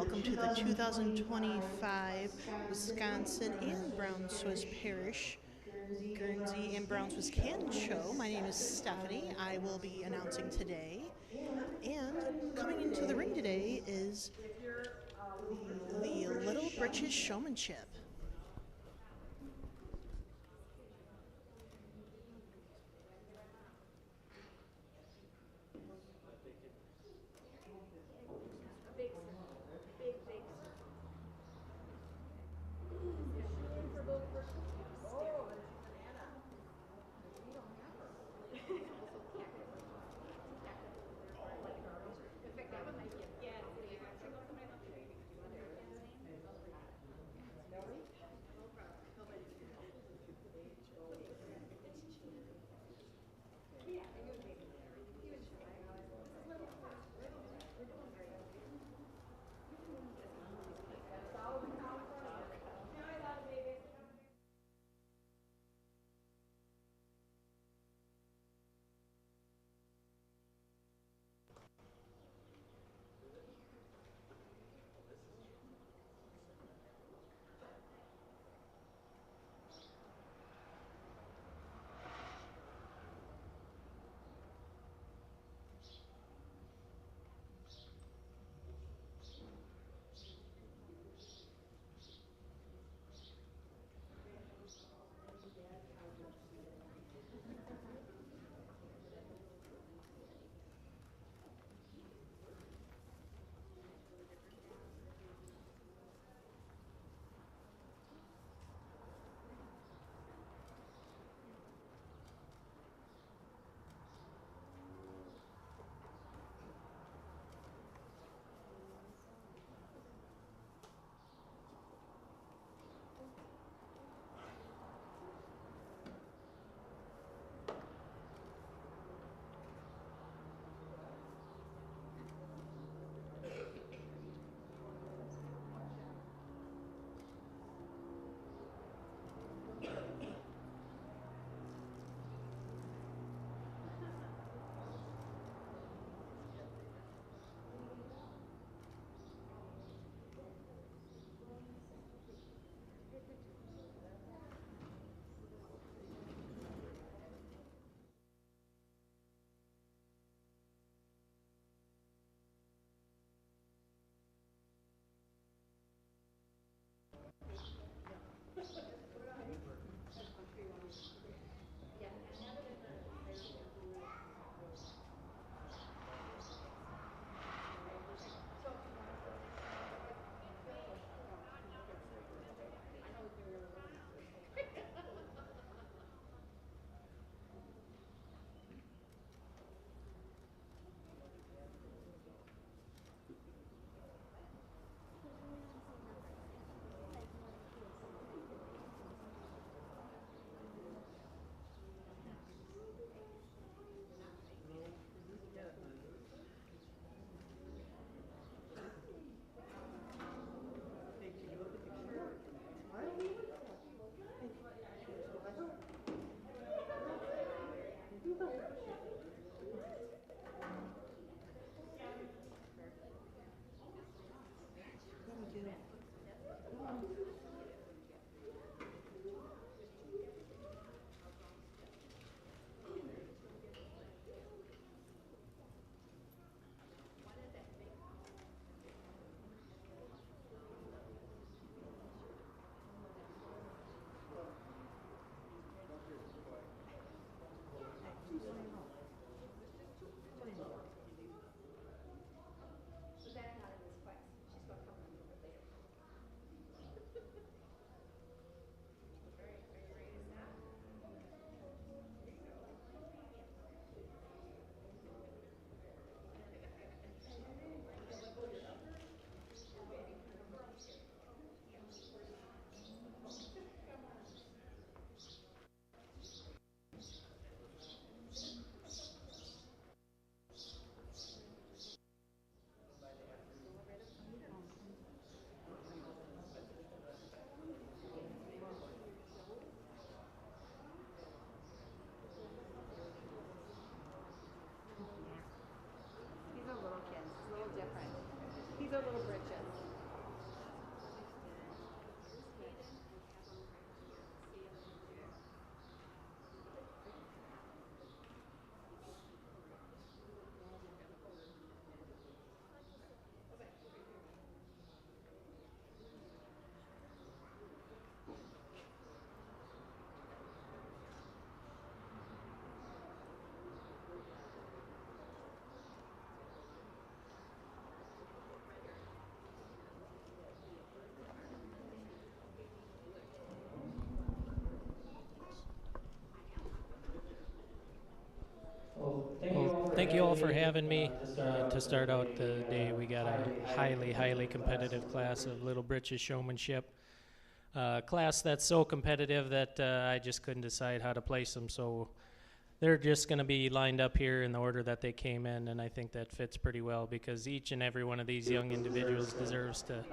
welcome to the 2025 Wisconsin and Brown Swiss Parish Guernsey and Brown Swiss Canton Show. My name is Stephanie. I will be announcing today. And coming into the ring today is the Little Britches Showmanship. These are little britches. Thank you all for having me. To start out the day, we got a highly competitive class of Little Britches Showmanship. Class that's so competitive that I just couldn't decide how to place them, so they're just going to be lined up here in the order that they came in, and I think that fits pretty well because each and every one of these young individuals deserves to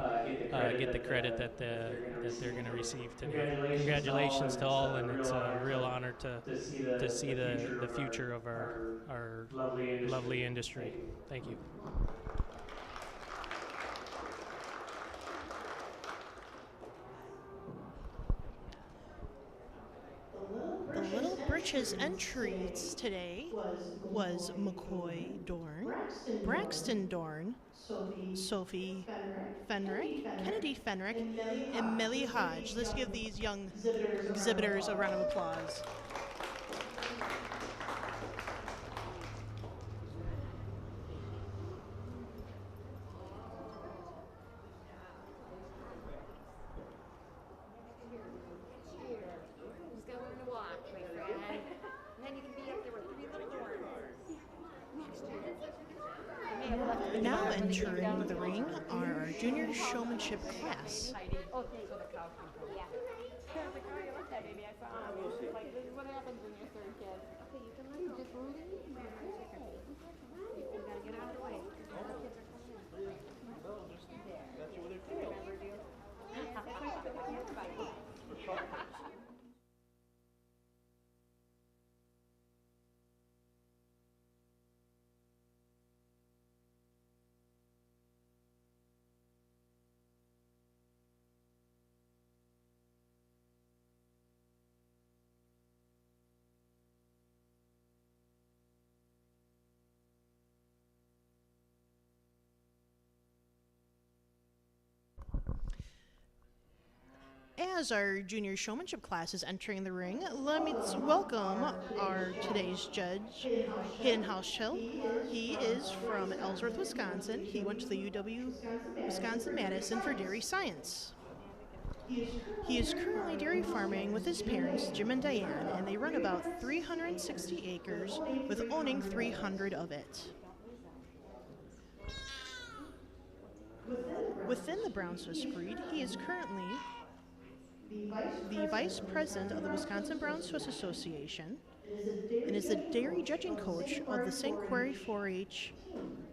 get the credit that they're going to receive today. Congratulations to all, and it's a real honor to see the future of our lovely industry. Thank you. The Little Britches entries today was McCoy Dorn, Braxton Dorn, Sophie Fenrick, Kennedy Fenrick, and Millie Hodge. Let's give these young exhibitors a round of applause. Now entering the ring are our Junior Showmanship class. As our Junior Showmanship class is entering the ring, let me welcome our today's judge, Hayden Hauschel. He is from Ellsworth, Wisconsin. He went to the UW Wisconsin-Madison for dairy science. He is currently dairy farming with his parents, Jim and Diane, and they run about 360 acres, with owning 300 of it. Within the Brown Swiss breed, he is currently the Vice President of the Wisconsin Brown Swiss Association and is the dairy judging coach of the St. Quarry 4-H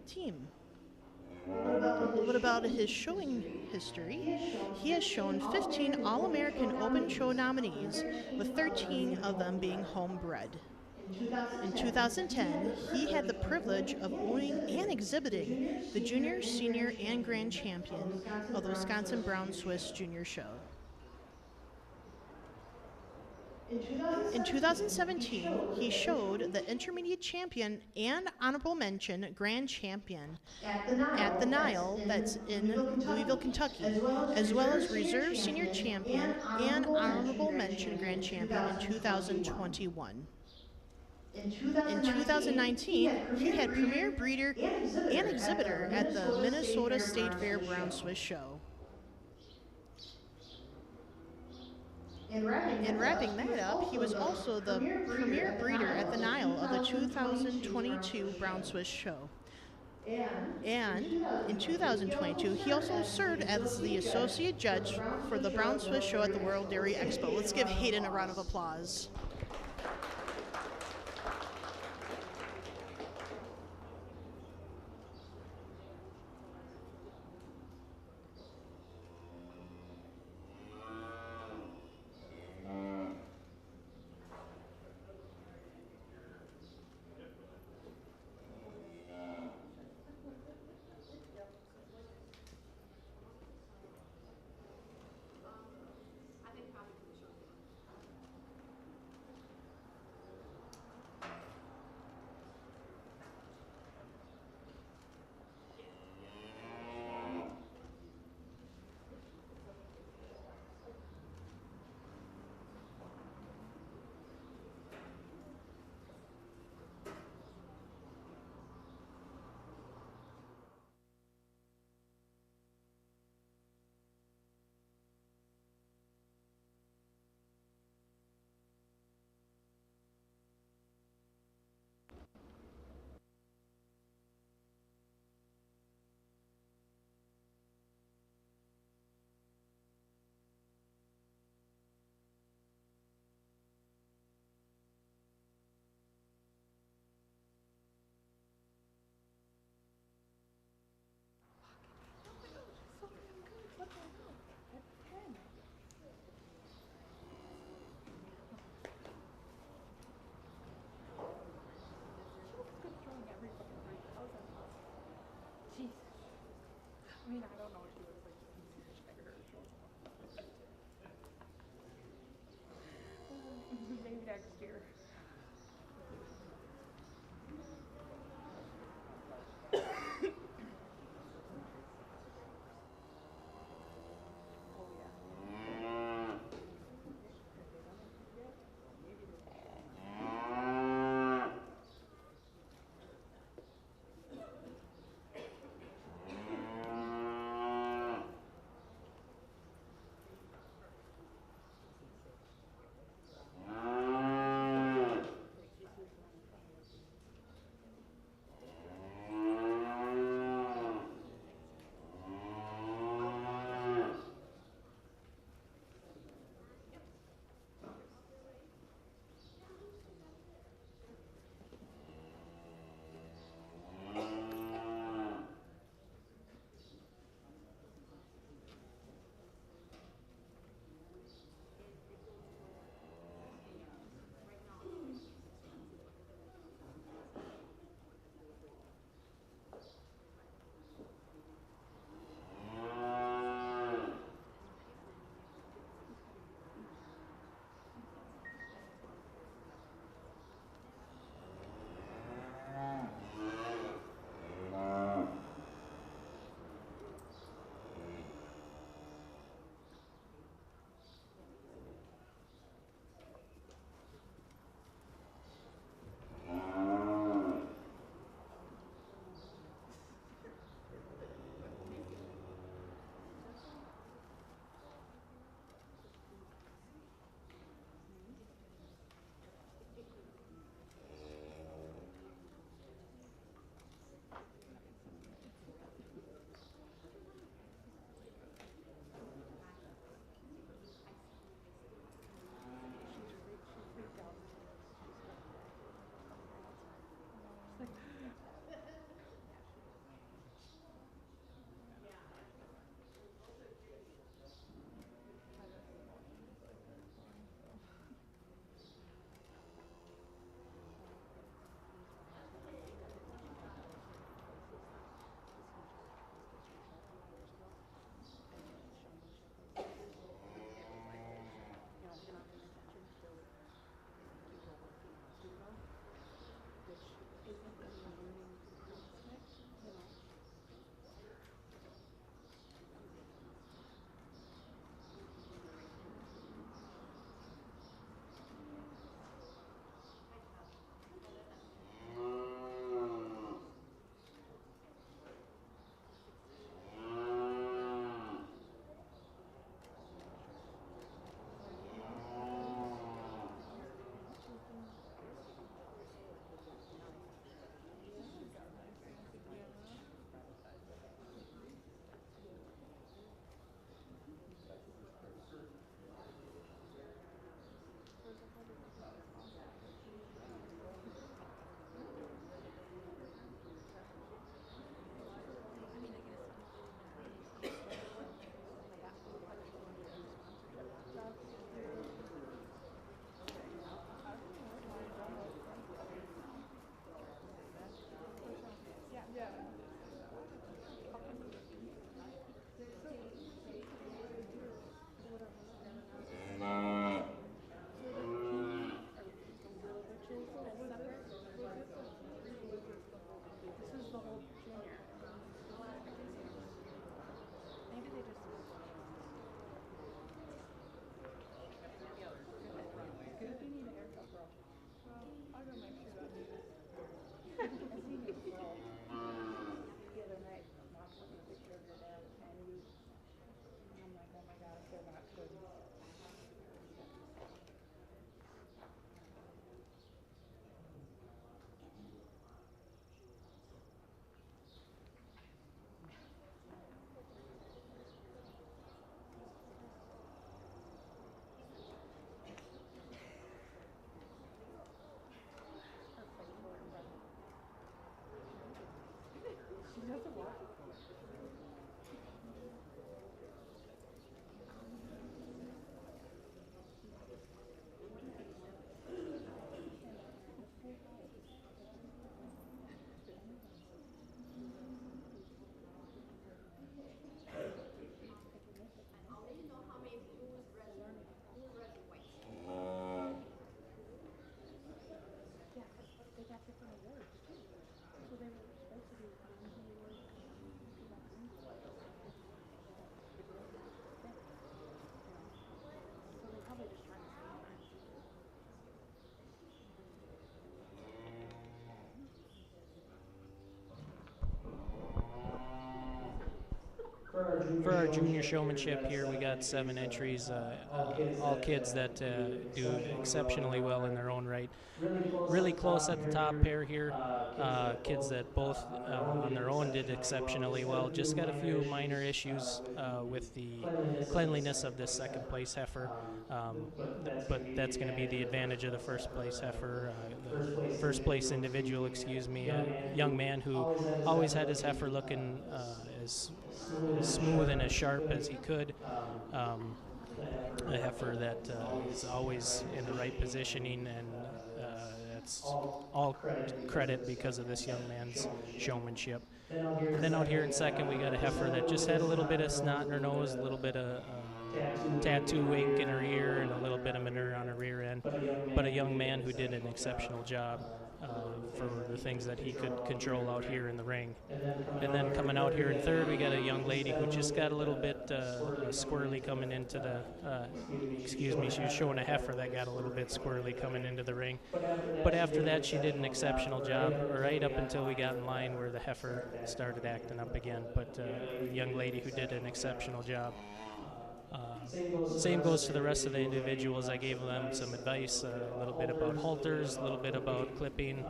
team. A little bit about his showing history. He has shown 15 All-American Open Show nominees, with 13 of them being homebred. In 2010, he had the privilege of owning and exhibiting the junior, senior, and grand champion of the Wisconsin Brown Swiss Junior Show. In 2017, he showed the intermediate champion and honorable mention grand champion at the Nile, that's in Louisville, Kentucky, as well as reserve senior champion and honorable mention grand champion in 2021. In 2019, he had premier breeder and exhibitor at the Minnesota State Fair Brown Swiss Show. In wrapping that up, he was also the premier breeder at the Nile of the 2022 Brown Swiss Show. And in 2022, he also served as the associate judge for the Brown Swiss Show at the World Dairy Expo. Let's give Hayden a round of applause. For our junior showmanship here, we got 7 entries, all kids that do exceptionally well in their own right. Really close at the top pair here. Kids that both on their own did exceptionally well. Just got a few minor issues with the cleanliness of this second place heifer, but that's going to be the advantage of the first place heifer. The first place individual, excuse me, a young man who always had his heifer looking as smooth and as sharp as he could. A heifer that is always in the right positioning, and that's all credit because of this young man's showmanship. Then out here in second, we got a heifer that just had a little bit of snot in her nose, a little bit of tattoo ink in her ear, and a little bit of manure on her rear end, but a young man who did an exceptional job for the things that he could control out here in the ring. And then coming out here in third, we got a young lady who just got a little bit squirrely coming into the, excuse me, she was showing a heifer that got a little bit squirrely coming into the ring. But after that, she did an exceptional job, right up until we got in line where the heifer started acting up again. But a young lady who did an exceptional job. Same goes to the rest of the individuals. I gave them some advice, a little bit about halters, a little bit about clipping,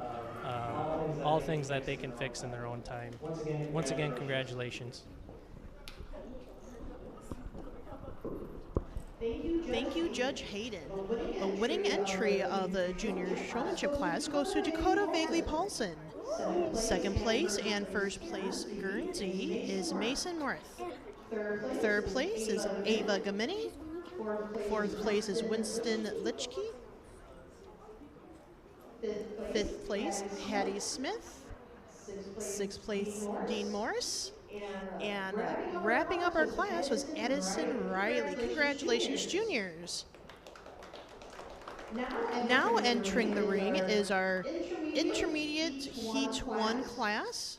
all things that they can fix in their own time. Once again, congratulations. Thank you, Judge Hayden. The winning entry of the junior showmanship class goes to Dakota Vagley-Paulson. Second place and first place Guernsey is Mason North. Third place is Ava Gamini. Fourth place is Winston Litchke. Fifth place, Hattie Smith. Sixth place, Dean Morris. And wrapping up our class was Addison Riley. Congratulations, juniors. Now entering the ring is our intermediate Heat 1 class.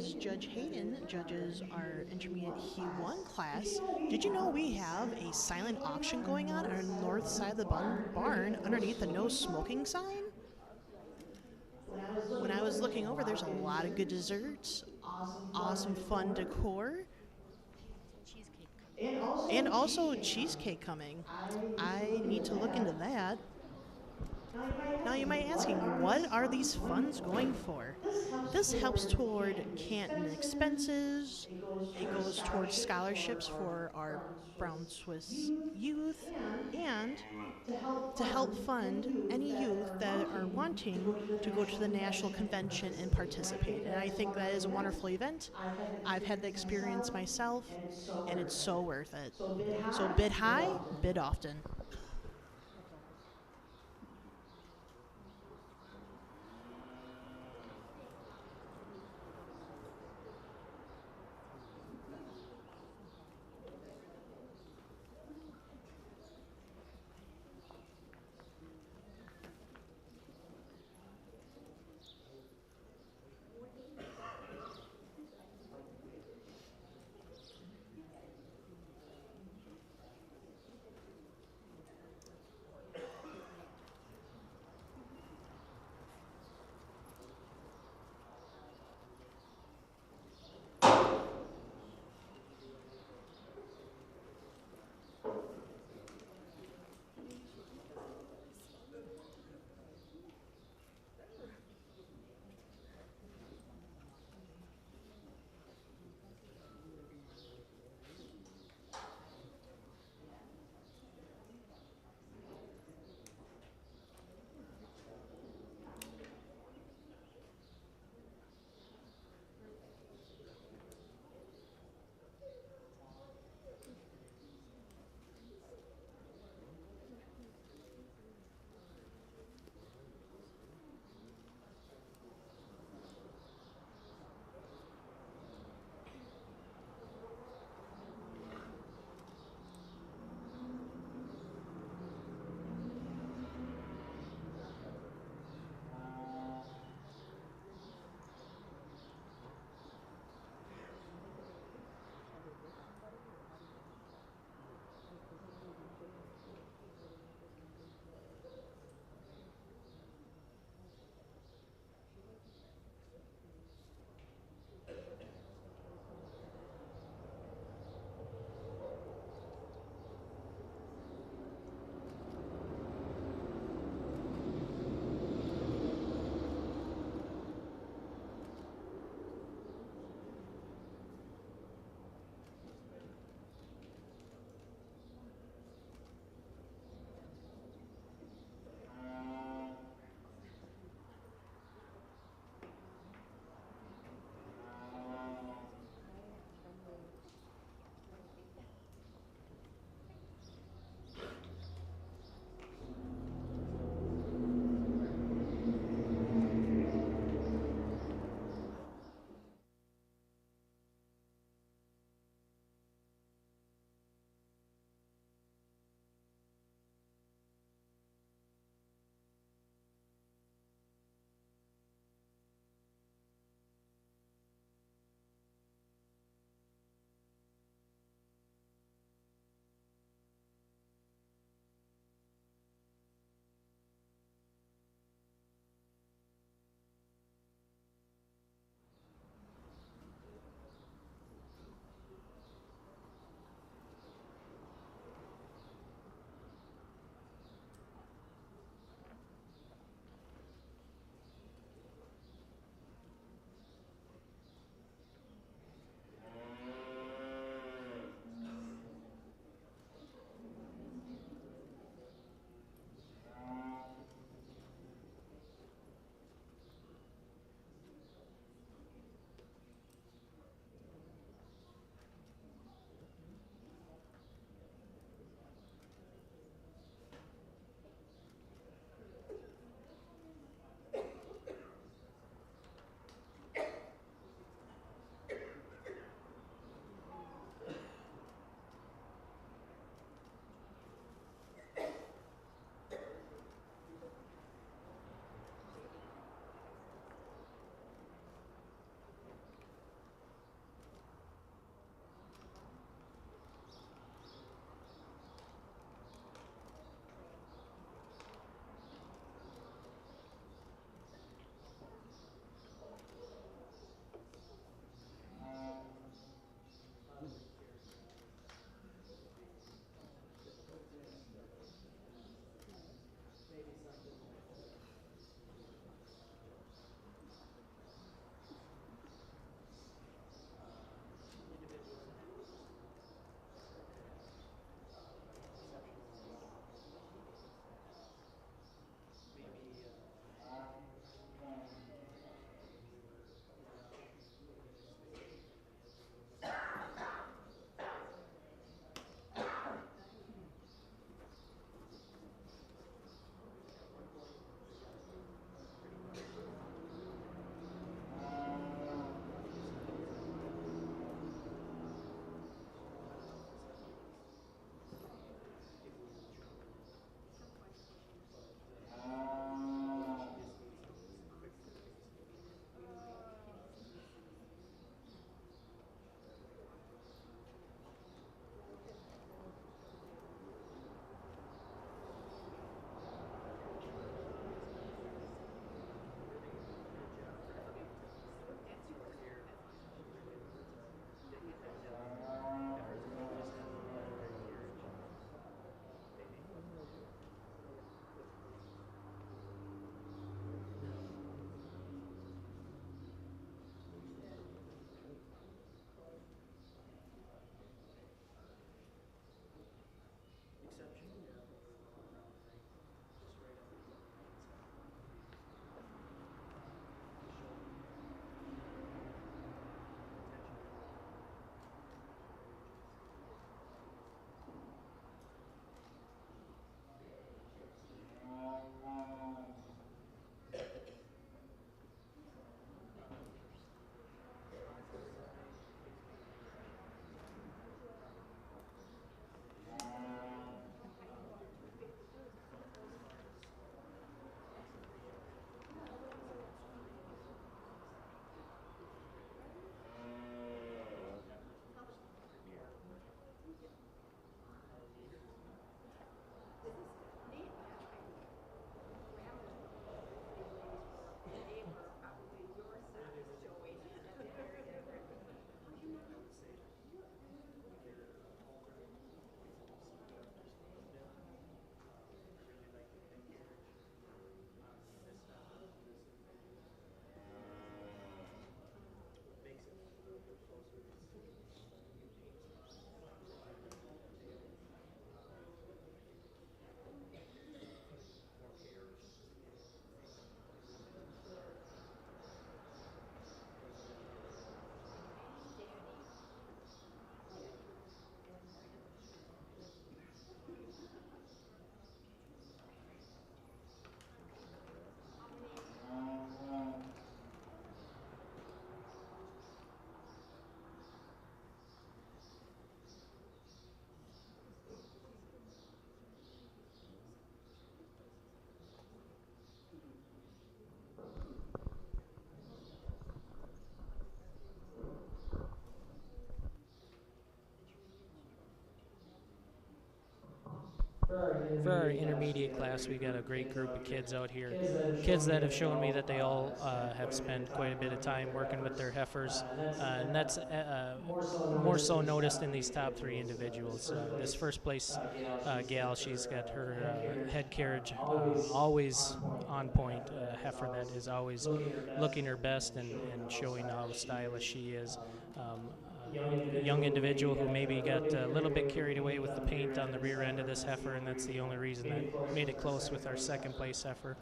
as Judge Hayden judges our intermediate He 1 class, did you know we have a silent auction going on the north side of the barn underneath the no smoking sign? When I was looking over, there's a lot of good desserts, awesome fun decor, and also cheesecake coming. I need to look into that. Now you might be asking, what are these funds going for? This helps toward Canton expenses. It goes towards scholarships for our Brown Swiss youth and to help fund any youth that are wanting to go to the national convention and participate. And I think that is a wonderful event. I've had the experience myself, and it's so worth it. So bid high, bid often. For our intermediate class, we got a great group of kids out here. Kids that have shown me that they all have spent quite a bit of time working with their heifers, and that's more so noticed in these top three individuals. This first place gal, she's got her head carriage always on point, heifer that is always looking her best and showing how stylish she is. Young individual who maybe got a little bit carried away with the paint on the rear end of this heifer, and that's the only reason that made it close with our second place heifer.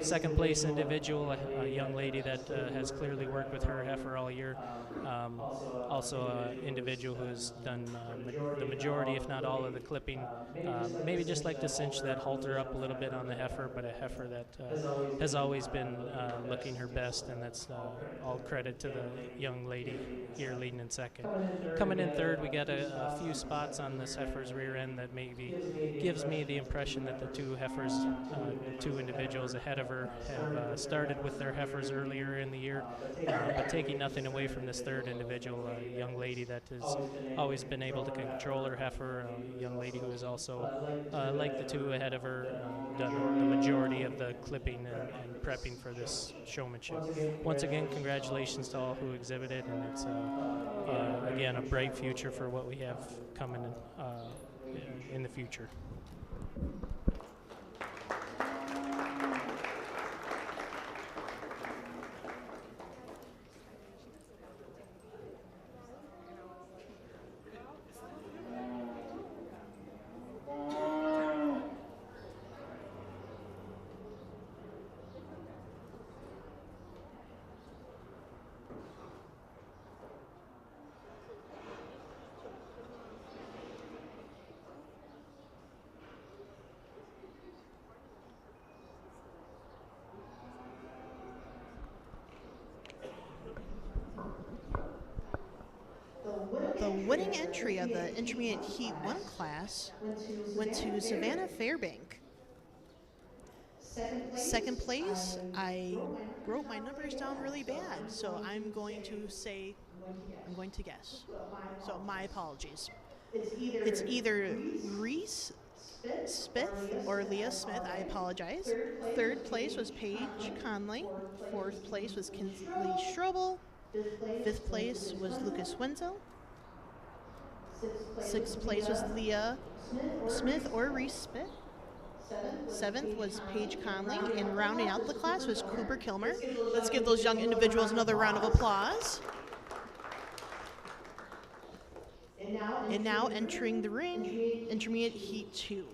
Second place individual, a young lady that has clearly worked with her heifer all year. Also an individual who has done the majority, if not all, of the clipping. Maybe just like to cinch that halter up a little bit on the heifer, but a heifer that has always been looking her best, and that's all credit to the young lady here leading in second. Coming in third, we got a few spots on this heifer's rear end that maybe gives me the impression that the two heifers, the two individuals ahead of her, have started with their heifers earlier in the year, but taking nothing away from this third individual, a young lady that has always been able to control her heifer, a young lady who has also, like the two ahead of her, done the majority of the clipping and prepping for this showmanship. Once again, congratulations to all who exhibited, and it's again a bright future for what we have coming in the future. The winning entry of the Intermediate Heat 1 class went to Savannah Fairbank. Second place, I wrote my numbers down really bad, so I'm going to guess. So my apologies. It's either Reese Smith or Leah Smith, I apologize. Third place was Paige Conley. Fourth place was Kinsley Strobel. Fifth place was Lucas Wenzel. Sixth place was Leah Smith or Reese Smith. Seventh was Paige Conley, and rounding out the class was Cooper Kilmer. Let's give those young individuals another round of applause. And now entering the ring, Intermediate Heat 2.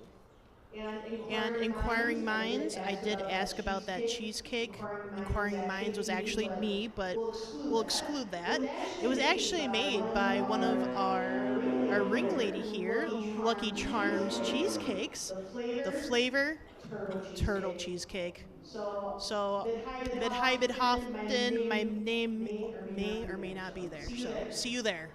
And Inquiring Minds, I did ask about that cheesecake. Inquiring Minds was actually me, but we'll exclude that. It was actually made by one of our ring lady here, Lucky Charms Cheesecakes. The flavor, turtle cheesecake. So, bid high, bid often, my name may or may not be there. So, see you there.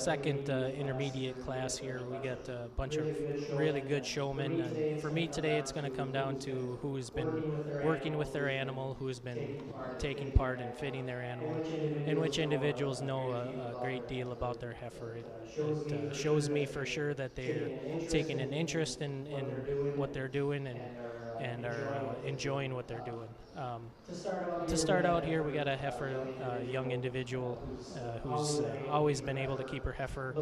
second intermediate class here. We got a bunch of really good showmen. And for me today, it's going to come down to who's been working with their animal, who's been taking part in fitting their animal, and which individuals know a great deal about their heifer. It shows me for sure that they're taking an interest in what they're doing and are enjoying what they're doing. To start out here, we got a heifer, young individual who's always been able to keep her heifer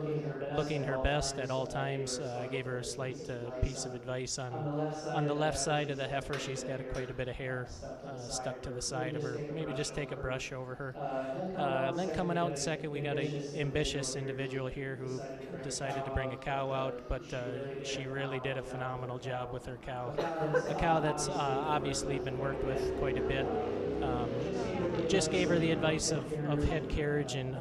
looking her best at all times. I gave her a slight piece of advice on the left side of the heifer. She's got quite a bit of hair stuck to the side of her. Maybe just take a brush over her. Then coming out in second, we got an ambitious individual here who decided to bring a cow out, but she really did a phenomenal job with her cow. A cow that's obviously been worked with quite a bit. Just gave her the advice of head carriage and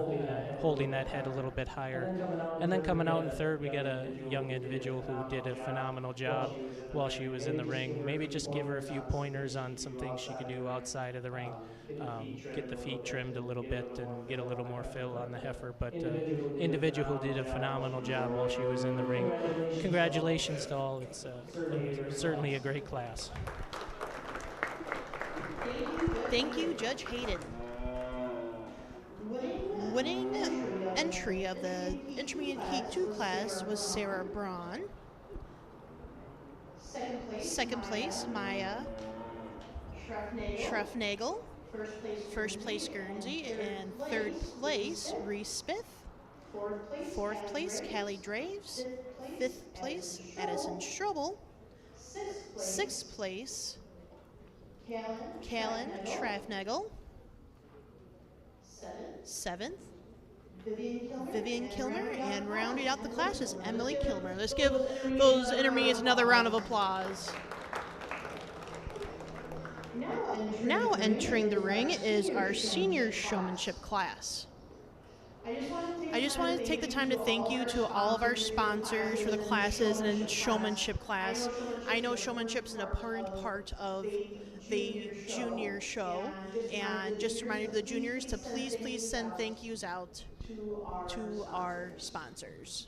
holding that head a little bit higher. And then coming out in third, we got a young individual who did a phenomenal job while she was in the ring. Maybe just give her a few pointers on some things she could do outside of the ring. Get the feet trimmed a little bit and get a little more fill on the heifer. But individual who did a phenomenal job while she was in the ring. Congratulations to all. It's certainly a great class. Thank you, Judge Hayden. Winning entry of the Intermediate Heat 2 class was Sarah Braun. Second place, Maya Schraffnagel. First place, Guernsey. And third place, Reese Smith. Fourth place, Callie Draves. Fifth place, Addison Strobel. Sixth place, Callan Schraffnagel. Seventh, Vivian Kilmer. And rounding out the class is Emily Kilmer. Let's give those intermediates another round of applause. Now entering the ring is our Senior Showmanship class. I just wanted to take the time to thank you to all of our sponsors for the classes and showmanship class. I know showmanship is an important part of the junior show, and just a reminder to the juniors to please send thank yous out to our sponsors.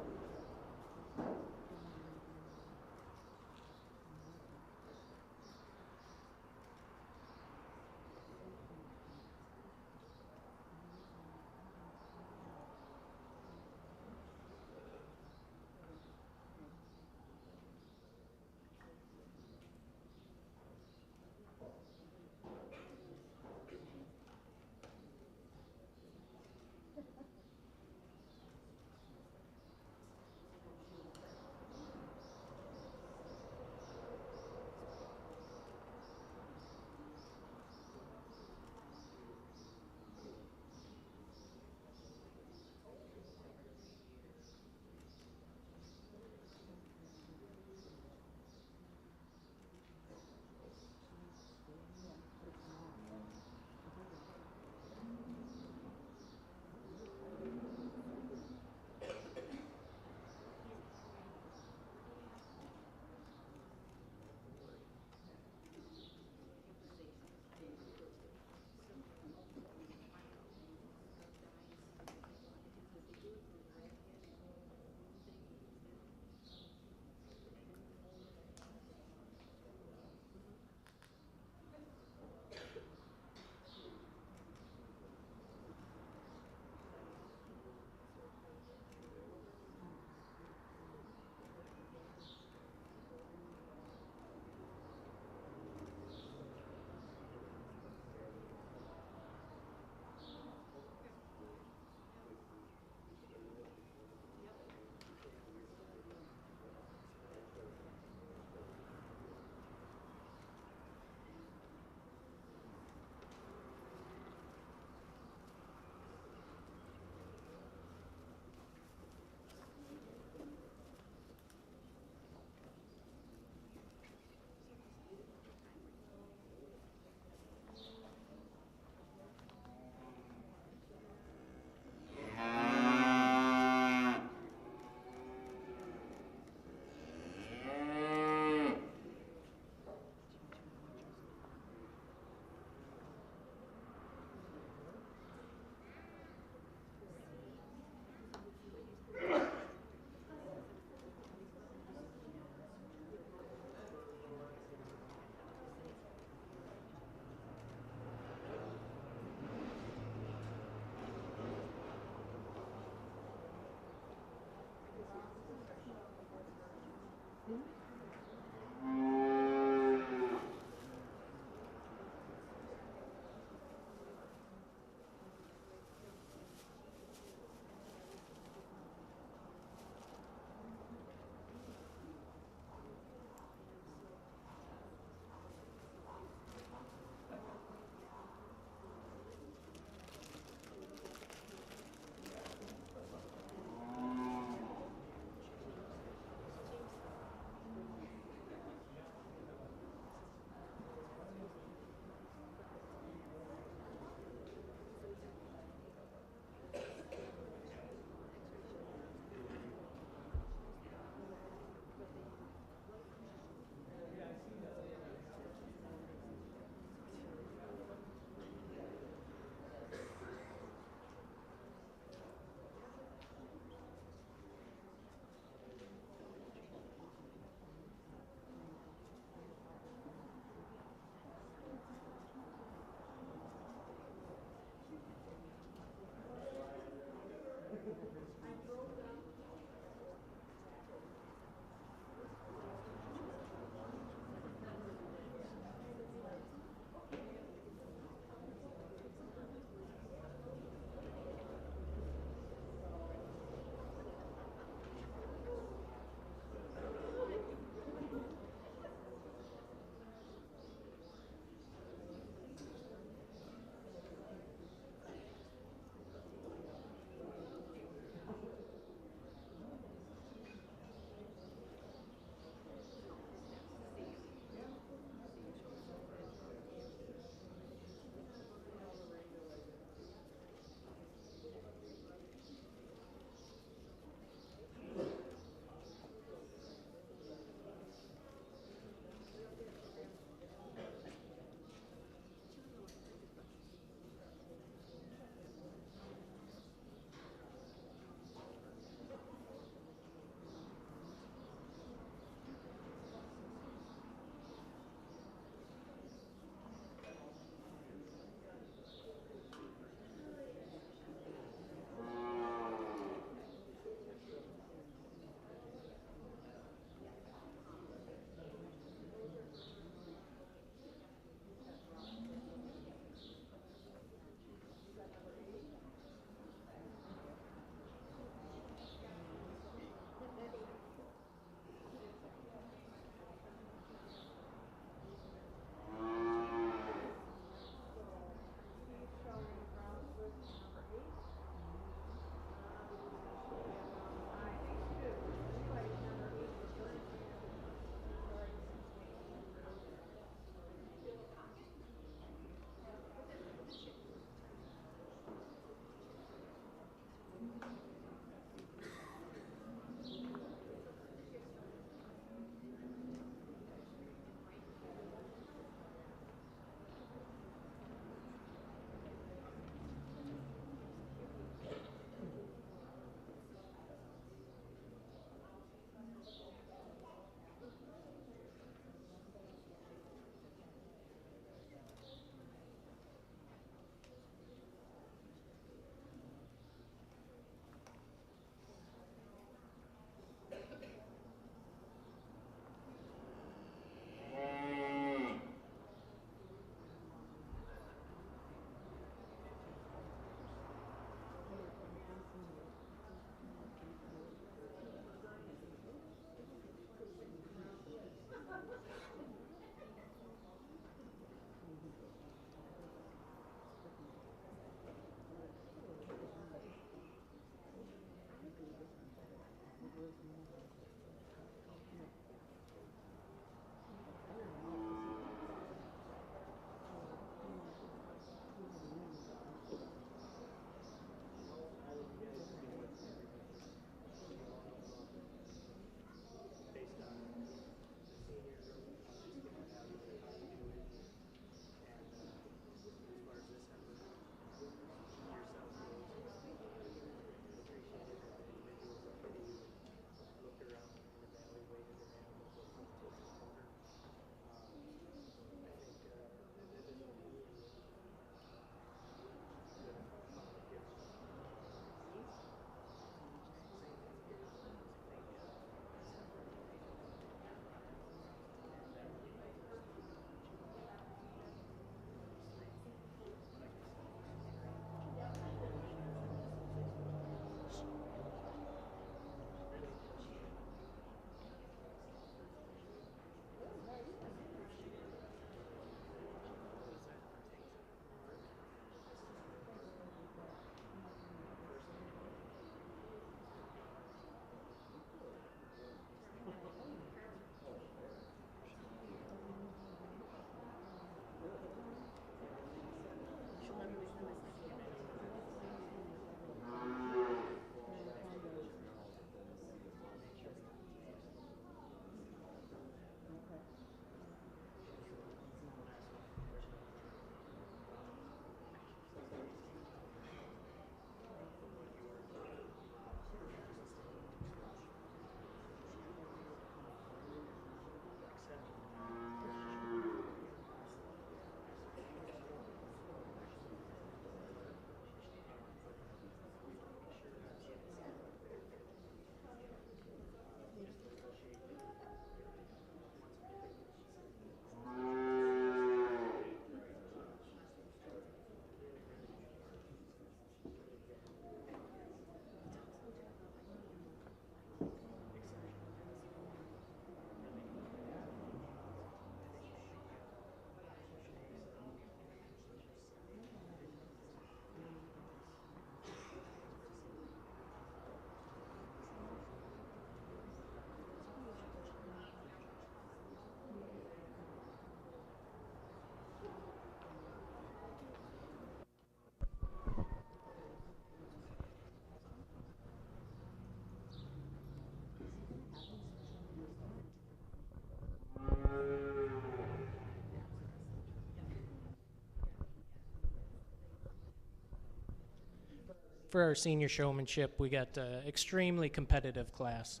For our senior showmanship, we got extremely competitive class,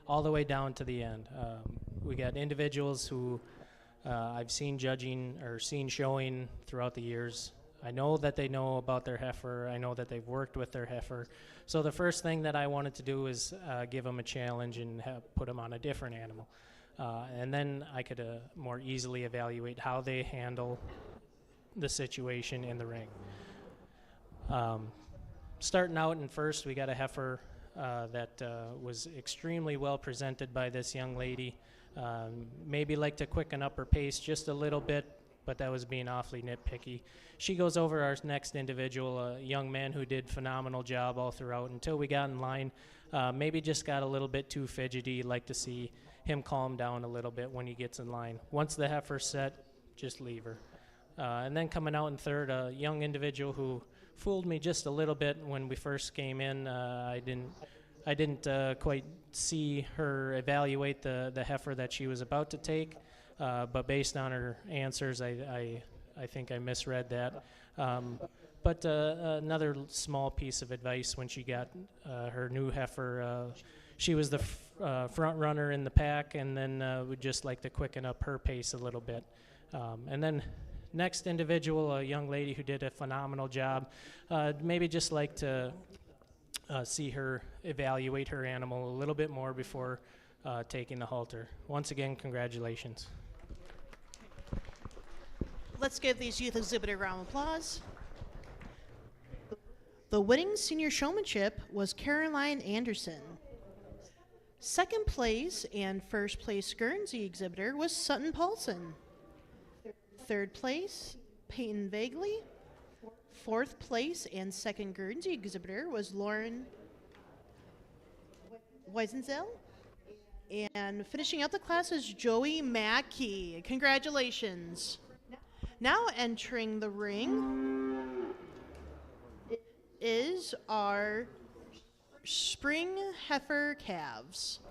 all the way down to the end. We got individuals who I've seen judging or seen showing throughout the years. I know that they know about their heifer. I know that they've worked with their heifer. So the first thing that I wanted to do is give them a challenge and put them on a different animal. And then I could more easily evaluate how they handle the situation in the ring. Starting out in first, we got a heifer that was extremely well presented by this young lady. Maybe like to quicken up her pace just a little bit, but that was being awfully nitpicky. She goes over our next individual, a young man who did phenomenal job all throughout until we got in line. Maybe just got a little bit too fidgety. Like to see him calm down a little bit when he gets in line. Once the heifer's set, just leave her. And then coming out in third, a young individual who fooled me just a little bit when we first came in. I didn't quite see her evaluate the heifer that she was about to take, but based on her answers, I think I misread that. But another small piece of advice when she got her new heifer, she was the front runner in the pack, and then would just like to quicken up her pace a little bit. And then next individual, a young lady who did a phenomenal job, maybe just like to see her evaluate her animal a little bit more before taking the halter. Once again, congratulations. Let's give these youth exhibitors a round of applause. The winning senior showmanship was Caroline Anderson. Second place and first place Guernsey exhibitor was Sutton Paulson. Third place, Peyton Vagley. Fourth place and second Guernsey exhibitor was Lauren Weisenzel. And finishing out the class is Joey Mackey. Congratulations. Now entering the ring is our spring heifer calves.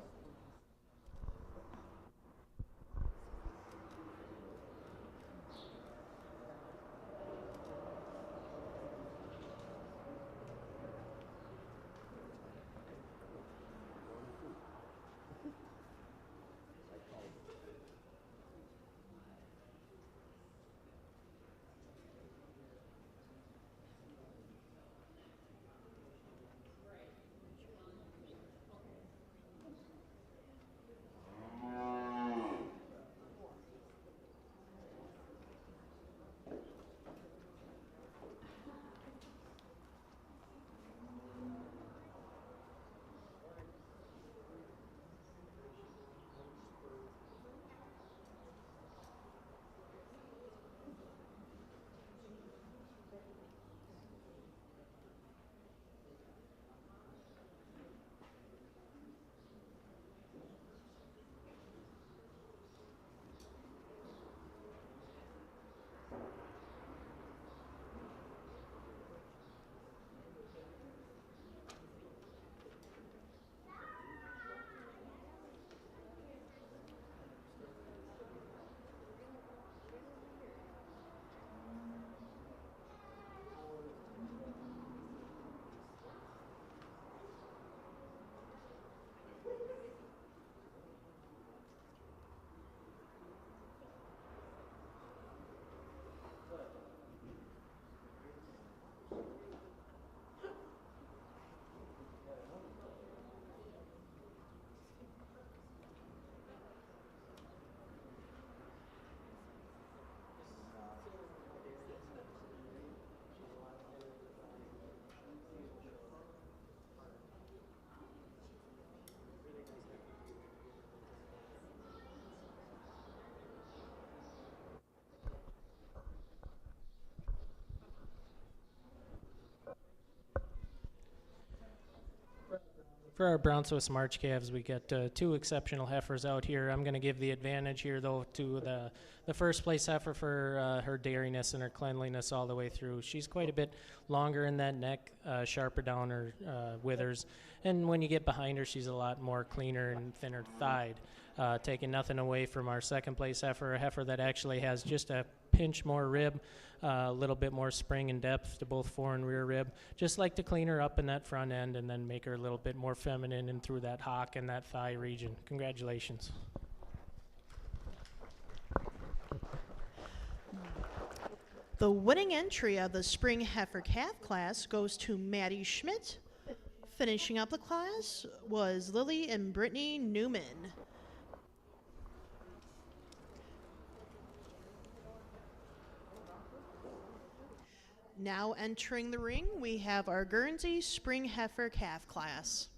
For our Brown Swiss March calves, we got two exceptional heifers out here. I'm going to give the advantage here, though, to the first place heifer for her dairiness and her cleanliness all the way through. She's quite a bit longer in that neck, sharper down her withers, and when you get behind her, she's a lot more cleaner and thinner thighed. Taking nothing away from our second place heifer, a heifer that actually has just a pinch more rib, a little bit more spring and depth to both fore and rear rib. Just like to clean her up in that front end and then make her a little bit more feminine and through that hock and that thigh region. Congratulations. The winning entry of the spring heifer calf class goes to Maddie Schmidt. Finishing up the class was Lily and Brittany Newman. Now entering the ring, we have our Guernsey Spring Heifer Calf class.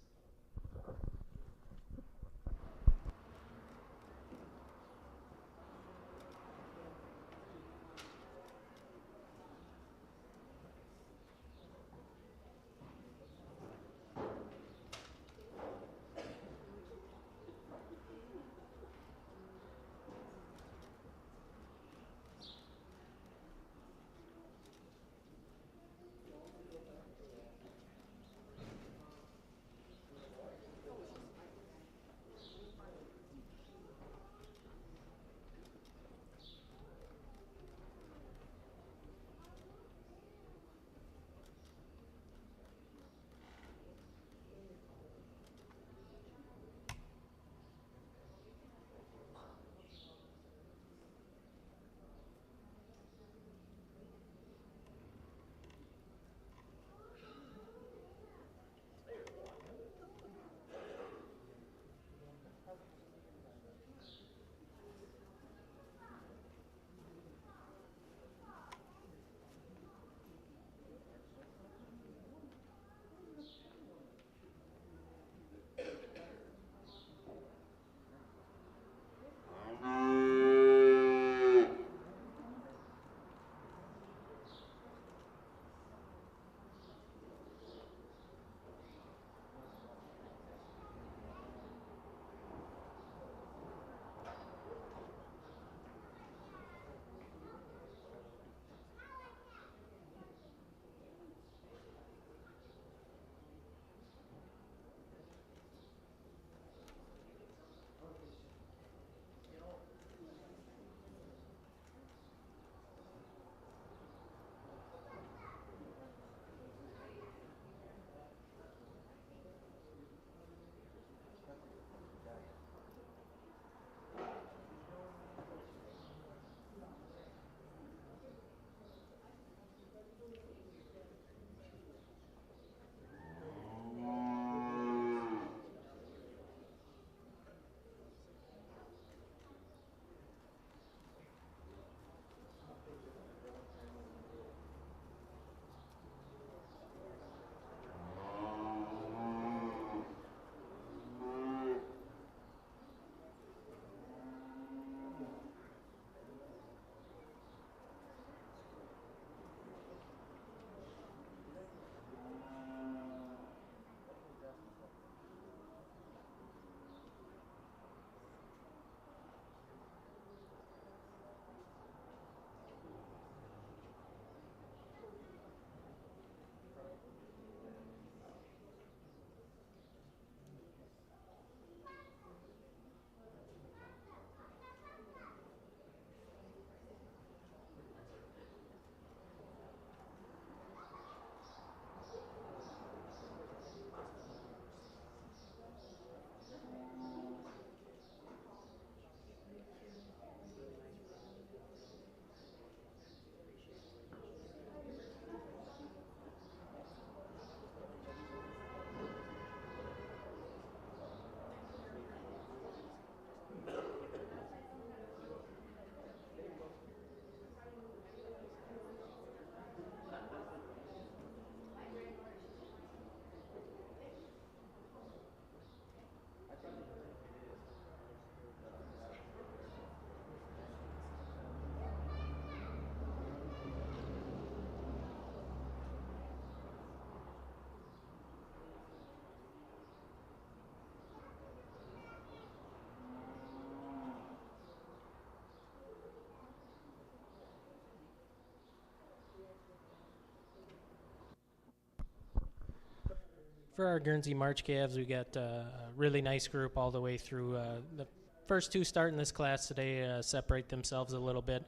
For our Guernsey March calves, we got a really nice group all the way through. The first two starting this class today separate themselves a little bit.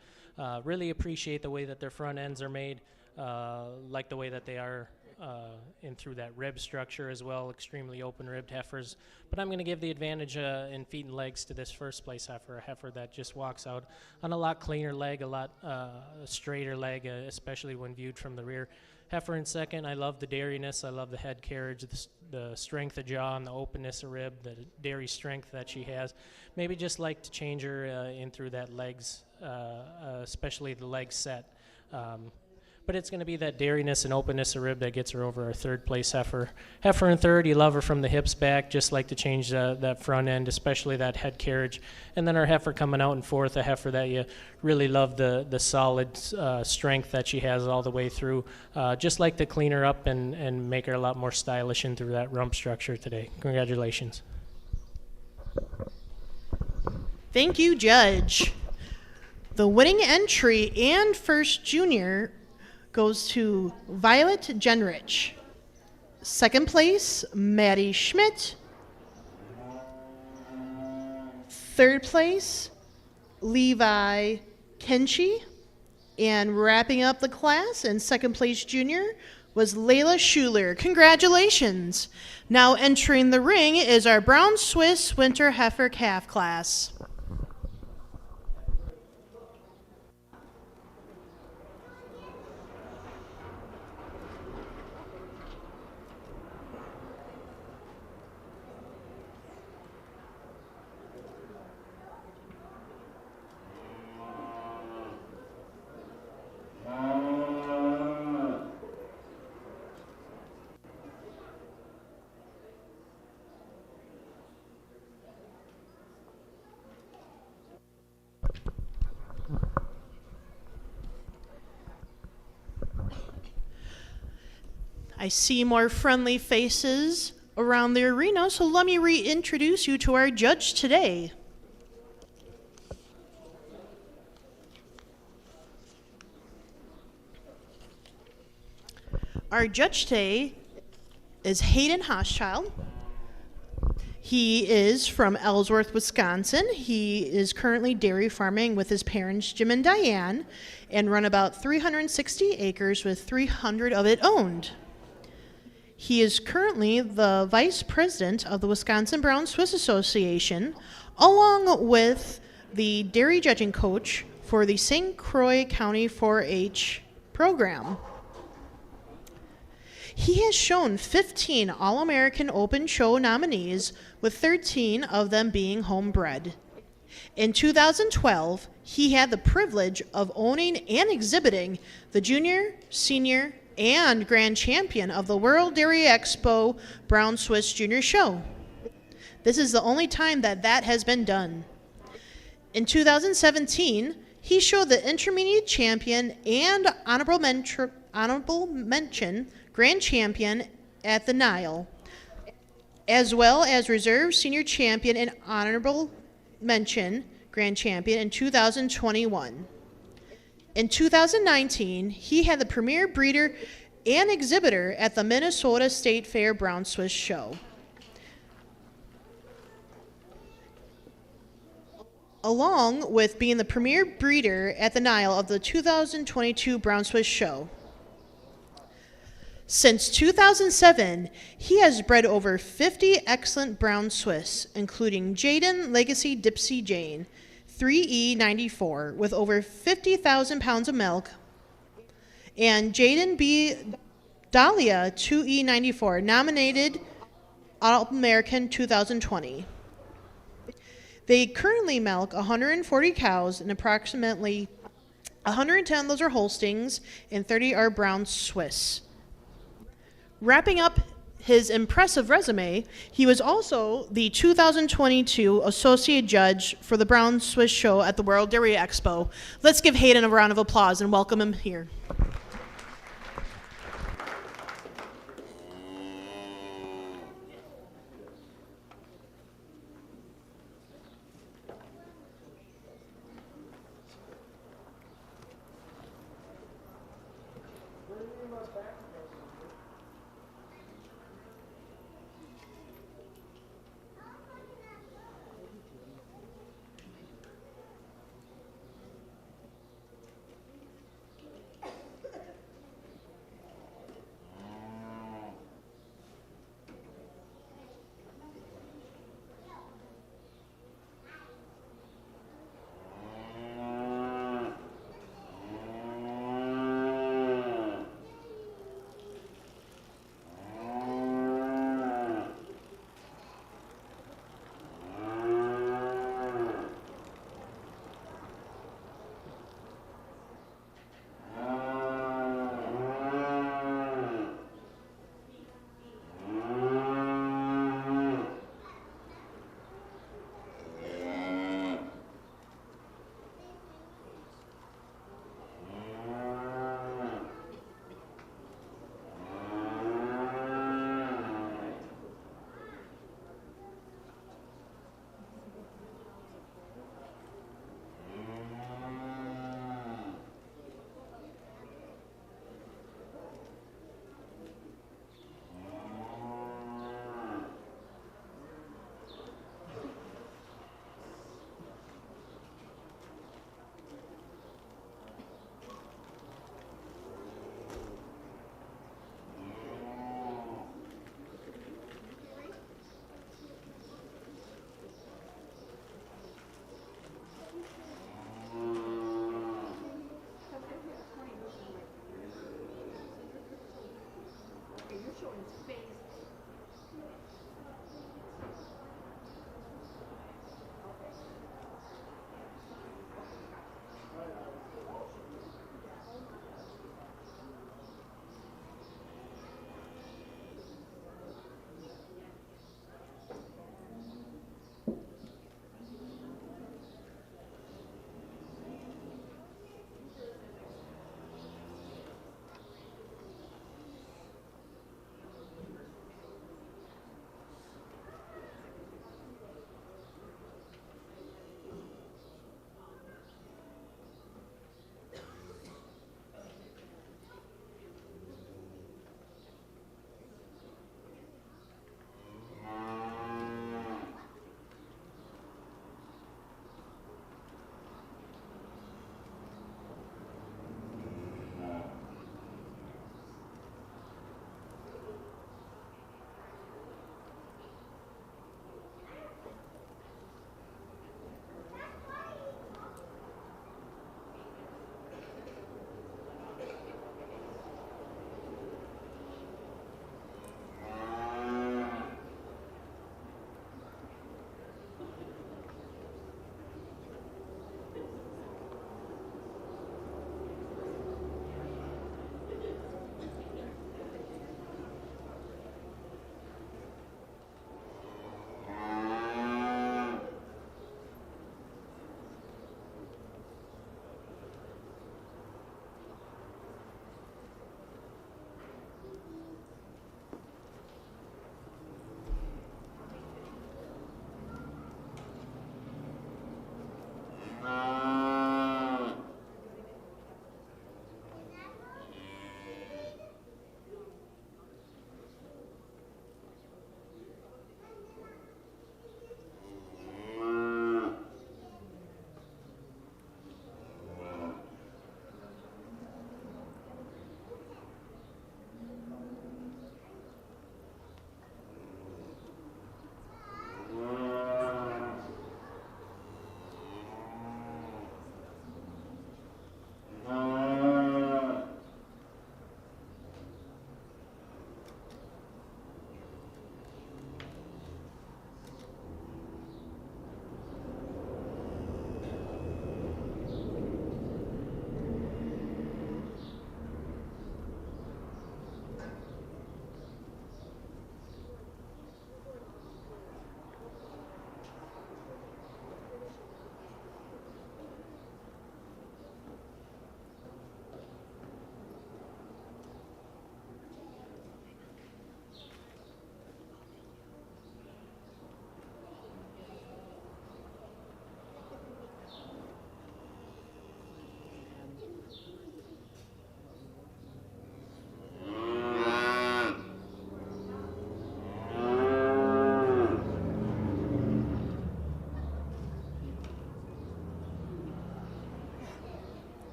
Really appreciate the way that their front ends are made, like the way that they are in through that rib structure as well, extremely open-ribbed heifers. But I'm going to give the advantage in feet and legs to this first place heifer, a heifer that just walks out on a lot cleaner leg, a lot straighter leg, especially when viewed from the rear. Heifer in second, I love the dairiness, I love the head carriage, the strength of jaw and the openness of rib, the dairy strength that she has. Maybe just like to change her in through that legs, especially the leg set. But it's going to be that dairiness and openness of rib that gets her over our third place heifer. Heifer in third, you love her from the hips back, just like to change that front end, especially that head carriage. And then our heifer coming out in fourth, a heifer that you really love the solid strength that she has all the way through. Just like to clean her up and make her a lot more stylish in through that rump structure today. Congratulations. Thank you, Judge. The winning entry and first junior goes to Violet Genrich. Second place, Maddie Schmidt. Third place, Levi Kenchi. And wrapping up the class in second place junior was Layla Schuler. Congratulations. Now entering the ring is our Brown Swiss Winter Heifer Calf class. I see more friendly faces around the arena, so let me reintroduce you to our judge today. Our judge today is Hayden Hochschild. He is from Ellsworth, Wisconsin. He is currently dairy farming with his parents, Jim and Diane, and run about 360 acres with 300 of it owned. He is currently the vice president of the Wisconsin Brown Swiss Association, along with the dairy judging coach for the St. Croix County 4-H program. He has shown 15 All-American Open Show nominees, with 13 of them being homebred. In 2012, he had the privilege of owning and exhibiting the junior, senior, and grand champion of the World Dairy Expo Brown Swiss Junior Show. This is the only time that has been done. In 2017, he showed the intermediate champion and honorable mention grand champion at the Nile, as well as reserve senior champion and honorable mention grand champion in 2021. In 2019, he had the premier breeder and exhibitor at the Minnesota State Fair Brown Swiss Show, along with being the premier breeder at the Nile of the 2022 Brown Swiss Show. Since 2007, he has bred over 50 excellent Brown Swiss, including Jaden Legacy Dipsy Jane, 3E94, with over 50,000 pounds of milk, and Jaden B. Dahlia, 2E94, nominated All-American 2020. They currently milk 140 cows, and approximately 110 of those are Holsteins, and 30 are Brown Swiss. Wrapping up his impressive resume, he was also the 2022 Associate Judge for the Brown Swiss Show at the World Dairy Expo. Let's give Hayden a round of applause and welcome him here.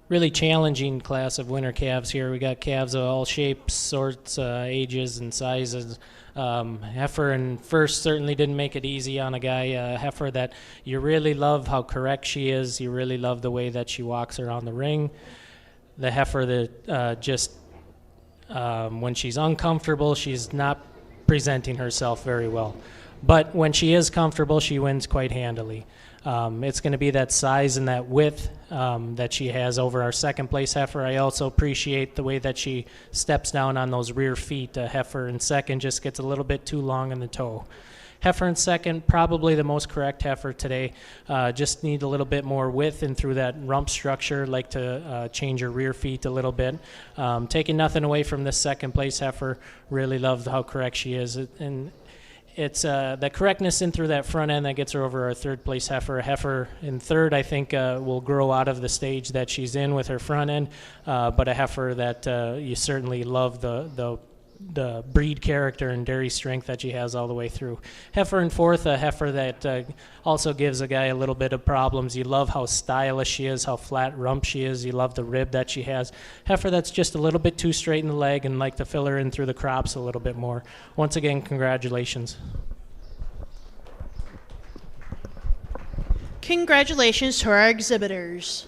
really challenging class of winter calves here. We got calves of all shapes, sorts, ages, and sizes. Heifer in first certainly didn't make it easy on a guy. Heifer that you really love how correct she is. You really love the way that she walks around the ring. The heifer that just when she's uncomfortable, she's not presenting herself very well. But when she is comfortable, she wins quite handily. It's going to be that size and that width that she has over our second place heifer. I also appreciate the way that she steps down on those rear feet. Heifer in second just gets a little bit too long in the toe. Heifer in second, probably the most correct heifer today. Just need a little bit more width and through that rump structure. Like to change her rear feet a little bit. Taking nothing away from this second place heifer. Really love how correct she is. And it's the correctness in through that front end that gets her over our third place heifer. A heifer in third, I think, will grow out of the stage that she's in with her front end, but a heifer that you certainly love the breed character and dairy strength that she has all the way through. Heifer in fourth, a heifer that also gives a guy a little bit of problems. You love how stylish she is, how flat rump she is. You love the rib that she has. Heifer that's just a little bit too straight in the leg and like to fill her in through the crops a little bit more. Once again, congratulations. Congratulations to our exhibitors.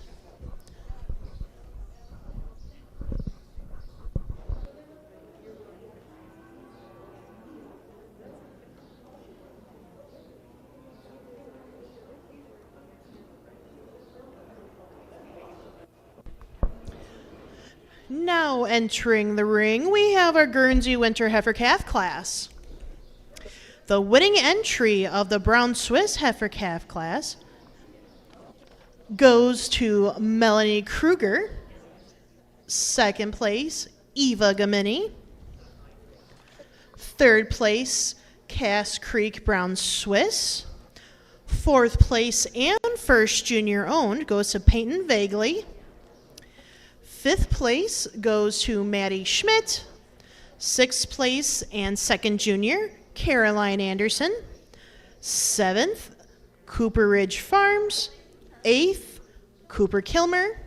Now entering the ring, we have our Guernsey Winter Heifer Calf class. The winning entry of the Brown Swiss Heifer Calf class goes to Melanie Kruger. Second place, Eva Gamini. Third place, Cass Creek Brown Swiss. Fourth place and first junior owned goes to Peyton Vagley. Fifth place goes to Maddie Schmidt. Sixth place and second junior, Caroline Anderson. Seventh, Cooper Ridge Farms. Eighth, Cooper Kilmer.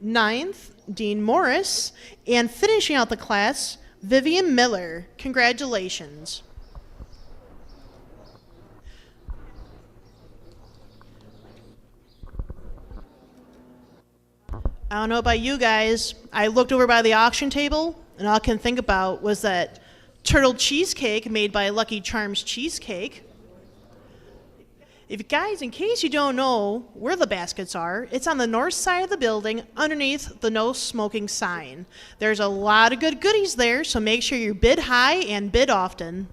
Ninth, Dean Morris. And finishing out the class, Vivian Miller. Congratulations. I don't know about you guys. I looked over by the auction table, and all I can think about was that turtle cheesecake made by Lucky Charms Cheesecake. If guys, in case you don't know where the baskets are, it's on the north side of the building underneath the no smoking sign. There's a lot of good goodies there, so make sure you bid high and bid often.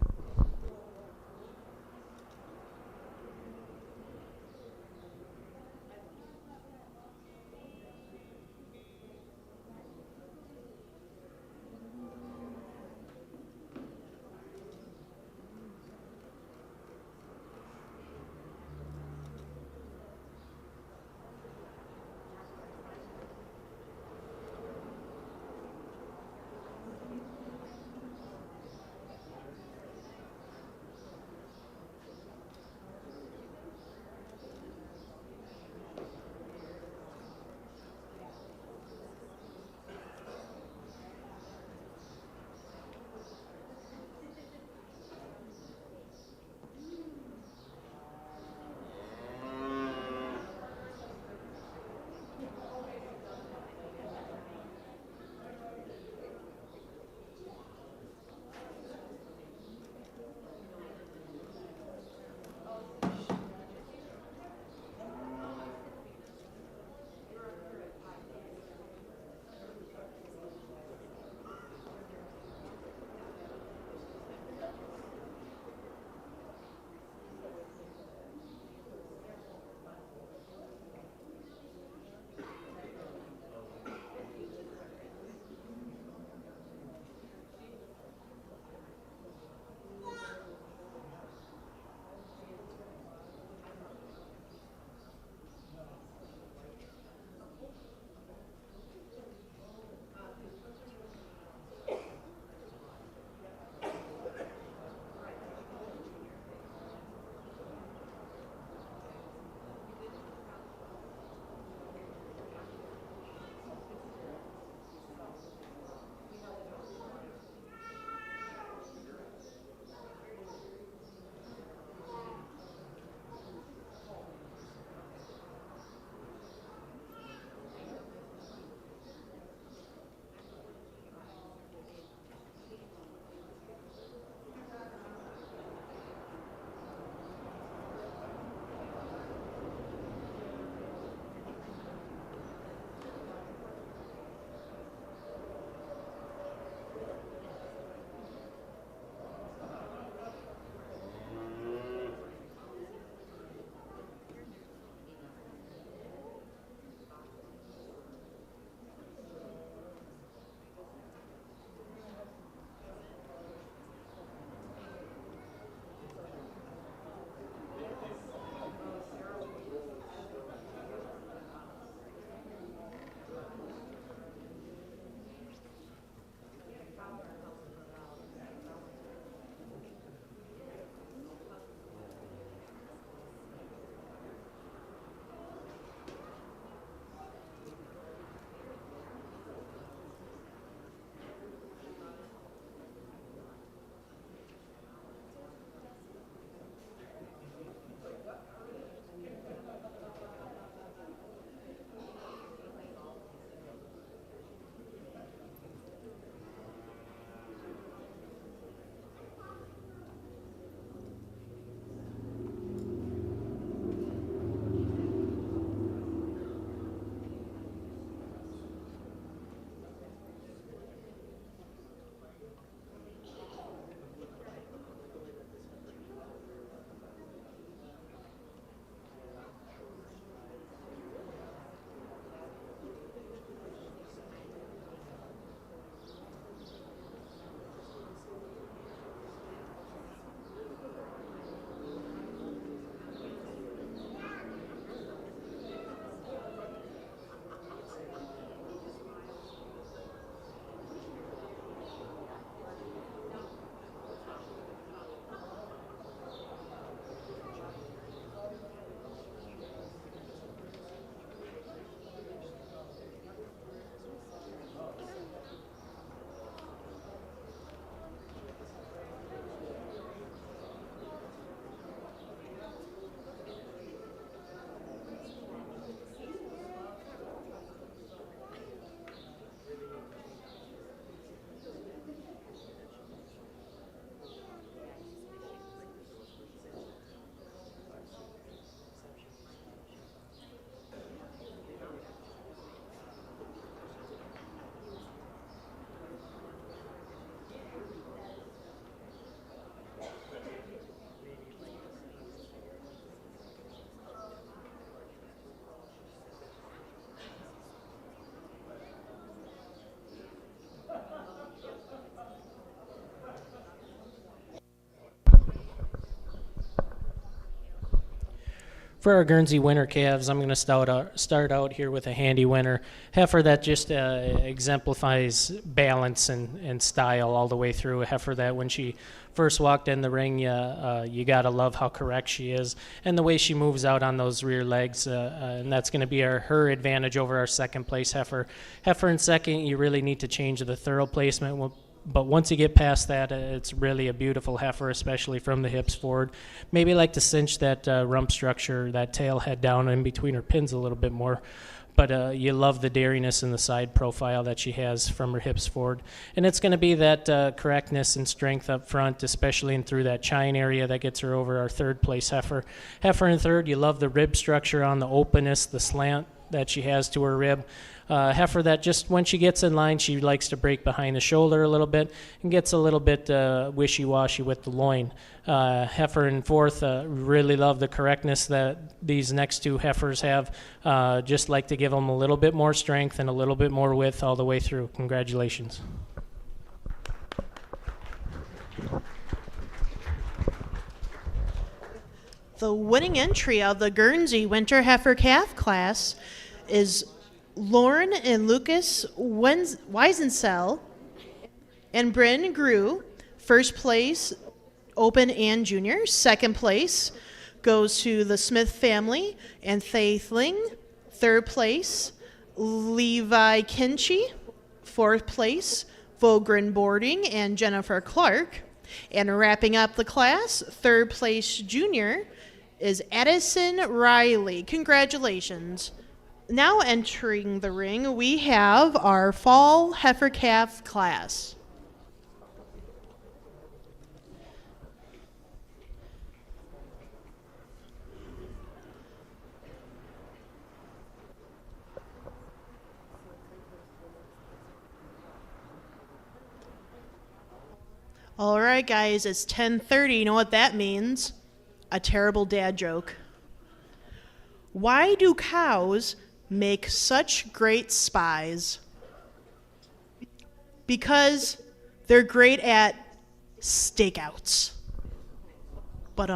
For our Guernsey winter calves, I'm going to start out here with a handy winter heifer that just exemplifies balance and style all the way through. A heifer that when she first walked in the ring, you got to love how correct she is and the way she moves out on those rear legs. And that's going to be her advantage over our second place heifer. Heifer in second, you really need to change the thorough placement. But once you get past that, it's really a beautiful heifer, especially from the hips forward. Maybe like to cinch that rump structure, that tail head down in between her pins a little bit more. But you love the dairiness and the side profile that she has from her hips forward. And it's going to be that correctness and strength up front, especially in through that chine area that gets her over our third place heifer. Heifer in third, you love the rib structure on the openness, the slant that she has to her rib. Heifer that just when she gets in line, she likes to break behind the shoulder a little bit and gets a little bit wishy-washy with the loin. Heifer in fourth, really love the correctness that these next two heifers have. Just like to give them a little bit more strength and a little bit more width all the way through. Congratulations. The winning entry of the Guernsey Winter Heifer Calf class is Lauren and Lucas Weisensell and Bryn Grew. First place, Open and Junior. Second place goes to the Smith family and Thaithling. Third place, Levi Kinchy. Fourth place, Vogren Boarding and Jennifer Clark. And wrapping up the class, third place junior is Addison Riley. Congratulations. Now entering the ring, we have our fall heifer calf class. All right, guys, it's 10:30. You know what that means? A terrible dad joke. Why do cows make such great spies? Because they're great at stakeouts. But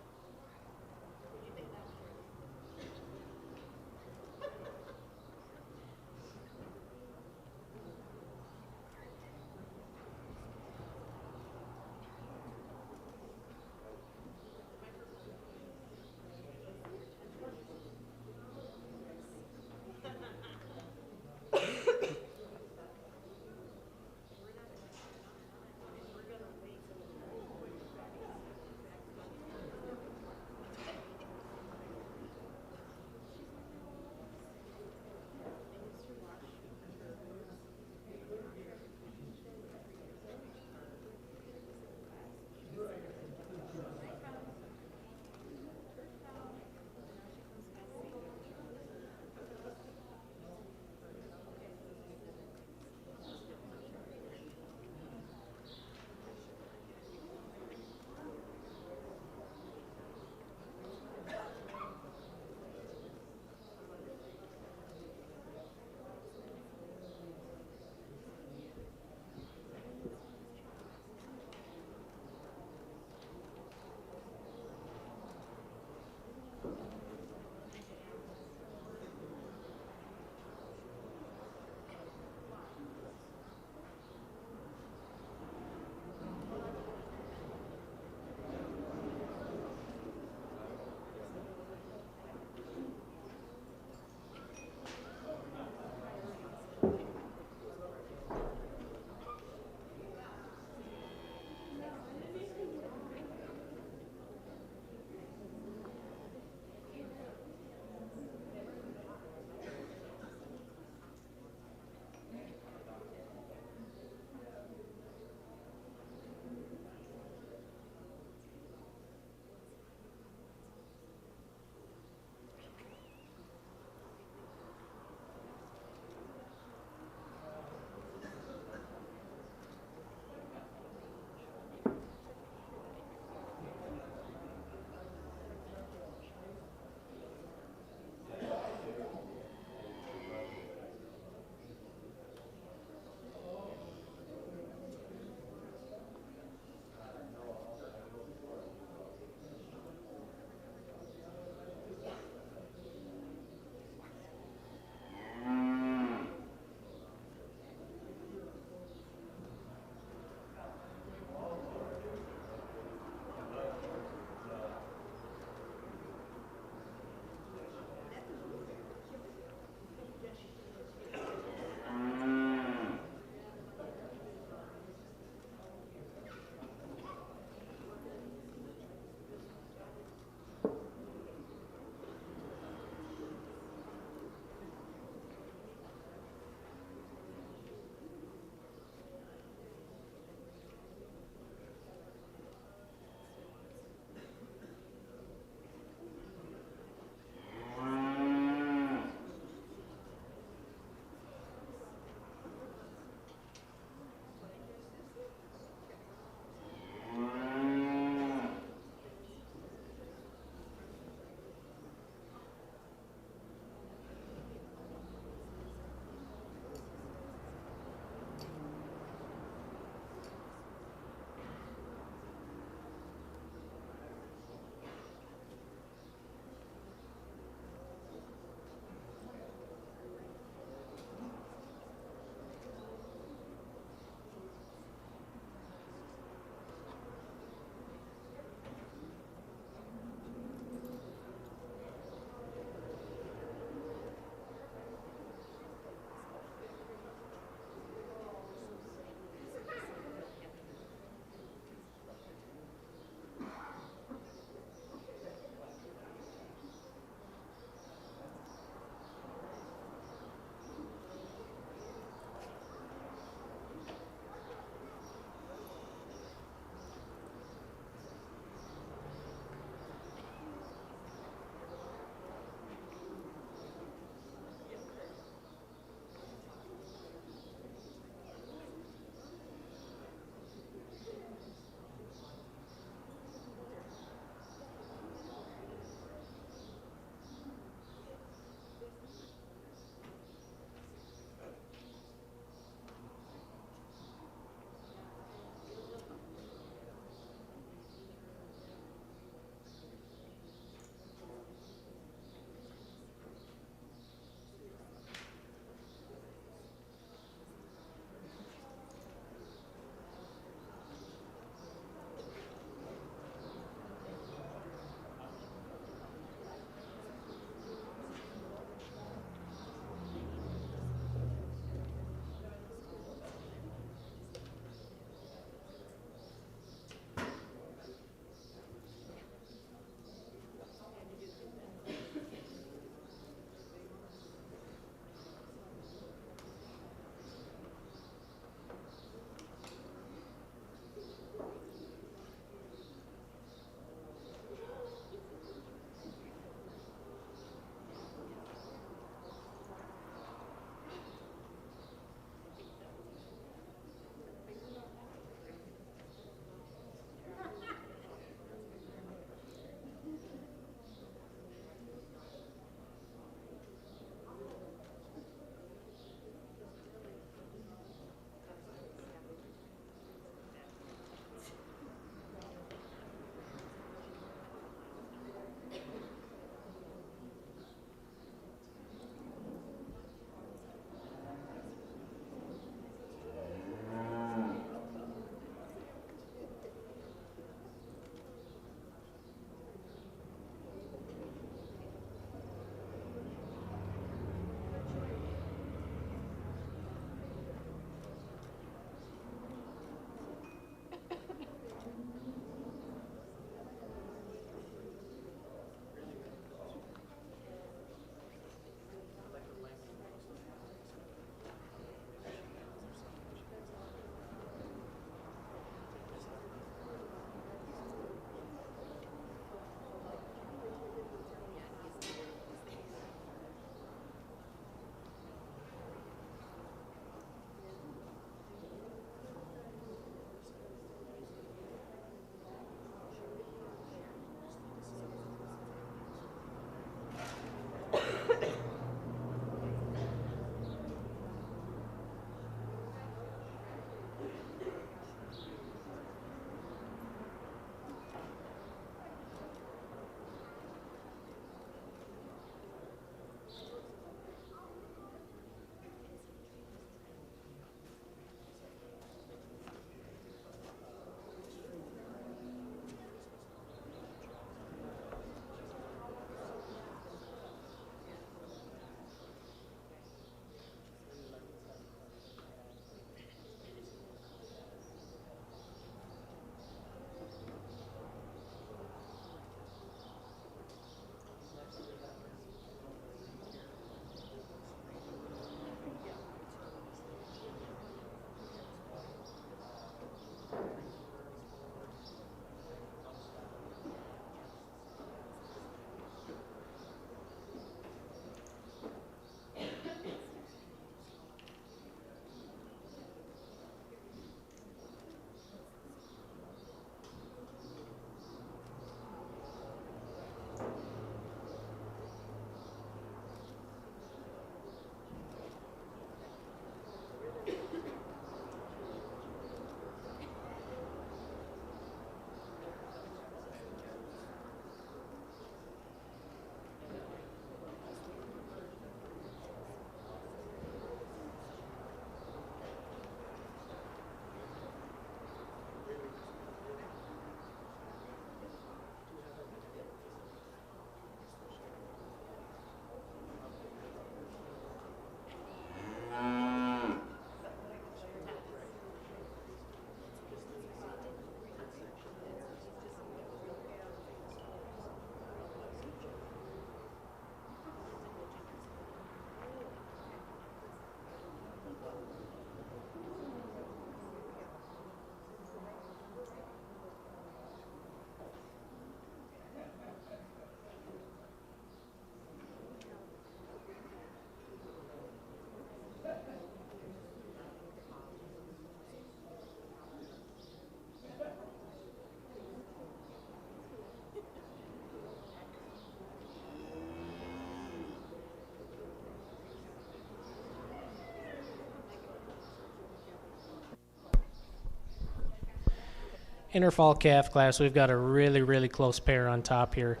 In our fall calf class, we've got a really, really close pair on top here.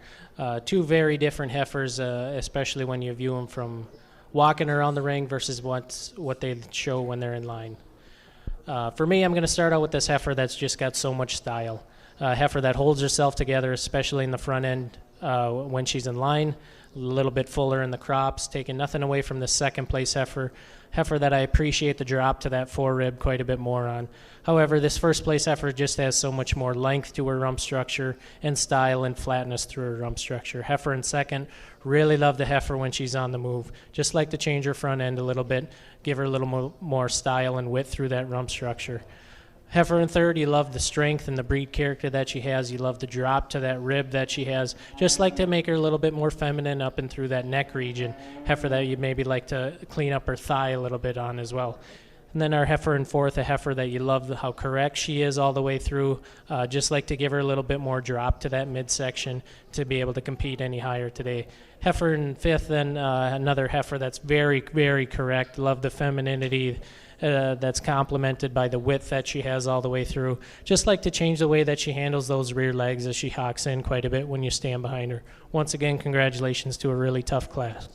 Two very different heifers, especially when you view them from walking around the ring versus what they show when they're in line. For me, I'm going to start out with this heifer that's just got so much style. A heifer that holds herself together, especially in the front end when she's in line, a little bit fuller in the crops, taking nothing away from the second place heifer that I appreciate the drop to that forerib quite a bit more on. However, this first place heifer just has so much more length to her rump structure and style and flatness through her rump structure. Heifer in second, really love the heifer when she's on the move. Just like to change her front end a little bit, give her a little more style and width through that rump structure. Heifer in third, you love the strength and the breed character that she has. You love the drop to that rib that she has. Just like to make her a little bit more feminine up and through that neck region. Heifer that you'd maybe like to clean up her thigh a little bit on as well. And then our heifer in fourth, a heifer that you love how correct she is all the way through. Just like to give her a little bit more drop to that midsection to be able to compete any higher today. Heifer in fifth, then another heifer that's very, very correct. Love the femininity that's complemented by the width that she has all the way through. Just like to change the way that she handles those rear legs as she hocks in quite a bit when you stand behind her. Once again, congratulations to a really tough class.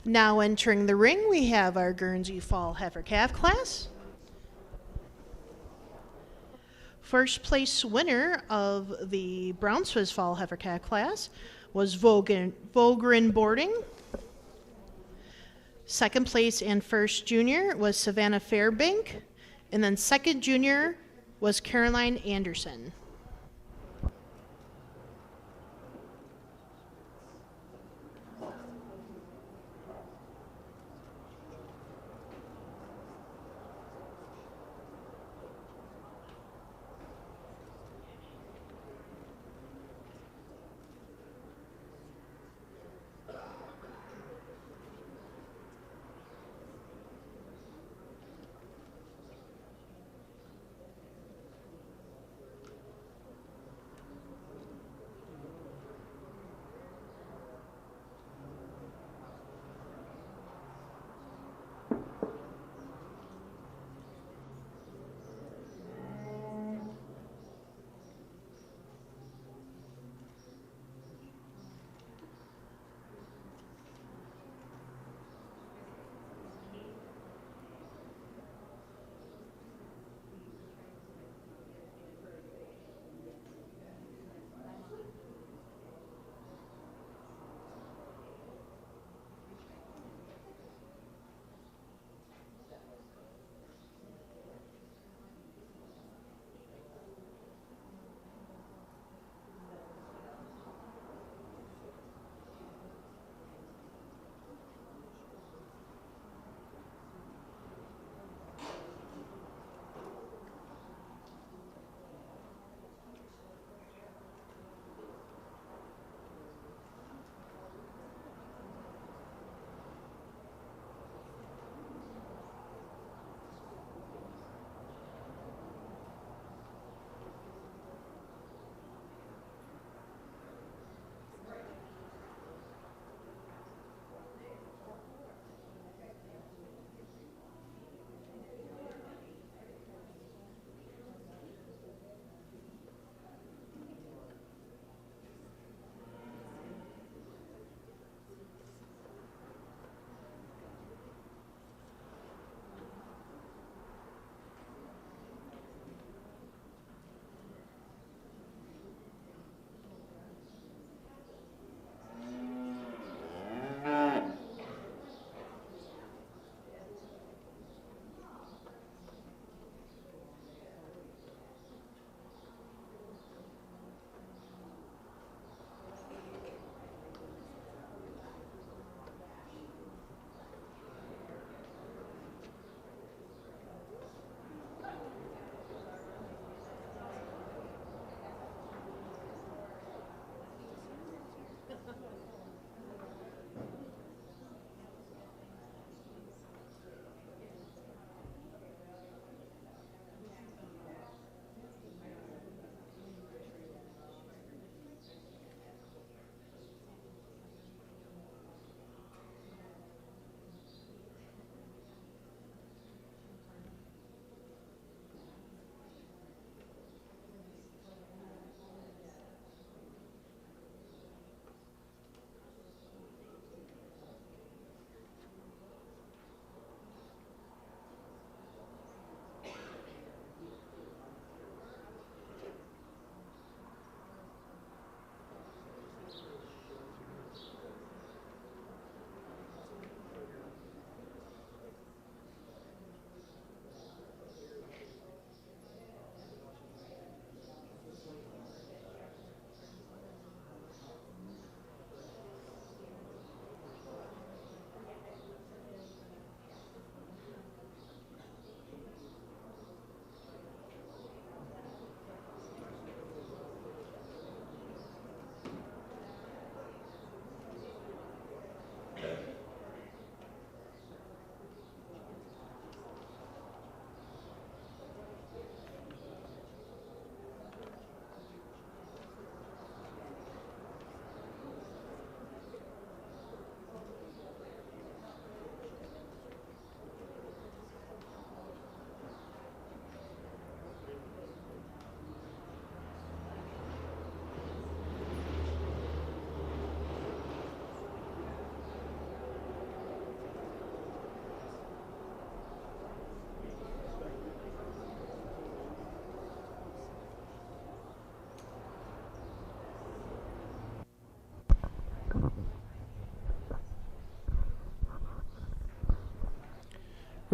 Now entering the ring, we have our Guernsey Fall Heifer Calf class. First place winner of the Brown Swiss Fall Heifer Calf class was Vogren Boarding. Second place and first junior was Savannah Fairbank. And then second junior was Caroline Anderson.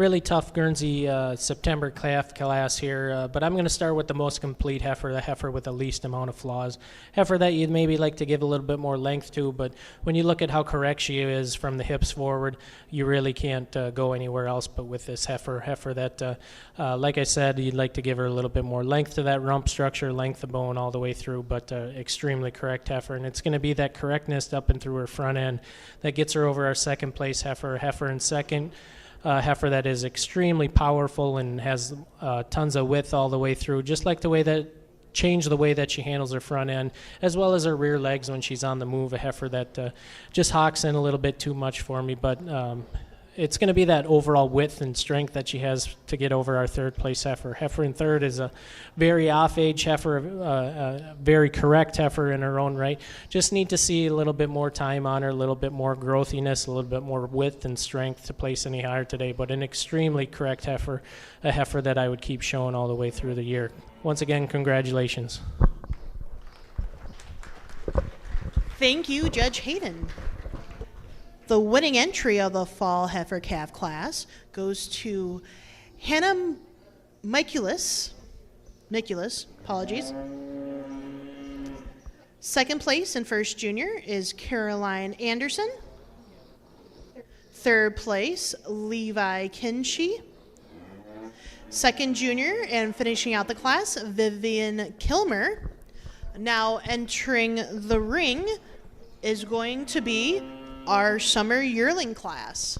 really tough Guernsey September calf class here, but I'm going to start with the most complete heifer, the heifer with the least amount of flaws. Heifer that you'd maybe like to give a little bit more length to, but when you look at how correct she is from the hips forward, you really can't go anywhere else but with this heifer. Heifer that, like I said, you'd like to give her a little bit more length to that rump structure, length of bone all the way through, but extremely correct heifer. And it's going to be that correctness up and through her front end that gets her over our second place heifer. Heifer in second. Heifer that is extremely powerful and has tons of width all the way through, just like the way that the way that she handles her front end, as well as her rear legs when she's on the move. A heifer that just hawks in a little bit too much for me, but it's going to be that overall width and strength that she has to get over our third place heifer. Heifer in third is a very off-age heifer, a very correct heifer in her own right. Just need to see a little bit more time on her, a little bit more growthiness, a little bit more width and strength to place any higher today, but an extremely correct heifer, a heifer that I would keep showing all the way through the year. Once again, congratulations. Thank you, Judge Hayden. The winning entry of the fall heifer calf class goes to Hannah Miculus, apologies. Second place in first junior is Caroline Anderson. Third place, Levi Kinsey. Second junior and finishing out the class, Vivian Kilmer. Now entering the ring is going to be our summer yearling class.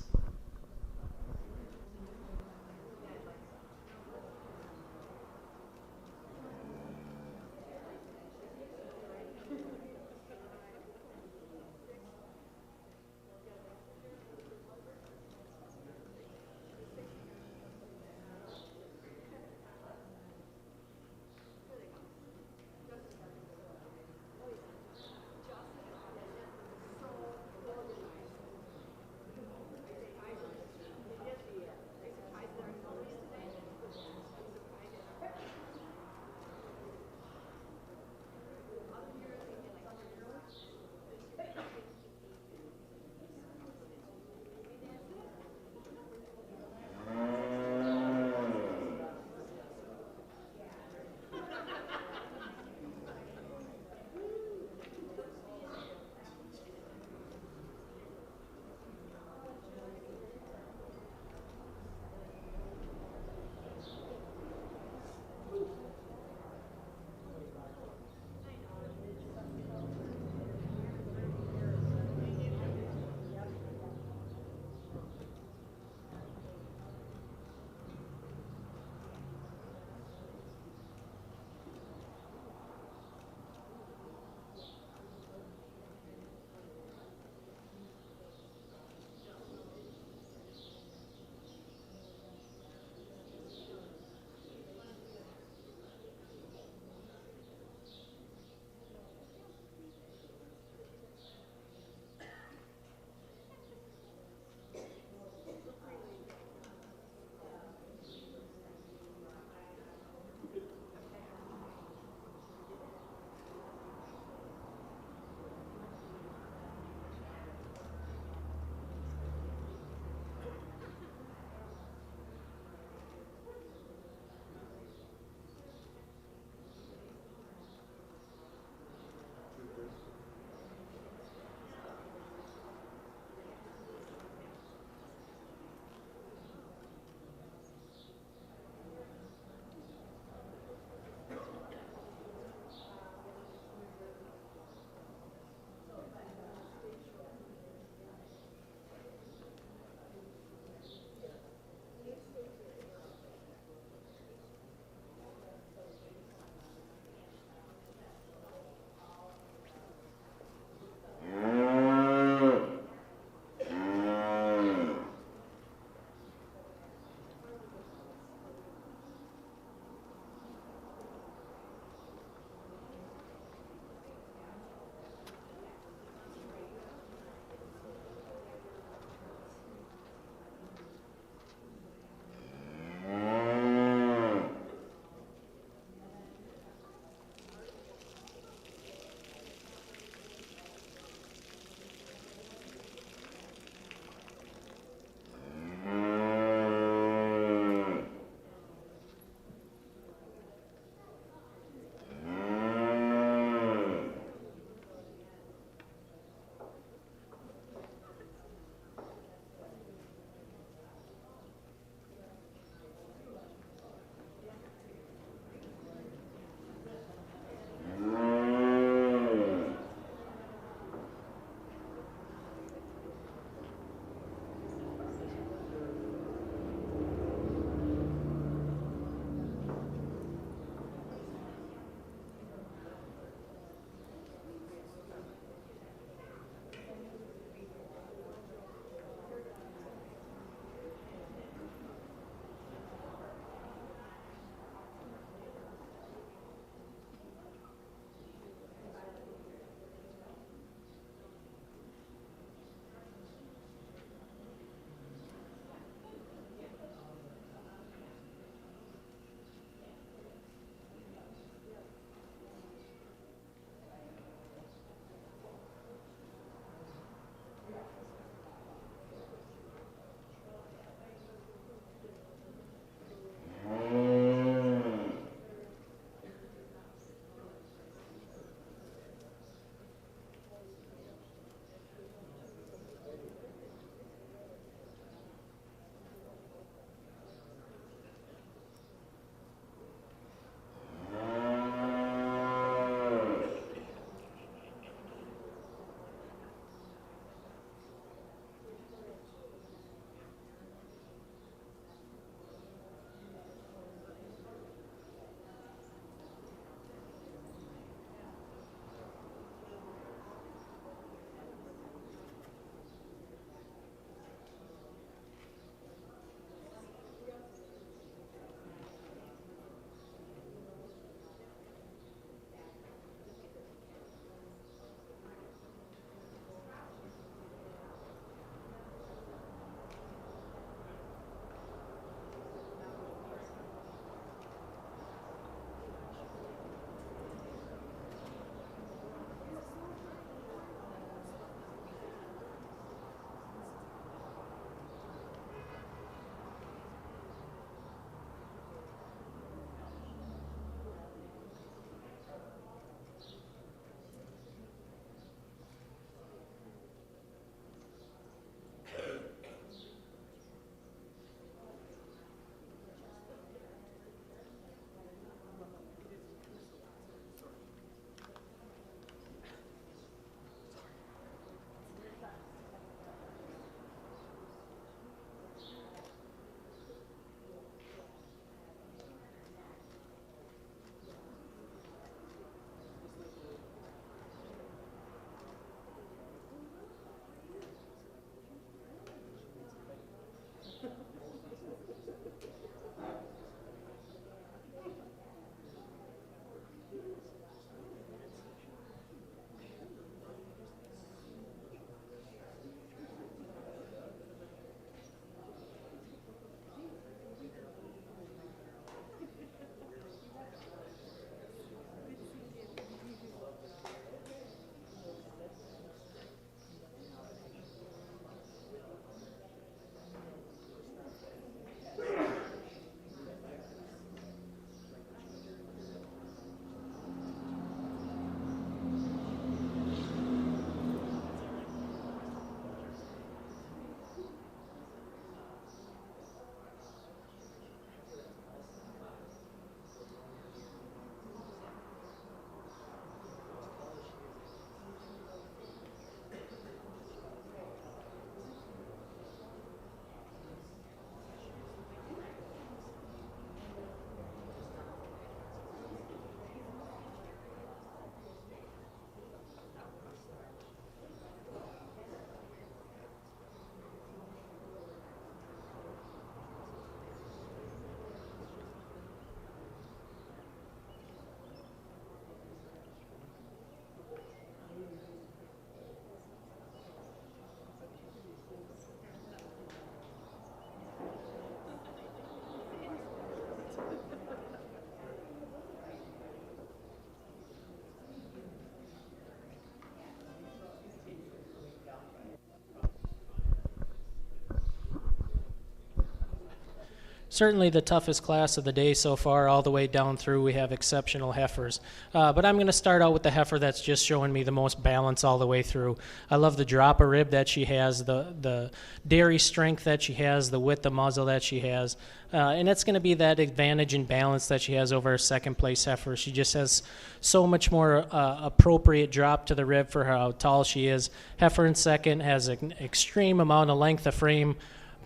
certainly the toughest class of the day so far. All the way down through, we have exceptional heifers. But I'm going to start out with the heifer that's just showing me the most balance all the way through. I love the drop of rib that she has, the dairy strength that she has, the width of muzzle that she has. And it's going to be that advantage and balance that she has over her second place heifer. She just has so much more appropriate drop to the rib for how tall she is. Heifer in second has an extreme amount of length of frame,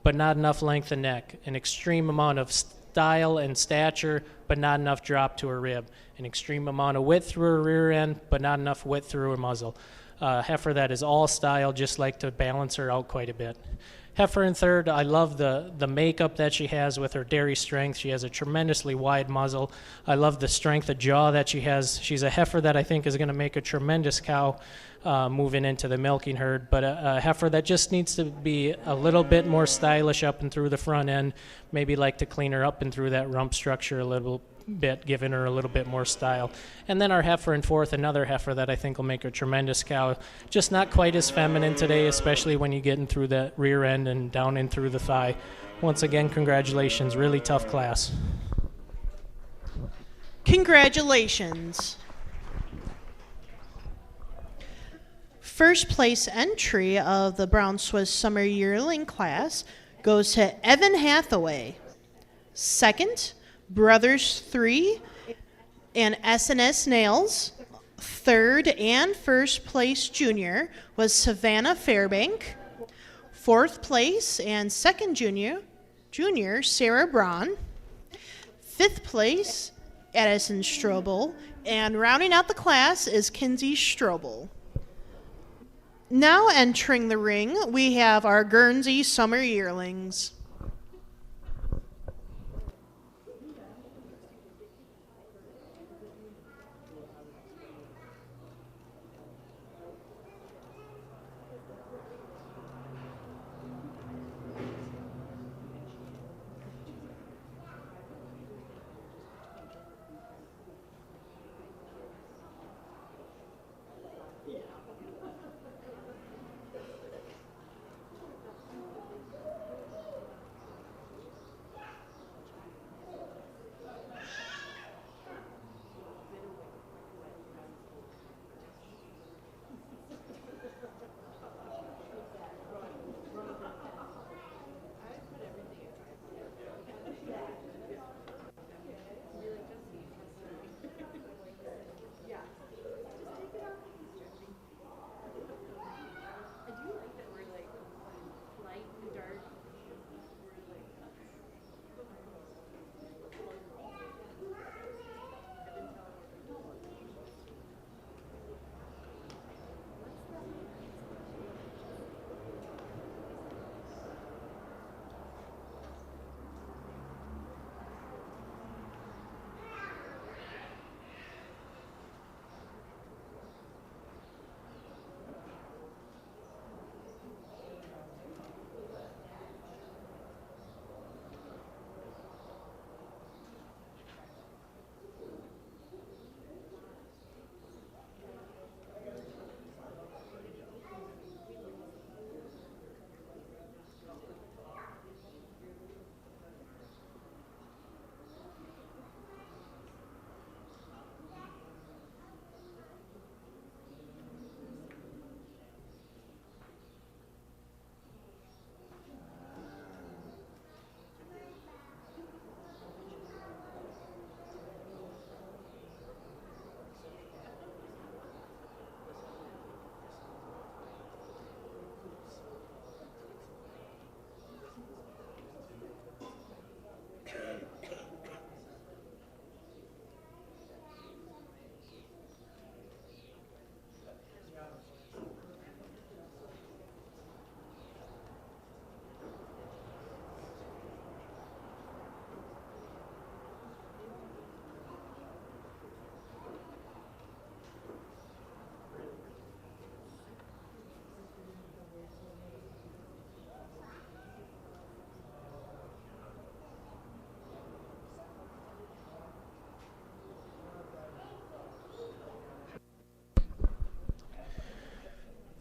but not enough length of neck. An extreme amount of style and stature, but not enough drop to her rib. An extreme amount of width through her rear end, but not enough width through her muzzle. Heifer that is all style, just like to balance her out quite a bit. Heifer in third, I love the makeup that she has with her dairy strength. She has a tremendously wide muzzle. I love the strength of jaw that she has. She's a heifer that I think is going to make a tremendous cow moving into the milking herd, but a heifer that just needs to be a little bit more stylish up and through the front end, maybe like to clean her up and through that rump structure a little bit, giving her a little bit more style. And then our heifer in fourth, another heifer that I think will make a tremendous cow, just not quite as feminine today, especially when you get in through that rear end and down in through the thigh. Once again, congratulations, really tough class. Congratulations. First place entry of the Brown Swiss Summer Yearling class goes to Evan Hathaway. Second, Brothers 3 and S&S Nails. Third and first place junior was Savannah Fairbank. Fourth place and second junior Sarah Braun. Fifth place, Addison Strobel. And rounding out the class is Kinsey Strobel. Now entering the ring, we have our Guernsey Summer Yearlings.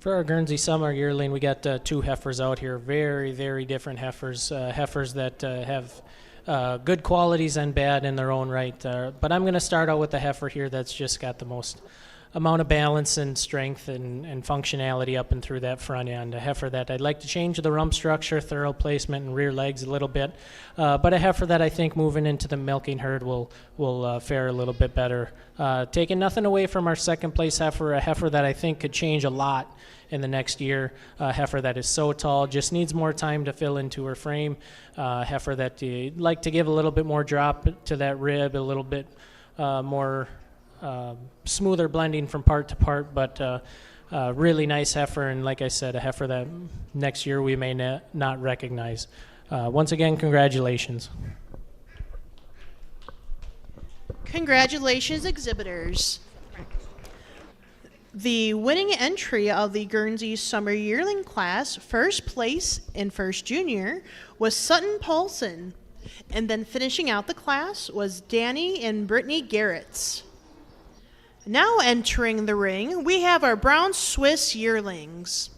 For our Guernsey Summer Yearling, we got two heifers out here, very, very different heifers, heifers that have good qualities and bad in their own right. But I'm going to start out with the heifer here that's just got the most amount of balance and strength and functionality up and through that front end. A heifer that I'd like to change the rump structure, thorough placement, and rear legs a little bit. But a heifer that I think moving into the milking herd will fare a little bit better. Taking nothing away from our second place heifer, a heifer that I think could change a lot in the next year. A heifer that is so tall, just needs more time to fill into her frame. A heifer that you'd like to give a little bit more drop to that rib, a little bit more smoother blending from part to part, but really nice heifer, and like I said, a heifer that next year we may not recognize. Once again, congratulations. Congratulations, exhibitors. The winning entry of the Guernsey Summer Yearling class, first place in First Junior, was Sutton Paulson. And then finishing out the class was Danny and Brittany Garretts. Now entering the ring, we have our Brown Swiss Yearlings.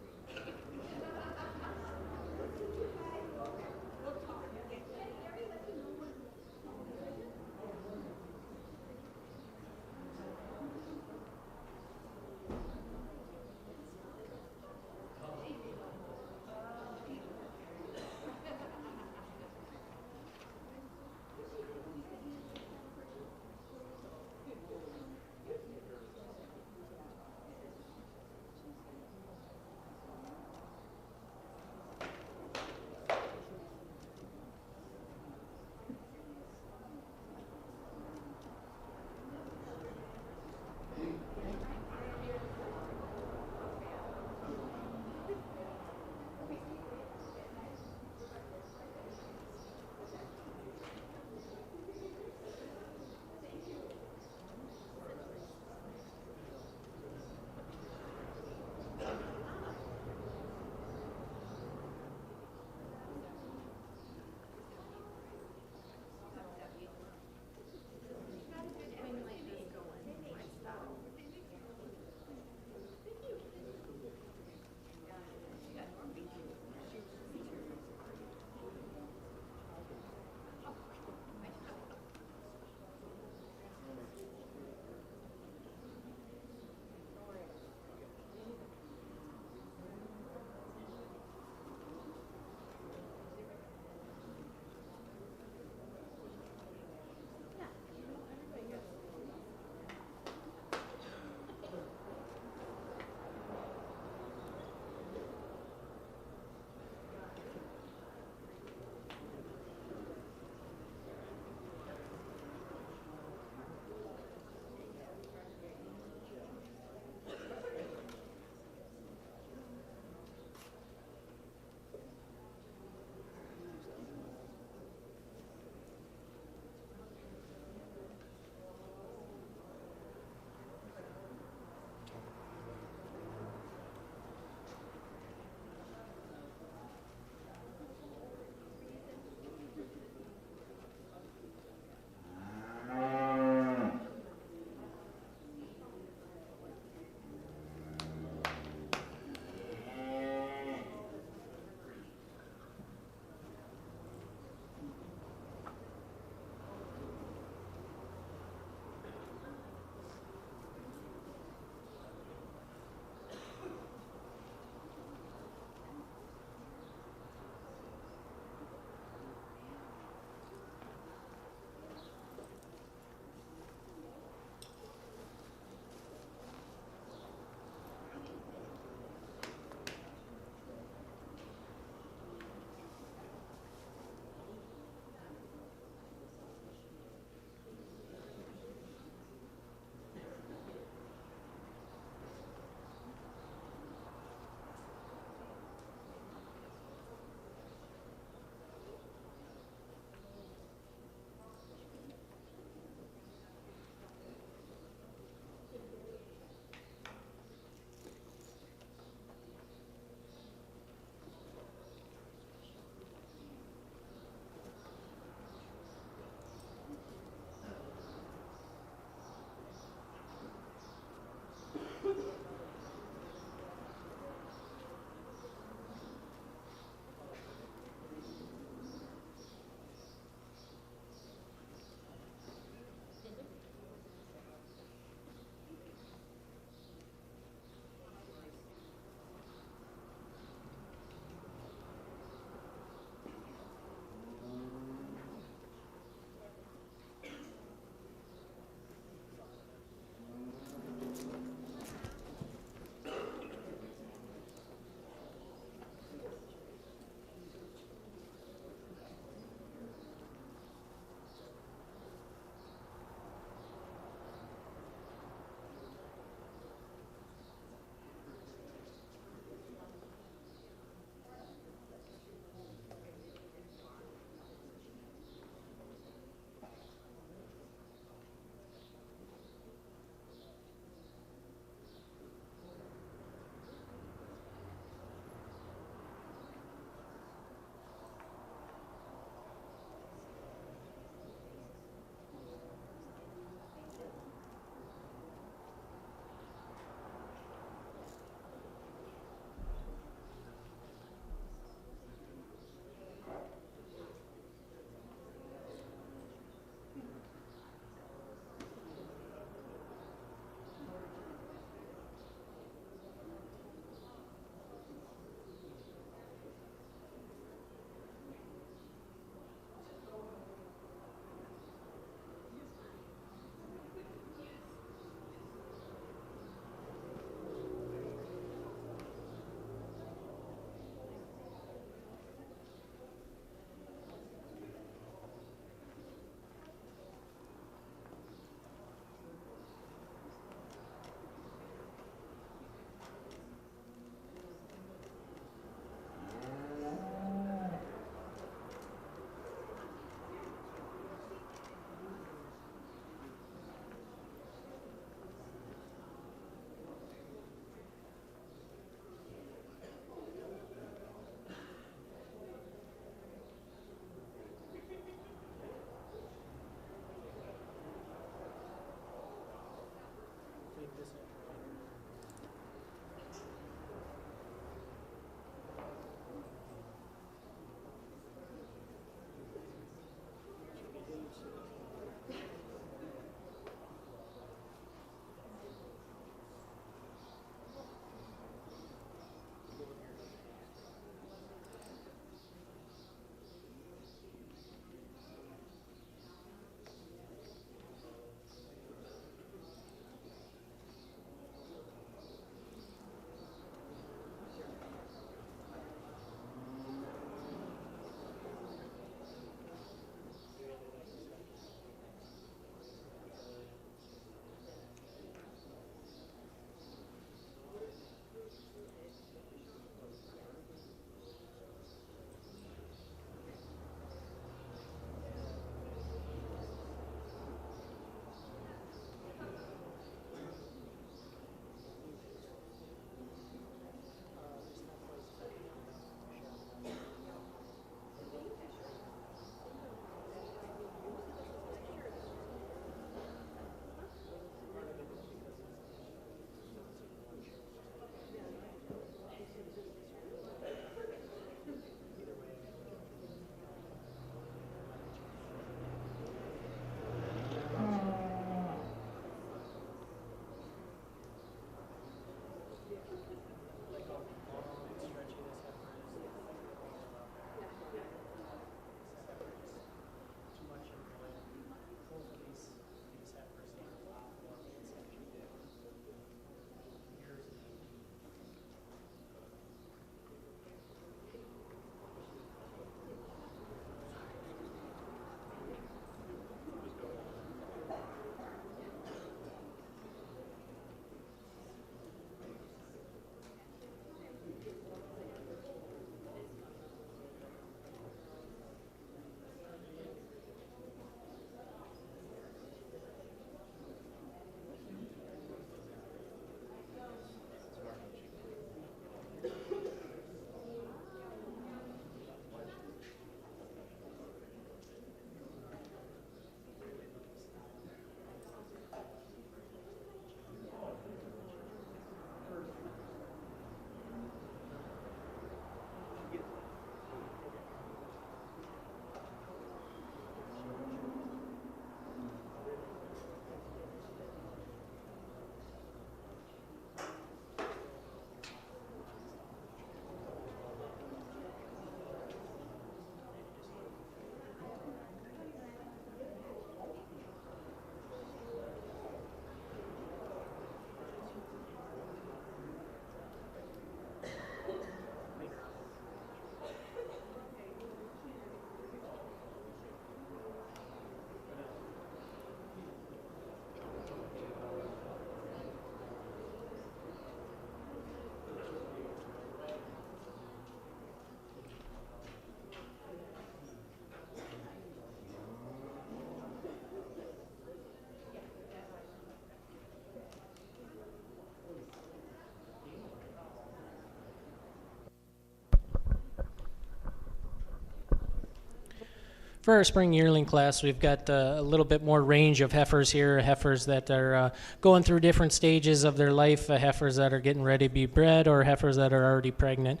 For our spring yearling class, we've got a little bit more range of heifers here, heifers that are going through different stages of their life, heifers that are getting ready to be bred, or heifers that are already pregnant.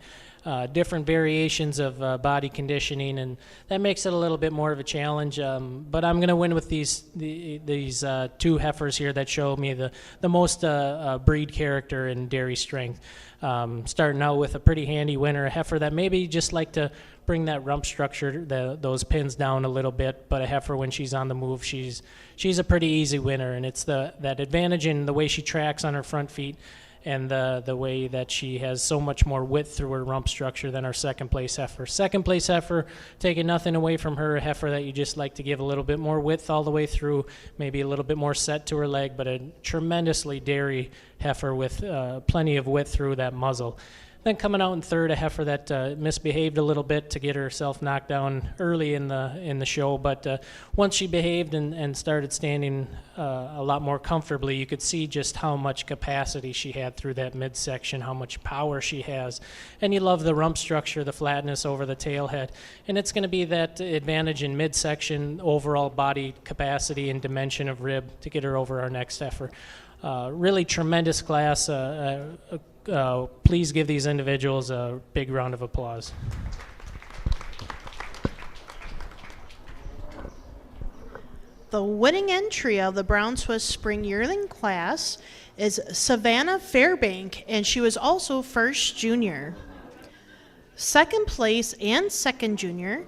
Different variations of body conditioning, and that makes it a little bit more of a challenge. But I'm going to win with these two heifers here that show me the most breed character and dairy strength. Starting out with a pretty handy winner, a heifer that maybe just like to bring that rump structure, those pins down a little bit, but a heifer when she's on the move, she's a pretty easy winner, and it's that advantage in the way she tracks on her front feet and the way that she has so much more width through her rump structure than our second place heifer. Second place heifer, taking nothing away from her, a heifer that you just like to give a little bit more width all the way through, maybe a little bit more set to her leg, but a tremendously dairy heifer with plenty of width through that muzzle. Then coming out in third, a heifer that misbehaved a little bit to get herself knocked down early in the show, but once she behaved and started standing a lot more comfortably, you could see just how much capacity she had through that midsection, how much power she has. And you love the rump structure, the flatness over the tail head. And it's going to be that advantage in midsection, overall body capacity and dimension of rib to get her over our next heifer. Really tremendous class. Please give these individuals a big round of applause. The winning entry of the Brown Swiss Spring Yearling class is Savannah Fairbank, and she was also first junior. Second place and second junior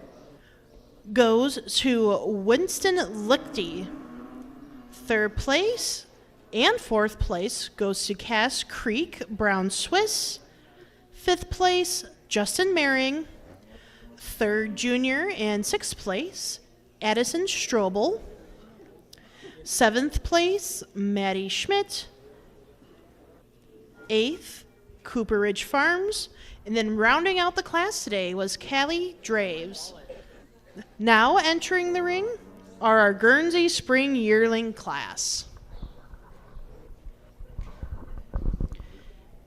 goes to Winston Lichty. Third place and fourth place goes to Cass Creek Brown Swiss. Fifth place, Justin Mehring. Third junior and sixth place, Addison Strobel. Seventh place, Maddie Schmidt. Eighth, Cooper Ridge Farms. And then rounding out the class today was Callie Draves. Now entering the ring are our Guernsey Spring Yearling class.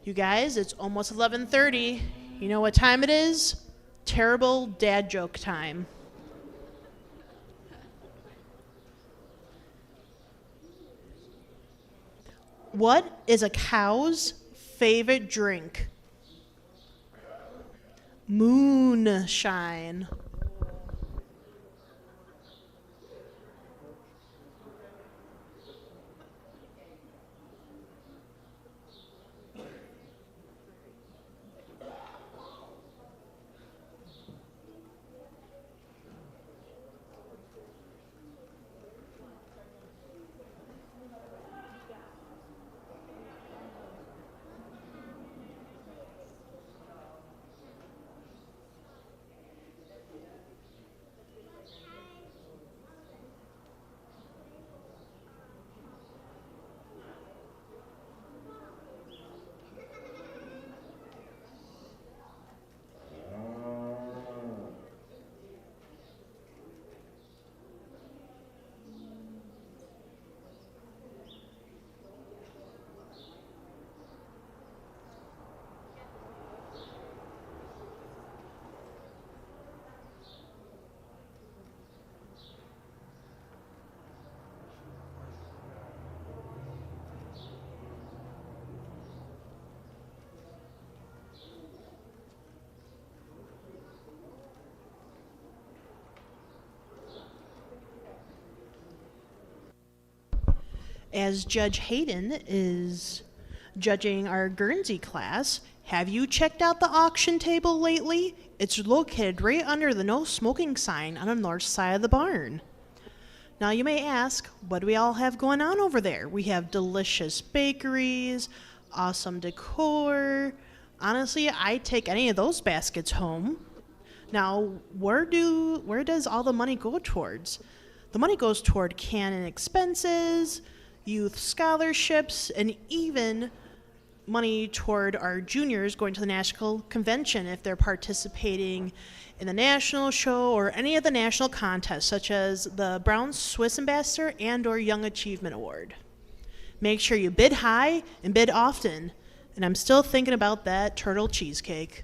You guys, it's almost 11:30. You know what time it is? Terrible dad joke time. What is a cow's favorite drink? Moonshine. As Judge Hayden is judging our Guernsey class, have you checked out the auction table lately? It's located right under the no smoking sign on the north side of the barn. Now you may ask, what do we all have going on over there? We have delicious bakeries, awesome decor. Honestly, I'd take any of those baskets home. Now, where does all the money go towards? The money goes toward canon expenses, youth scholarships, and even money toward our juniors going to the national convention if they're participating in the national show or any of the national contests, such as the Brown Swiss Ambassador and or Young Achievement Award. Make sure you bid high and bid often. And I'm still thinking about that turtle cheesecake.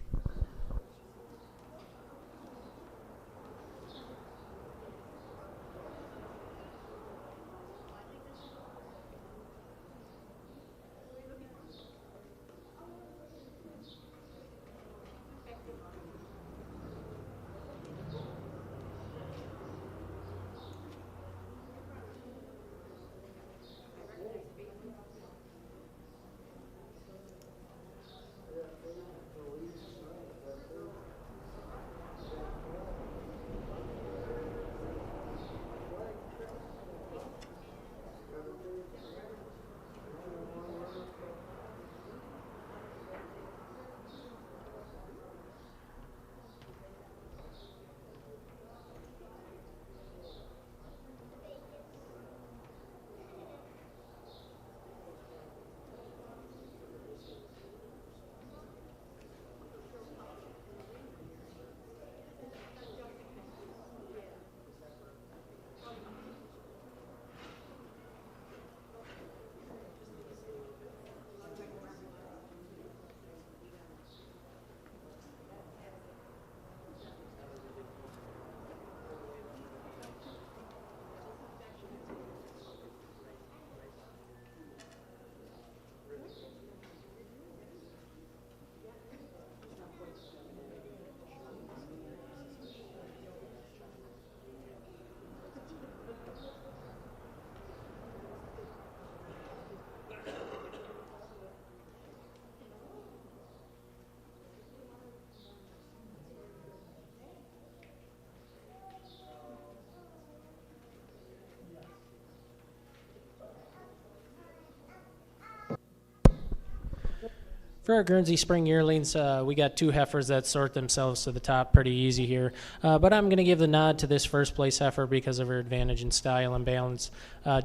For our Guernsey Spring yearlings, we got 2 heifers that sort themselves to the top pretty easy here. But I'm going to give the nod to this first place heifer because of her advantage in style and balance.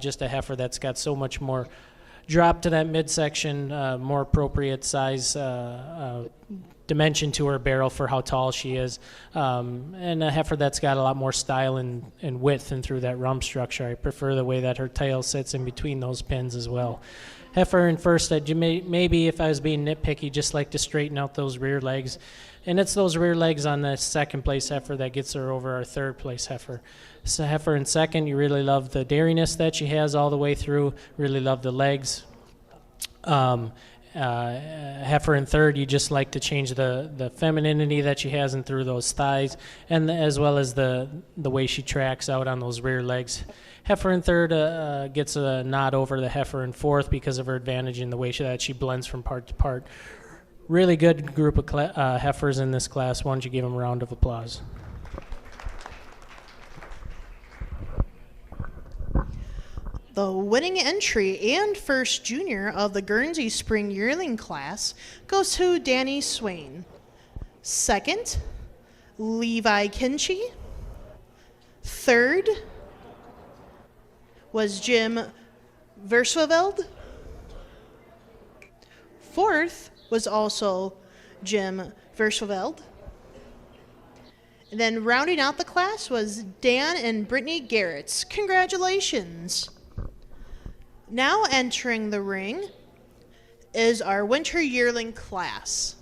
Just a heifer that's got so much more drop to that midsection, more appropriate size dimension to her barrel for how tall she is, and a heifer that's got a lot more style and width and through that rump structure. I prefer the way that her tail sits in between those pins as well. Heifer in first, maybe if I was being nitpicky, just like to straighten out those rear legs. And it's those rear legs on the second place heifer that gets her over our third place heifer. So heifer in second, you really love the dairiness that she has all the way through, really love the legs. Heifer in third, you just like to change the femininity that she has in through those thighs, and as well as the way she tracks out on those rear legs. Heifer in third gets a nod over the heifer in fourth because of her advantage in the way that she blends from part to part. Really good group of heifers in this class. Why don't you give them a round of applause? The winning entry and first junior of the Guernsey Spring Yearling class goes to Danny Swain. Second, Levi Kinchy. Third was Jim Versweveld. Fourth was also Jim Versweveld. And then rounding out the class was Dan and Brittany Garretts. Congratulations. Now entering the ring is our winter yearling class.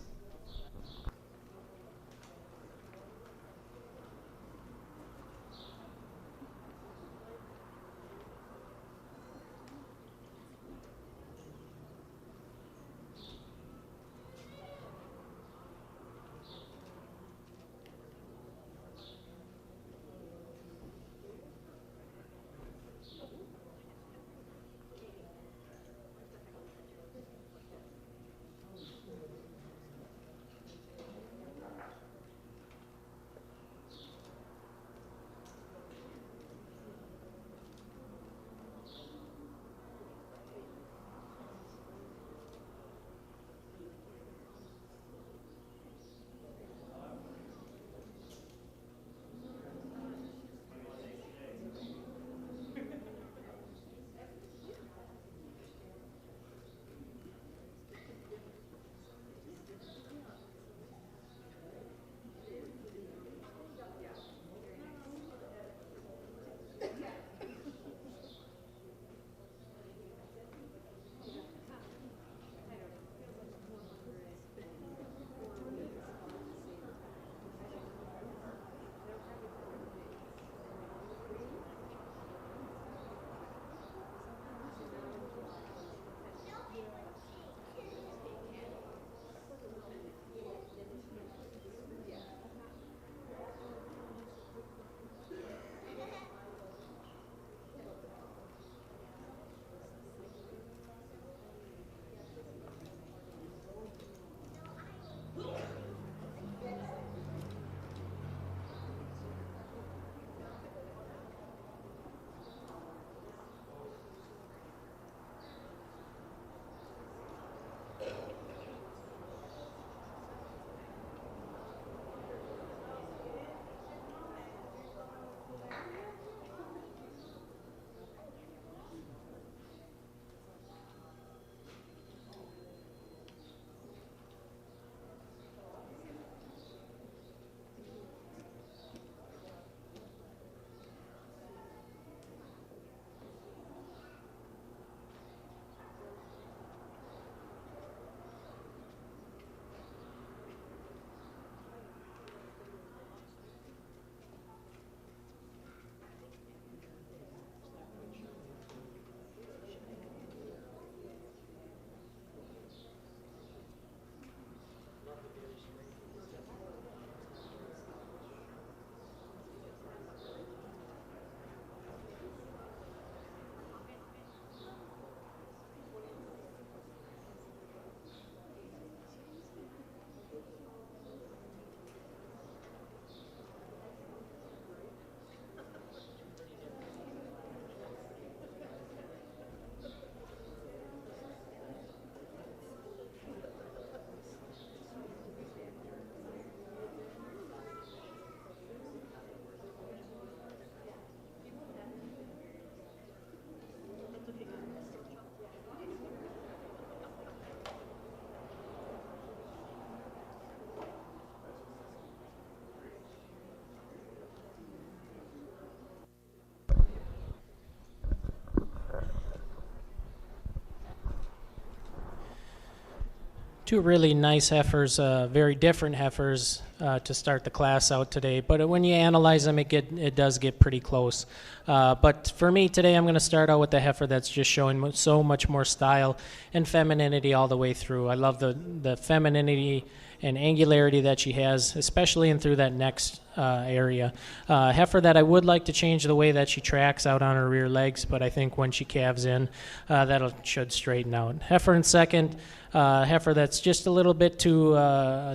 two really nice heifers, very different heifers to start the class out today. But when you analyze them, it does get pretty close. But for me today, I'm going to start out with the heifer that's just showing so much more style and femininity all the way through. I love the femininity and angularity that she has, especially in through that next area. Heifer that I would like to change the way that she tracks out on her rear legs, but I think when she calves in, that should straighten out. Heifer in second, heifer that's just a little bit too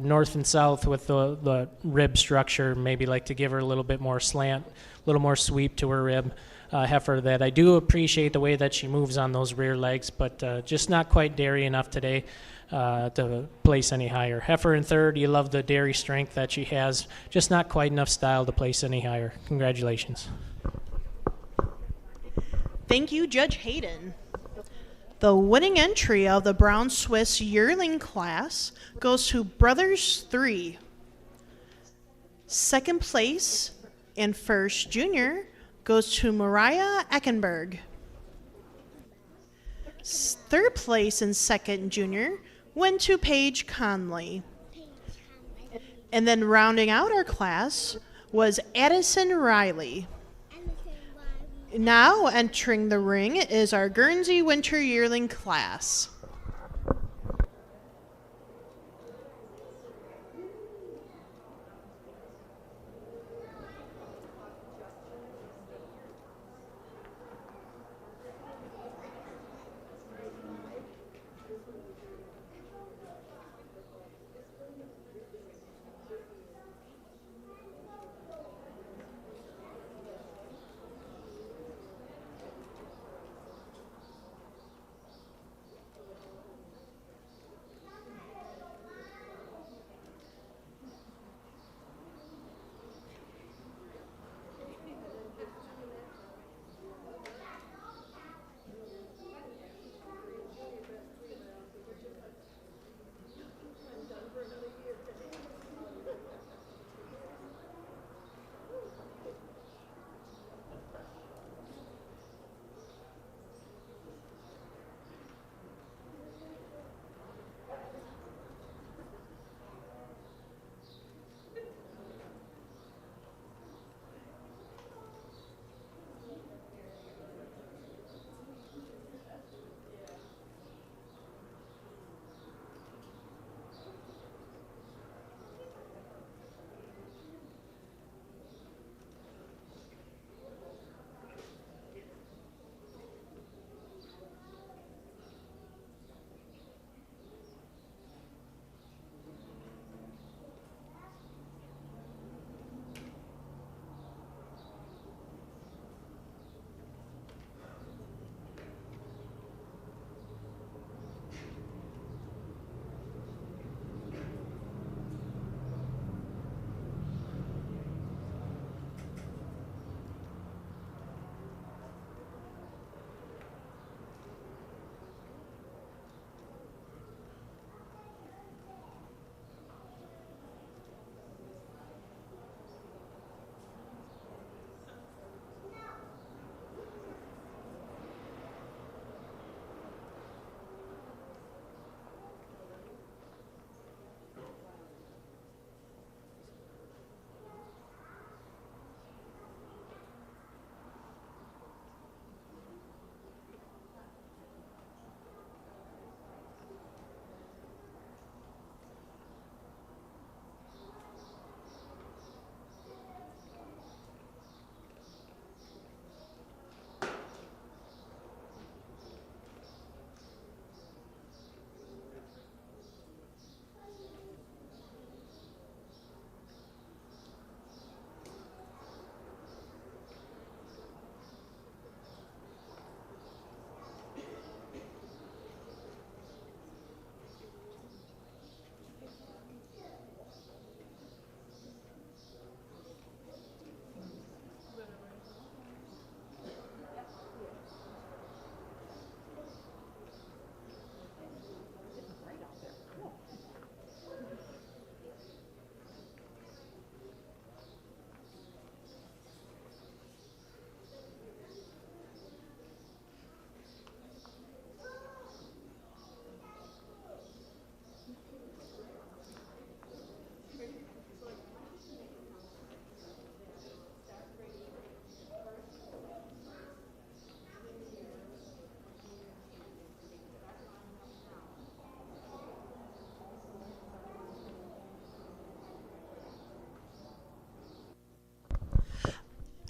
north and south with the rib structure, maybe like to give her a little bit more slant, a little more sweep to her rib. Heifer that I do appreciate the way that she moves on those rear legs, but just not quite dairy enough today to place any higher. Heifer in third, you love the dairy strength that she has, just not quite enough style to place any higher. Congratulations. Thank you, Judge Hayden. The winning entry of the Brown Swiss yearling class goes to Brothers 3. Second place and first junior goes to Mariah Eckenberg. Third place and second junior went to Paige Conley. And then rounding out our class was Addison Riley. Now entering the ring is our Guernsey Winter Yearling class.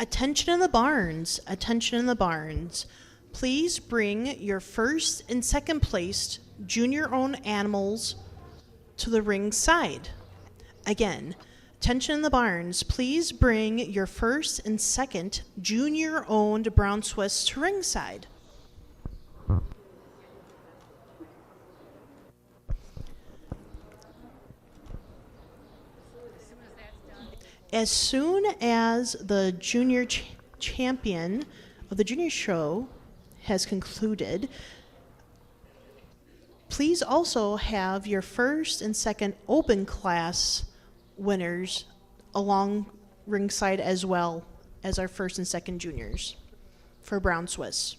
Attention in the barns, attention in the barns. Please bring your first and second placed junior-owned animals to the ring side. Again, attention in the barns. Please bring your first and second junior-owned Brown Swiss to ringside. As soon as the junior champion of the junior show has concluded, please also have your first and second open class winners along ringside as well as our first and second juniors for Brown Swiss.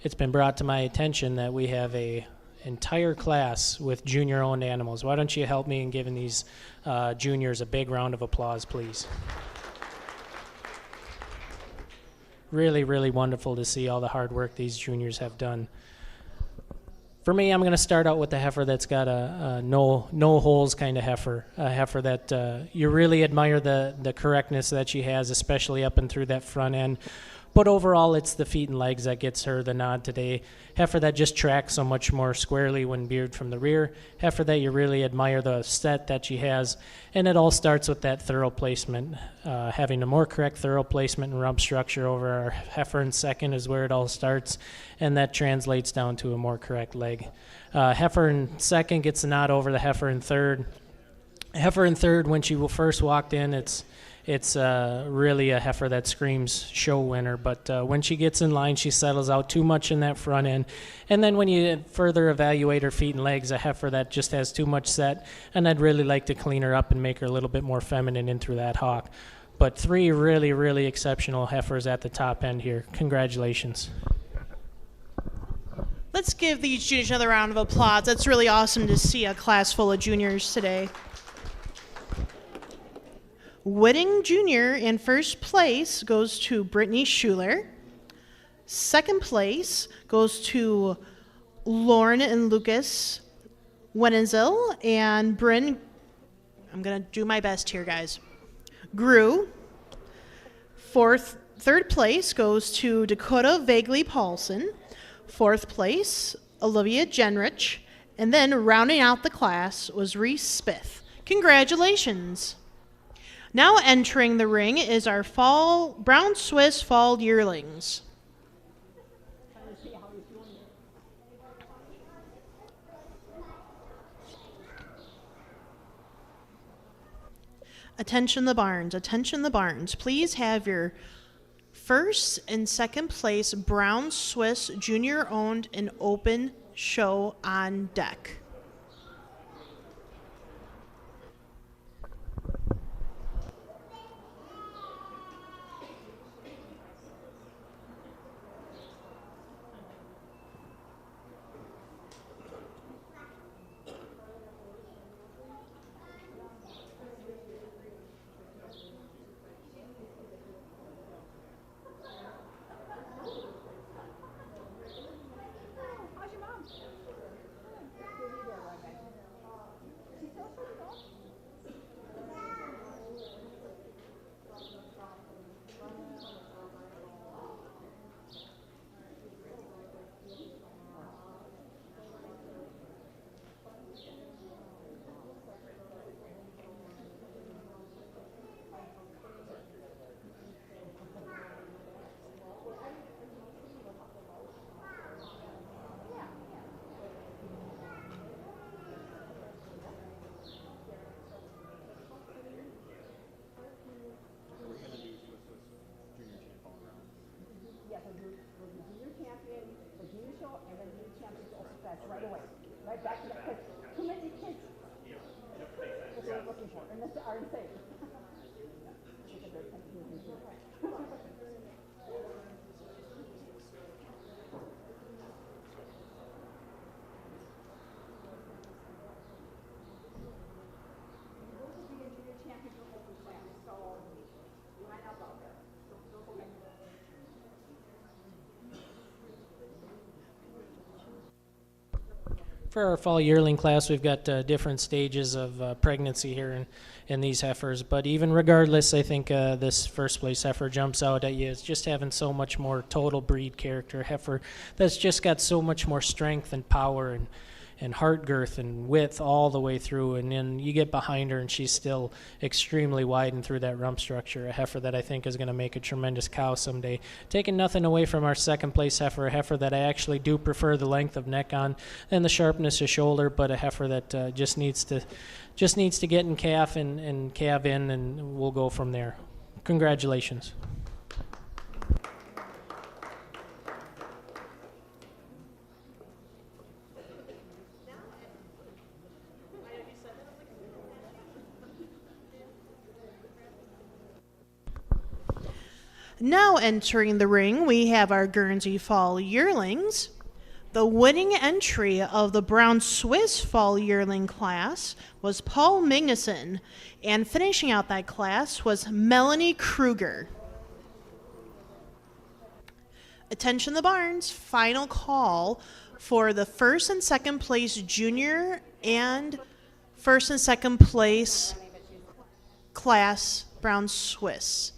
It's been brought to my attention that we have a entire class with junior-owned animals. Why don't you help me in giving these juniors a big round of applause, please? Really, really wonderful to see all the hard work these juniors have done. For me, I'm going to start out with the heifer that's got a no holes kind of heifer, a heifer that you really admire the correctness that she has, especially up and through that front end. But overall, it's the feet and legs that gets her the nod today. Heifer that just tracks so much more squarely when veered from the rear. Heifer that you really admire the set that she has. And it all starts with that thorough placement. Having a more correct thorough placement and rump structure over our heifer in second is where it all starts. And that translates down to a more correct leg. Heifer in second gets the nod over the heifer in third. Heifer in third, when she first walked in, it's really a heifer that screams show winner. But when she gets in line, she settles out too much in that front end. And then when you further evaluate her feet and legs, a heifer that just has too much set, and I'd really like to clean her up and make her a little bit more feminine in through that hock. But 3 really, really exceptional heifers at the top end here. Congratulations. Let's give these juniors another round of applause. That's really awesome to see a class full of juniors today. Winning junior in first place goes to Brittany Schuler. Second place goes to Lauren and Lucas Wenenzel and Bryn. I'm going to do my best here, guys. Grew. Third place goes to Dakota Vaguely Paulson. Fourth place, Olivia Genrich. And then rounding out the class was Reese Spith. Congratulations. Now entering the ring is our Brown Swiss Fall Yearlings. Attention the barns, attention the barns. Please have your first and second place Brown Swiss junior owned and open show on deck. For our fall yearling class, we've got different stages of pregnancy here in these heifers. But even regardless, I think this first place heifer jumps out at you. It's just having so much more total breed character. Heifer that's just got so much more strength and power and heart girth and width all the way through. And then you get behind her and she's still extremely widened through that rump structure. A heifer that I think is going to make a tremendous cow someday. Taking nothing away from our second place heifer, a heifer that I actually do prefer the length of neck on and the sharpness of shoulder, but a heifer that just needs to get in calf and calve in, and we'll go from there. Congratulations. Now entering the ring, we have our Guernsey Fall Yearlings. The winning entry of the Brown Swiss Fall Yearling class was Paul Magnuson, and finishing out that class was Melanie Kruger. Attention the barns, final call for the first and second place junior and first and second place class Brown Swiss.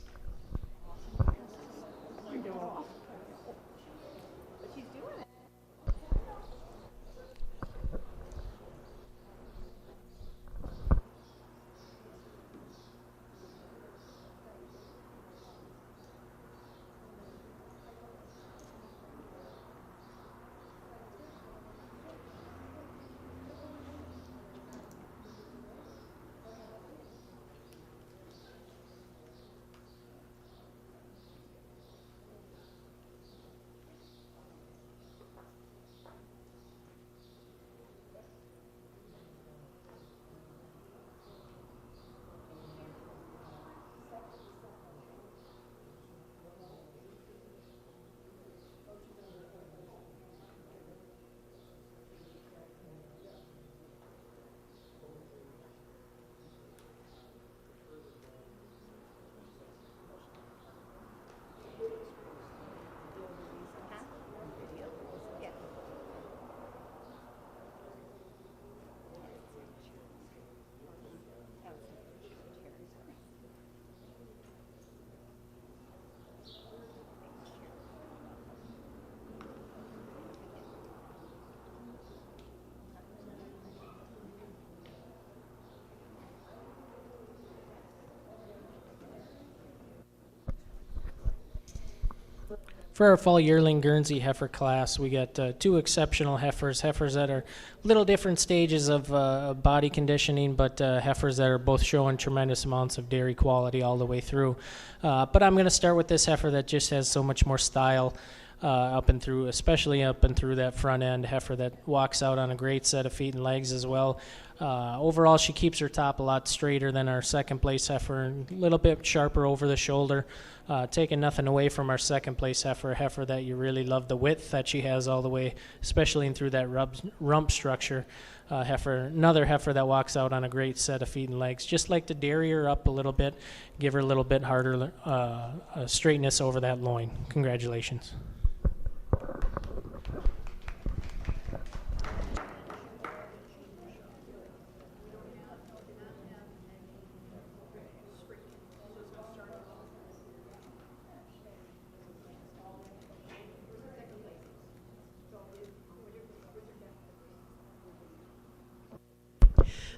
For our fall yearling Guernsey heifer class, we got two exceptional heifers that are little different stages of body conditioning, but heifers that are both showing tremendous amounts of dairy quality all the way through. But I'm going to start with this heifer that just has so much more style especially up and through that front end. Heifer that walks out on a great set of feet and legs as well. Overall, she keeps her top a lot straighter than our second place heifer, and a little bit sharper over the shoulder. Taking nothing away from our second place heifer that you really love the width that she has all the way, especially in through that rump structure. Another heifer that walks out on a great set of feet and legs. Just like to dairy her up a little bit, give her a little bit harder straightness over that loin. Congratulations.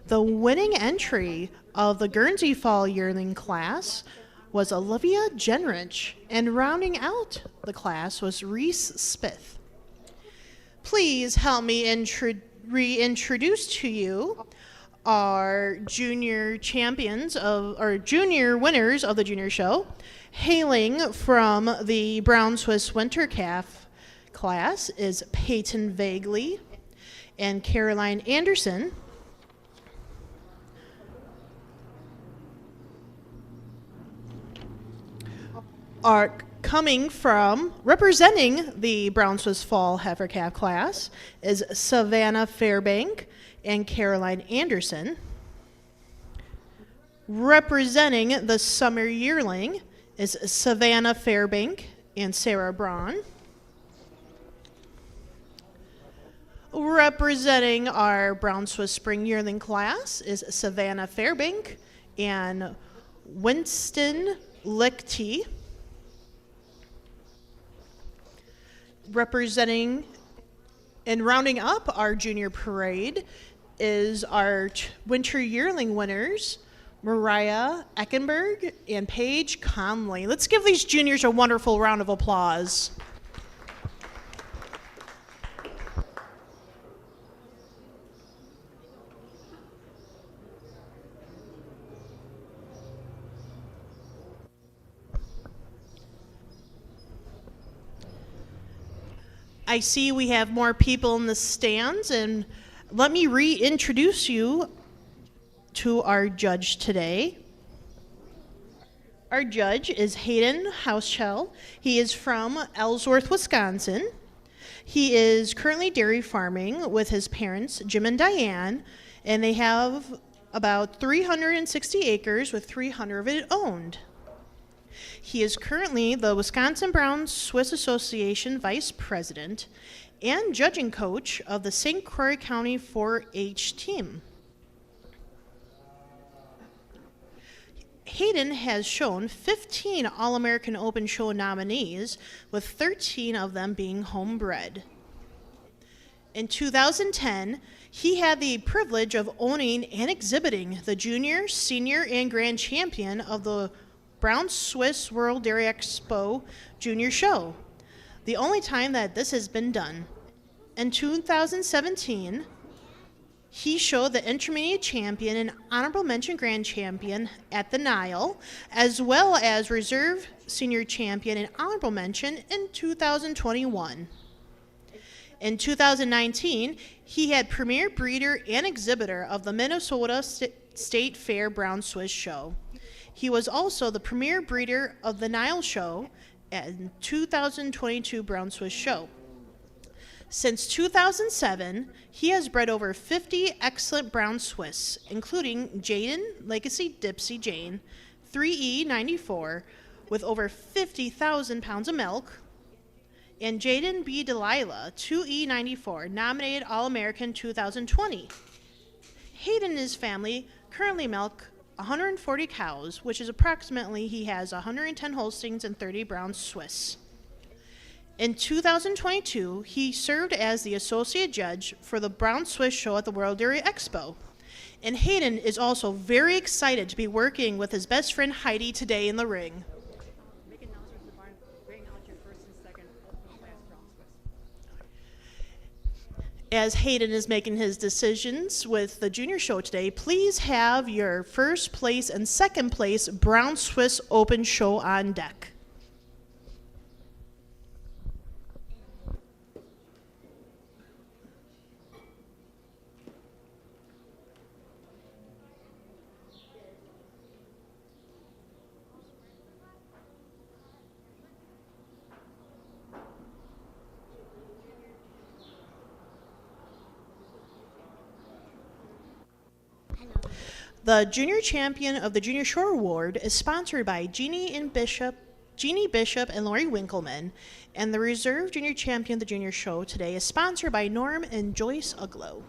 The winning entry of the Guernsey Fall Yearling class was Olivia Genrich, and rounding out the class was Reese Spith. Please help me reintroduce to you our junior winners of the junior show, hailing from the Brown Swiss Winter Calf class is Peyton Vagley and Caroline Anderson. Are representing the Brown Swiss Fall Heifer Calf class is Savannah Fairbank and Caroline Anderson. Representing the Summer Yearling is Savannah Fairbank and Sarah Braun. Representing our Brown Swiss Spring Yearling class is Savannah Fairbank and Winston Lichty. Representing and rounding up our junior parade is our winter yearling winners, Mariah Eckenberg and Paige Conley. Let's give these juniors a wonderful round of applause. I see we have more people in the stands, and let me reintroduce you to our judge today. Our judge is Hayden Hauschel. He is from Ellsworth, Wisconsin. He is currently dairy farming with his parents, Jim and Diane, and they have about 360 acres with 300 of it owned. He is currently the Wisconsin Brown Swiss Association Vice President and judging coach of the St. Croix County 4-H team. Hayden has shown 15 All-American Open Show nominees, with 13 of them being homebred. In 2010, he had the privilege of owning and exhibiting the junior, senior, and grand champion of the Brown Swiss World Dairy Expo Junior Show, the only time that this has been done. In 2017, he showed the intermediate champion and honorable mention grand champion at the Nile, as well as reserve senior champion and honorable mention in 2021. In 2019, he had premier breeder and exhibitor of the Minnesota State Fair Brown Swiss Show. He was also the premier breeder of the Nile Show and 2022 Brown Swiss Show. Since 2007, he has bred over 50 excellent Brown Swiss, including Jaden Legacy Dipsy Jane, 3E94, with over 50,000 pounds of milk, and Jaden B. Delilah, 2E94, nominated All-American 2020. Hayden and his family currently milk 140 cows, which is approximately, he has 110 Holsteins and 30 Brown Swiss. In 2022, he served as the associate judge for the Brown Swiss Show at the World Dairy Expo. And Hayden is also very excited to be working with his best friend Heidi today in the ring. Make announcers to bring out your first and second As Hayden is making his decisions with the junior show today, please have your first place and second place Brown Swiss Open show on deck. The junior champion of the Junior Shore Award is sponsored by Jeannie Bishop and Lori Winkleman, and the reserve junior champion of the junior show today is sponsored by Norm and Joyce Uglow.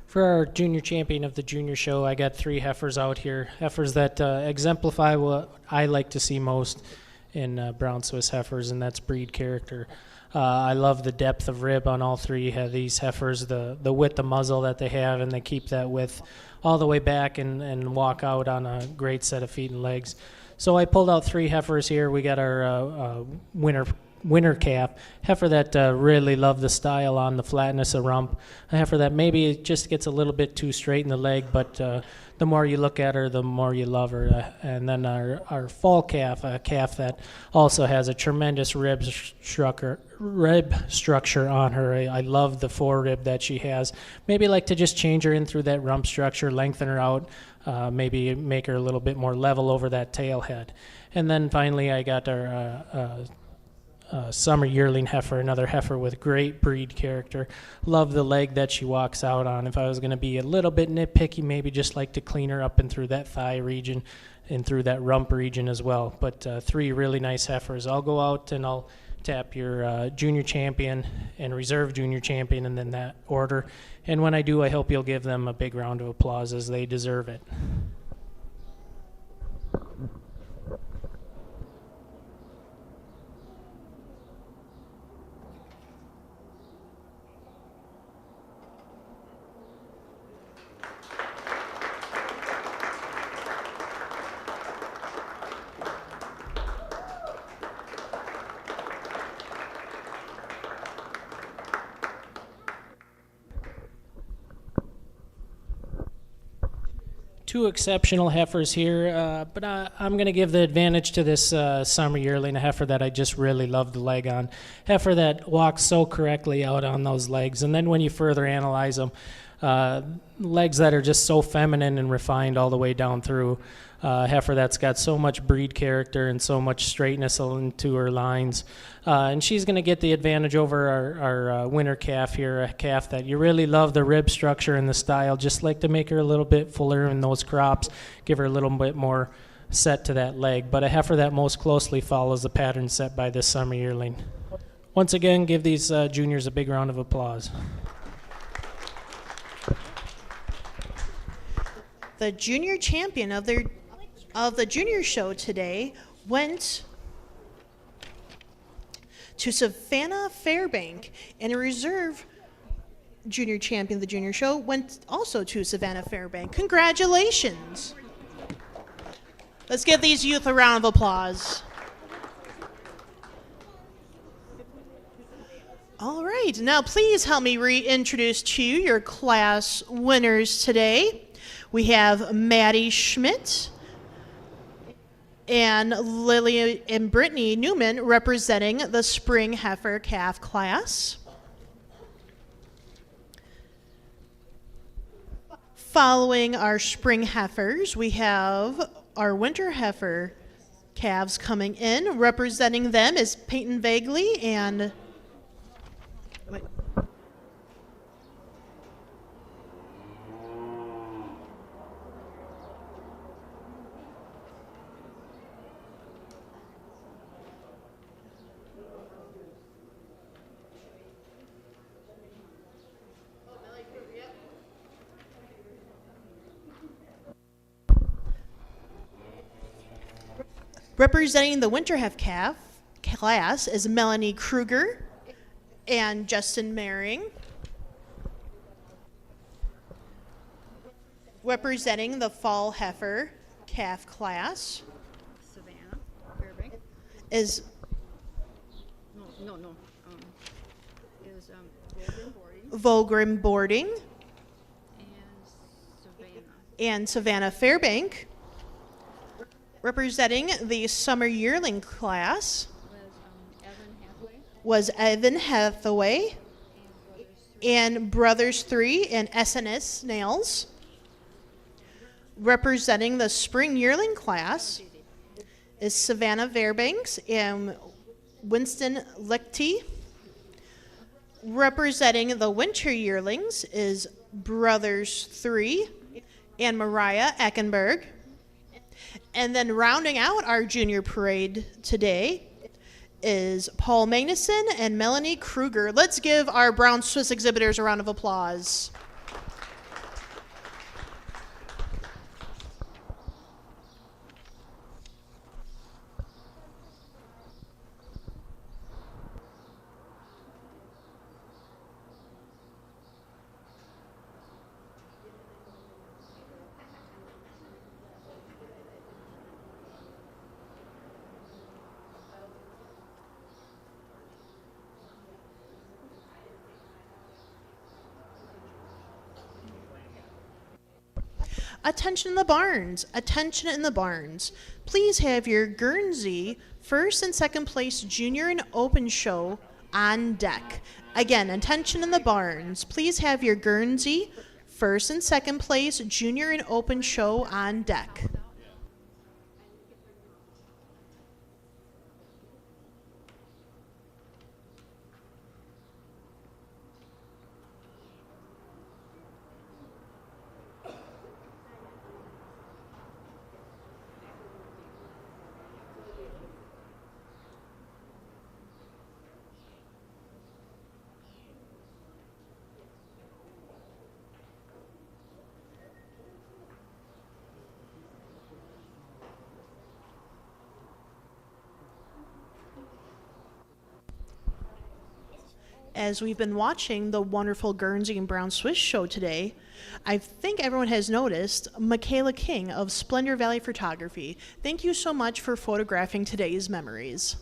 For our junior champion of the junior show, I got 3 heifers out here. Heifers that exemplify what I like to see most in brown Swiss heifers, and that's breed character. I love the depth of rib on all 3 of these heifers, the width of muzzle that they have, and they keep that width all the way back and walk out on a great set of feet and legs. So I pulled out 3 heifers here. We got our winter calf, heifer that really love the style on the flatness of rump, a heifer that maybe it just gets a little bit too straight in the leg, but the more you look at her, the more you love her. And then our fall calf, a calf that also has a tremendous rib structure on her. I love the forerib that she has. Maybe like to just change her in through that rump structure, lengthen her out, maybe make her a little bit more level over that tail head. And then finally I got our summer yearling heifer, another heifer with great breed character. Love the leg that she walks out on. If I was going to be a little bit nitpicky, maybe just like to clean her up and through that thigh region and through that rump region as well. But 3 really nice heifers. I'll go out and I'll tap your junior champion and reserve junior champion and then that order. And when I do, I hope you'll give them a big round of applause as they deserve it. Two exceptional heifers here, but I'm going to give the advantage to this summer yearling, a heifer that I just really love the leg on. Heifer that walks so correctly out on those legs, and then when you further analyze them, legs that are just so feminine and refined all the way down through. Heifer that's got so much breed character and so much straightness into her lines. And she's going to get the advantage over our winter calf here, a calf that you really love the rib structure and the style, just like to make her a little bit fuller in those crops, give her a little bit more set to that leg, but a heifer that most closely follows the pattern set by this summer yearling. Once again, give these juniors a big round of applause. The junior champion of the junior show today went to Savannah Fairbank, and a reserve junior champion of the junior show went also to Savannah Fairbank. Congratulations. Let's give these youth a round of applause. All right, now please help me reintroduce to you your class winners today. We have Maddie Schmidt and Lily and Brittany Newman representing the Spring Heifer Calf class. Following our Spring Heifers, we have our Winter Heifer calves coming in. Representing them is Peyton Vagley and representing the Winter Heifer calf class is Melanie Kruger and Justin Mehring. Representing the Fall Heifer calf class Savannah Fairbank is Volgren Boarding and Savannah Fairbank. Representing the Summer Yearling class was Evan Hathaway and Brothers 3 and SNS Nails. Representing the Spring Yearling class is Savannah Fairbanks and Winston Lichty. Representing the Winter Yearlings is Brothers 3 and Mariah Eckenberg. And then rounding out our junior parade today is Paul Magnuson and Melanie Kruger. Let's give our Brown Swiss exhibitors a round of applause. Attention in the barns, attention in the barns. Please have your Guernsey first and second place junior and open show on deck. Again, attention in the barns. Please have your Guernsey first and second place junior and open show on deck. As we've been watching the wonderful Guernsey and Brown Swiss show today, I think everyone has noticed Michaela King of Splendor Valley Photography. Thank you so much for photographing today's memories.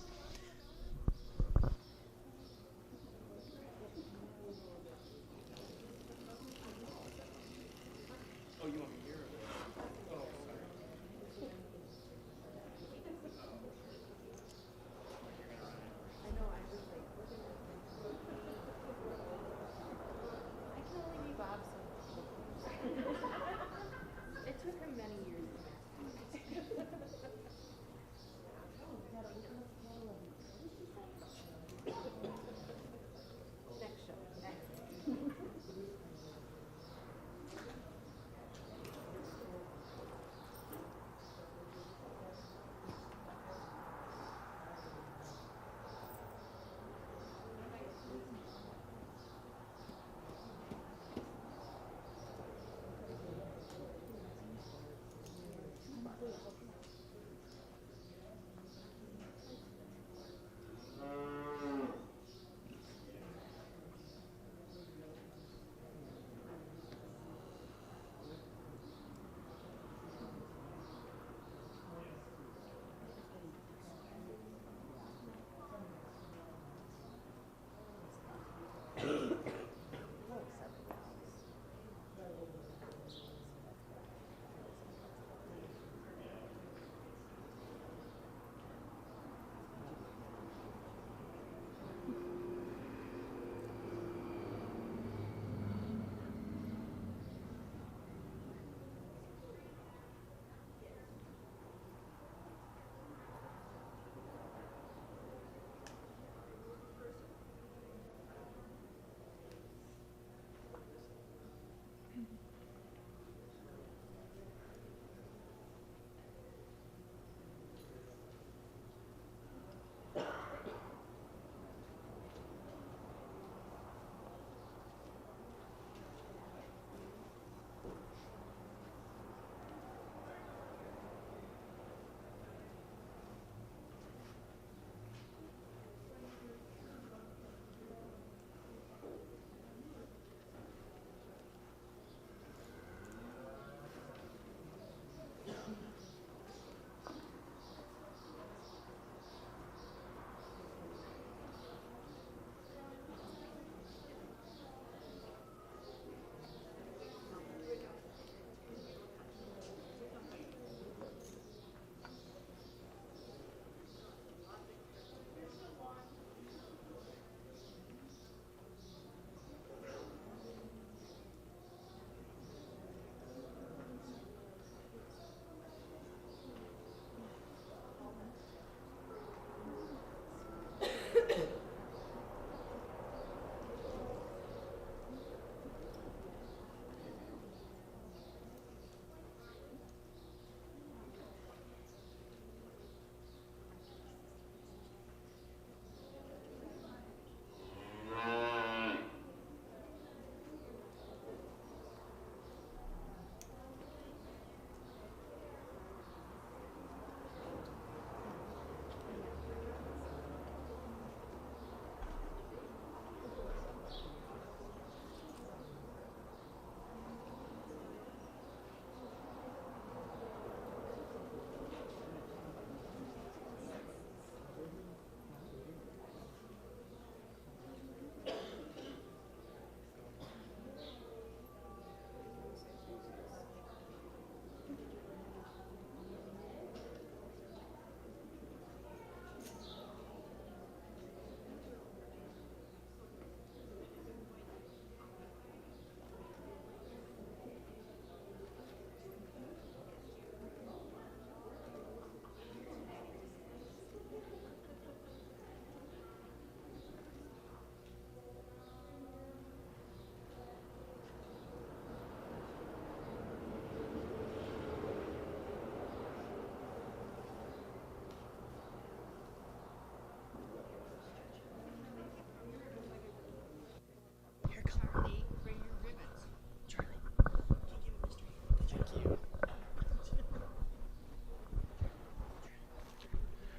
Charlie, bring your ribbons.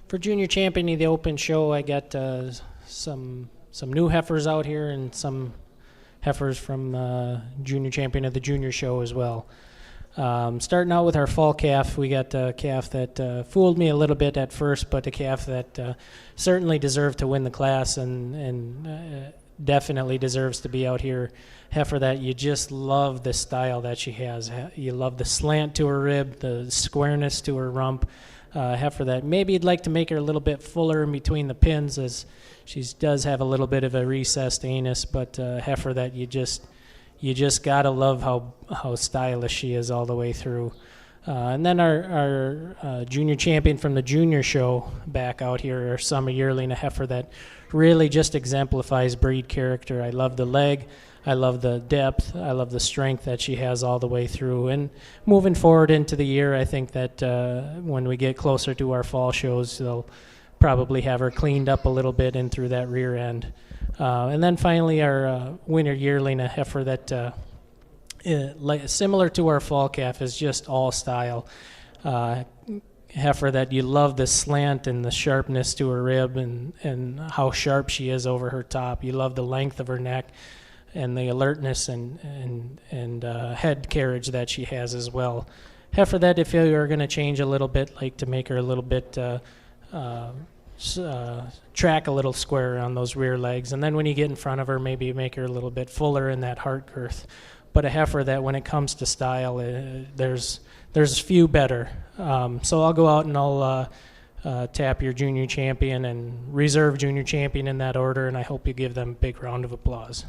For Junior Champion of the Open Show, I got some new heifers out here and some heifers from Junior Champion of the Junior Show as well. Starting out with our fall calf, we got a calf that fooled me a little bit at first, but a calf that certainly deserved to win the class and definitely deserves to be out here. Heifer that you just love the style that she has. You love the slant to her rib, the squareness to her rump. Heifer that maybe you'd like to make her a little bit fuller in between the pins, as she does have a little bit of a recessed anus, but heifer that you just gotta love how stylish she is all the way through. And then our junior champion from the junior show back out here, our summer yearling, a heifer that really just exemplifies breed character. I love the leg, I love the depth, I love the strength that she has all the way through. And moving forward into the year, I think that when we get closer to our fall shows, they'll probably have her cleaned up a little bit in through that rear end. And then finally our winter yearling, a heifer that similar to our fall calf, is just all style. Heifer that you love the slant and the sharpness to her rib and how sharp she is over her top. You love the length of her neck and the alertness and head carriage that she has as well. Heifer that if you are going to change a little bit, like to make her a little bit track a little square on those rear legs, and then when you get in front of her, maybe make her a little bit fuller in that heart girth. But a heifer that when it comes to style, there's few better. So I'll go out and I'll tap your junior champion and reserve junior champion in that order, and I hope you give them a big round of applause.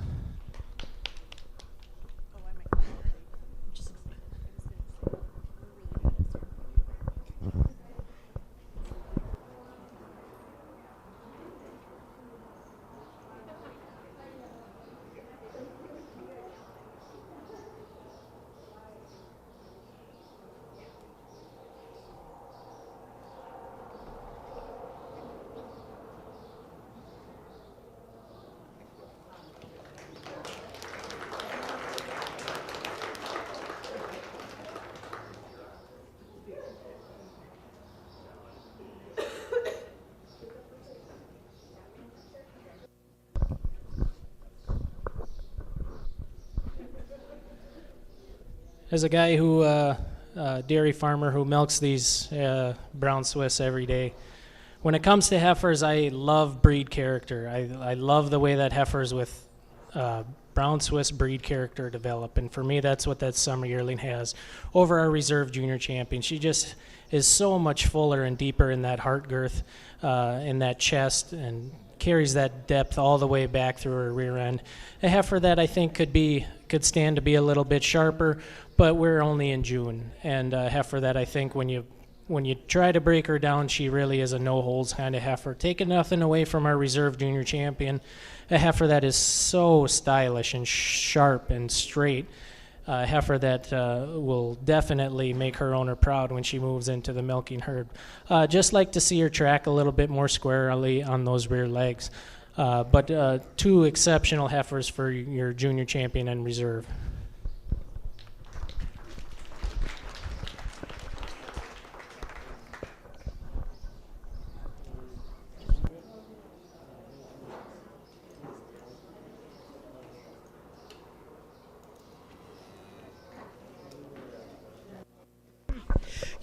As a guy who, dairy farmer who milks these brown Swiss every day, when it comes to heifers, I love breed character. I love the way that heifers with brown Swiss breed character develop, and for me, that's what that summer yearling has over our reserve junior champion. She just is so much fuller and deeper in that heart girth, in that chest, and carries that depth all the way back through her rear end. A heifer that I think could stand to be a little bit sharper, but we're only in June. And a heifer that I think when you try to break her down, she really is a no-holds kind of heifer. Taking nothing away from our reserve junior champion, a heifer that is so stylish and sharp and straight. A heifer that will definitely make her owner proud when she moves into the milking herd. Just like to see her track a little bit more squarely on those rear legs. But two exceptional heifers for your junior champion and reserve.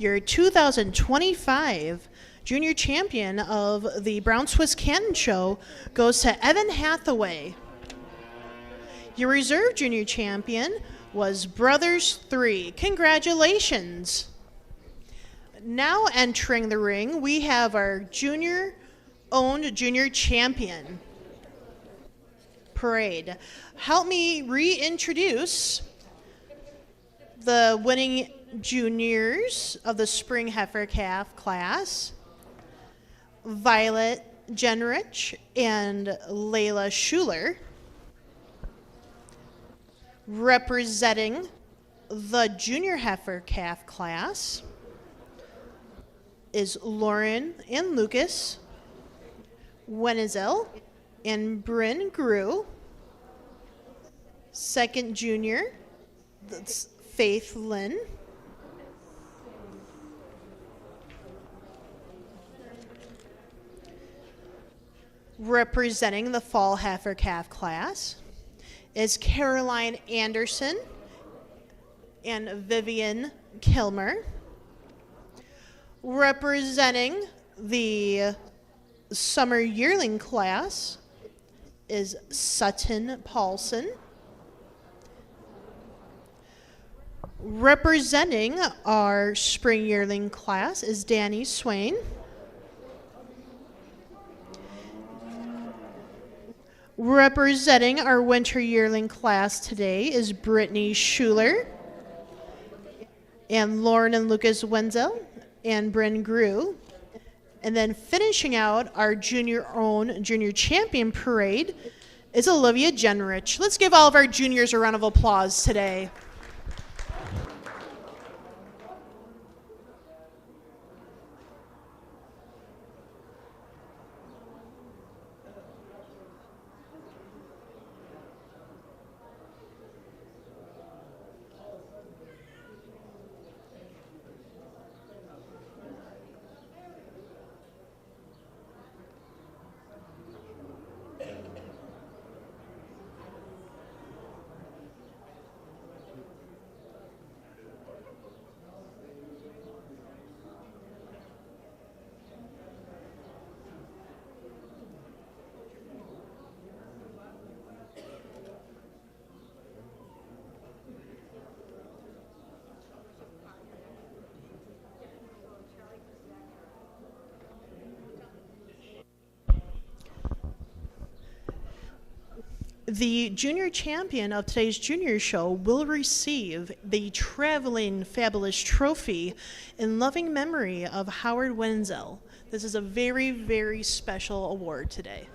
Your 2025 junior champion of the Brown Swiss Canton Show goes to Evan Hathaway. Your reserve junior champion was Brothers 3. Congratulations. Now entering the ring, we have our junior-owned junior champion parade. Help me reintroduce the winning juniors of the spring heifer calf class, Violet Genrich and Layla Schuler. Representing the junior heifer calf class is Lauren and Lucas Wenzel and Bryn Grew. Second junior, that's Faith Lynn. Representing the fall heifer calf class is Caroline Anderson and Vivian Kilmer. Representing the summer yearling class is Sutton Paulson. Representing our spring yearling class is Danny Swain. Representing our winter yearling class today is Brittany Schuler and Lauren and Lucas Wenzel and Bryn Grew. And then finishing out our junior-owned junior champion parade is Olivia Genrich. Let's give all of our juniors a round of applause today. The junior champion of today's junior show will receive the Traveling Fabulous Trophy in loving memory of Howard Wenzel. This is a very, very special award today.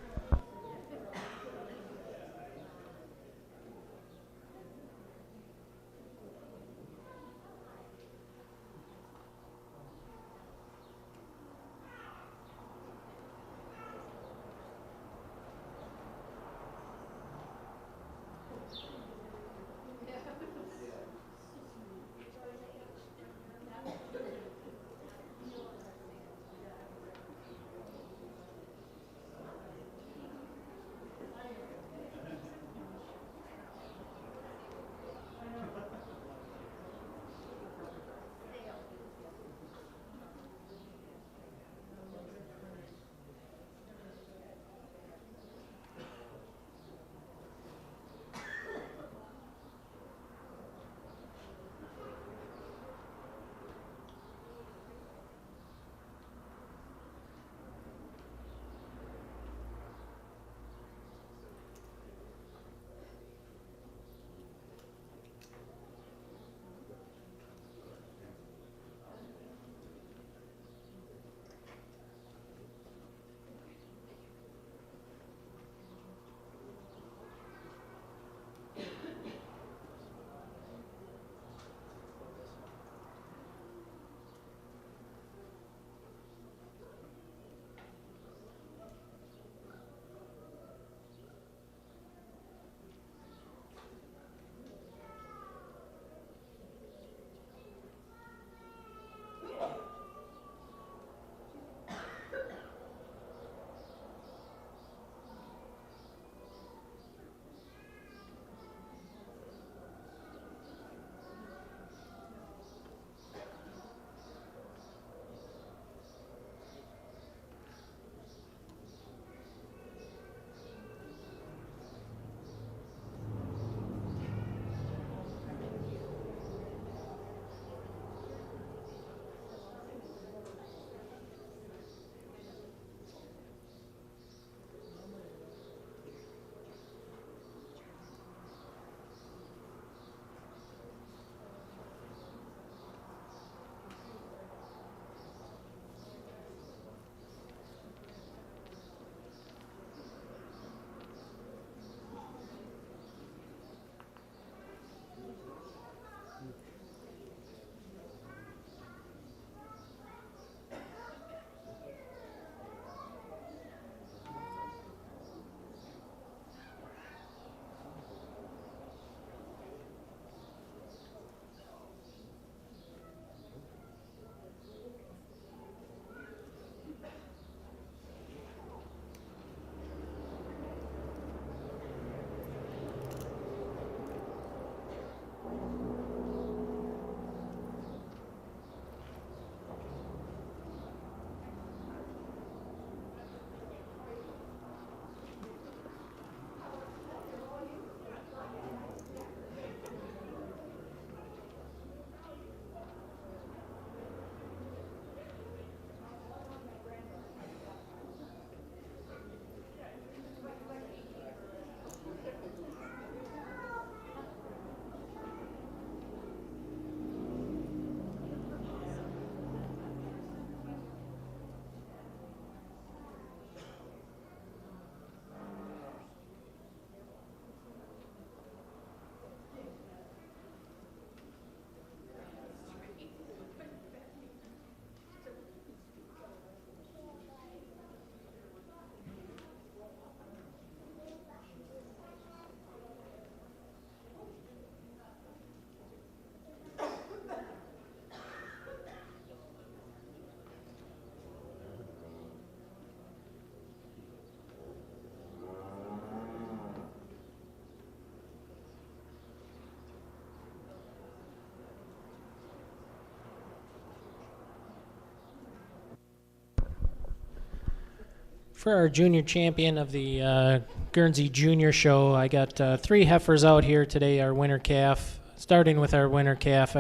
For our junior champion of the Guernsey Junior Show, I got 3 heifers out here today, our winter calf. Starting with our winter calf,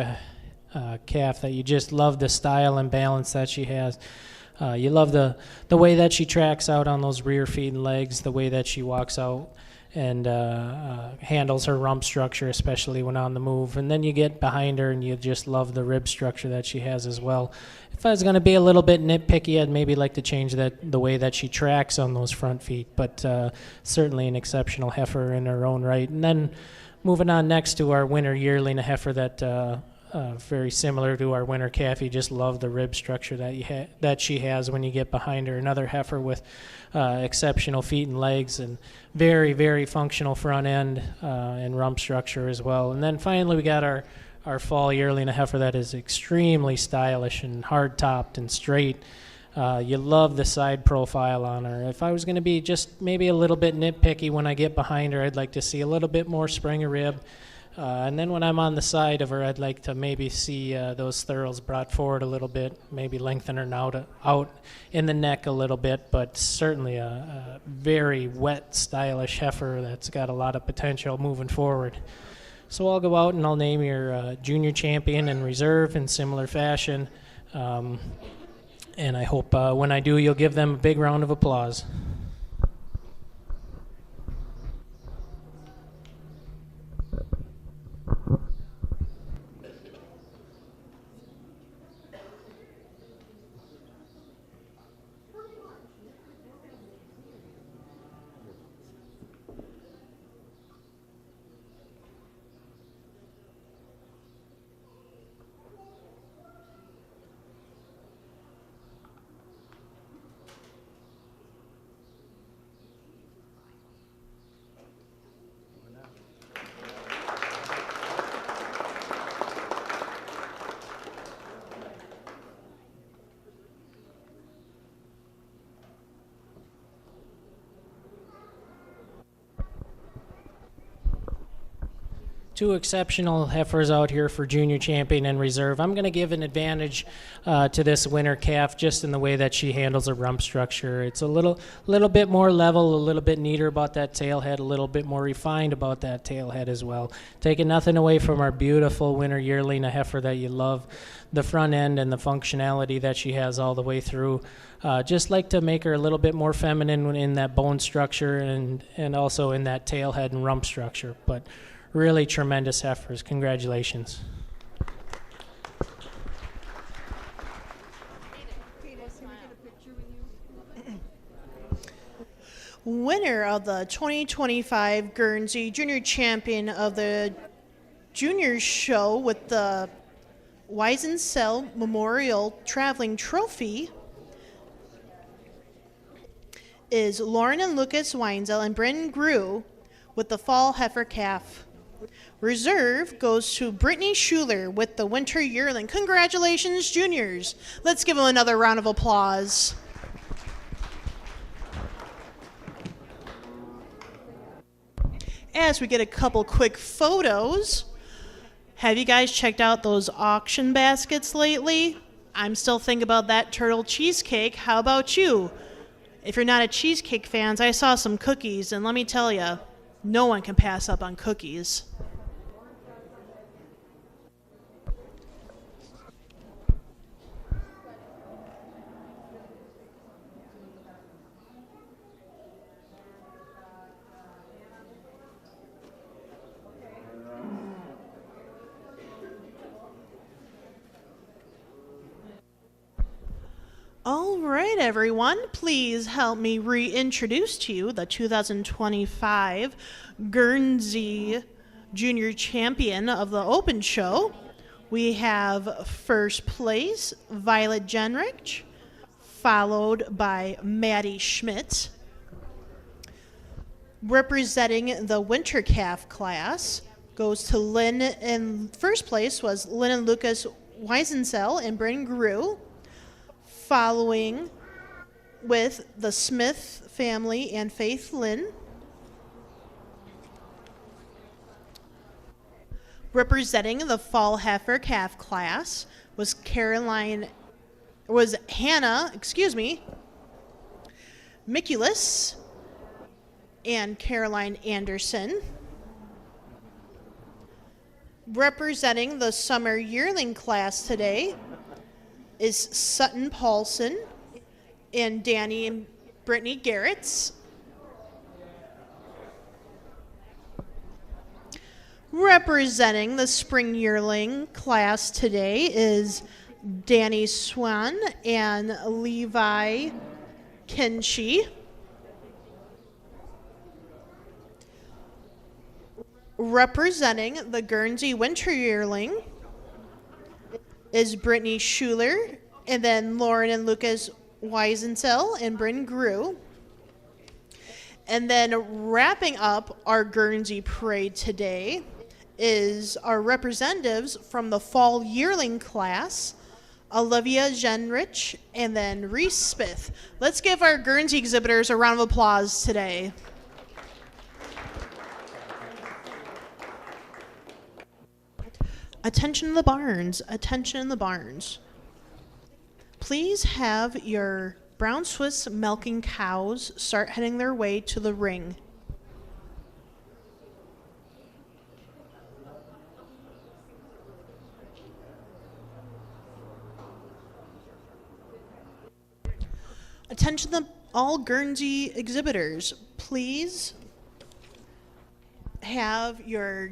calf that you just love the style and balance that she has. You love the way that she tracks out on those rear feet and legs, the way that she walks out and handles her rump structure, especially when on the move. And then you get behind her and you just love the rib structure that she has as well. If I was going to be a little bit nitpicky, I'd maybe like to change the way that she tracks on those front feet, but certainly an exceptional heifer in her own right. And then moving on next to our winter yearling, a heifer that very similar to our winter calf. You just love the rib structure that she has when you get behind her. Another heifer with exceptional feet and legs and very, very functional front end and rump structure as well. And then finally we got our fall yearling, a heifer that is extremely stylish and hard-topped and straight. You love the side profile on her. If I was going to be just maybe a little bit nitpicky when I get behind her, I'd like to see a little bit more spring of rib. And then when I'm on the side of her, I'd like to maybe see those thurls brought forward a little bit, maybe lengthen her out in the neck a little bit, but certainly a very wet, stylish heifer that's got a lot of potential moving forward. So I'll go out and I'll name your junior champion and reserve in similar fashion. And I hope when I do, you'll give them a big round of applause. Two exceptional heifers out here for junior champion and reserve. I'm going to give an advantage to this winter calf just in the way that she handles her rump structure. It's a little bit more level, a little bit neater about that tail head, a little bit more refined about that tail head as well. Taking nothing away from our beautiful winter yearling, a heifer that you love, the front end and the functionality that she has all the way through. Just like to make her a little bit more feminine in that bone structure and also in that tail head and rump structure. But really tremendous heifers. Congratulations. Winner of the 2025 Guernsey Junior Champion of the Junior Show with the Wisconsin Memorial Traveling Trophy is Lauren and Lucas Weinzel and Bryn Grew with the Fall Heifer Calf. Reserve goes to Brittany Schuler with the Winter Yearling. Congratulations, juniors. Let's give them another round of applause. As we get a couple quick photos, have you guys checked out those auction baskets lately? I'm still thinking about that turtle cheesecake. How about you? If you're not a cheesecake fan, I saw some cookies, and let me tell you, no one can pass up on cookies. All right, everyone, please help me reintroduce to you the 2025 Guernsey Junior Champion of the Open Show. We have first place, Violet Genrich, followed by Maddie Schmidt. Representing the Winter Calf class goes to Lynn, in first place was Lynn and Lucas Weisensell and Bryn Grew. Following with the Smith family and Faith Lynn. Representing the Fall Heifer Calf class was Hannah, Miculus and Caroline Anderson. Representing the summer yearling class today is Sutton Paulson and Danny and Brittany Garretts. Representing the spring yearling class today is Danny Swan and Levi Kinchie. Representing the Guernsey winter yearling is Brittany Schuler, and then Lauren and Lucas Weisensel and Bryn Grew. And then wrapping up our Guernsey parade today is our representatives from the fall yearling class, Olivia Genrich and then Reese Smith. Let's give our Guernsey exhibitors a round of applause today. Attention in the barns, attention in the barns. Please have your Brown Swiss milking cows start heading their way to the ring. Attention all Guernsey exhibitors, please have your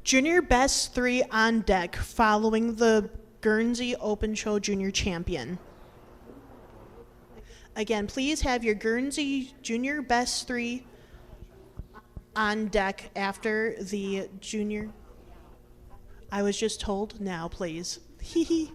Junior Best 3 on deck following the Guernsey Open Show Junior Champion. Again, please have your Guernsey Junior Best 3 on deck after the junior. I was just told now, please. Hee hee.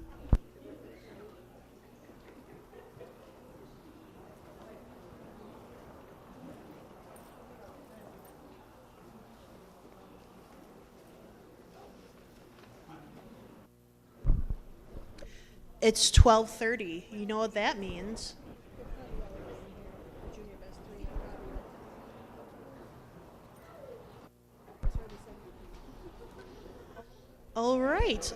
It's 12:30. You know what that means. All right.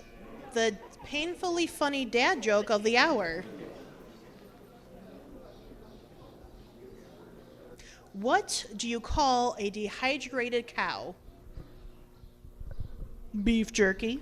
The painfully funny dad joke of the hour. What do you call a dehydrated cow? Beef jerky.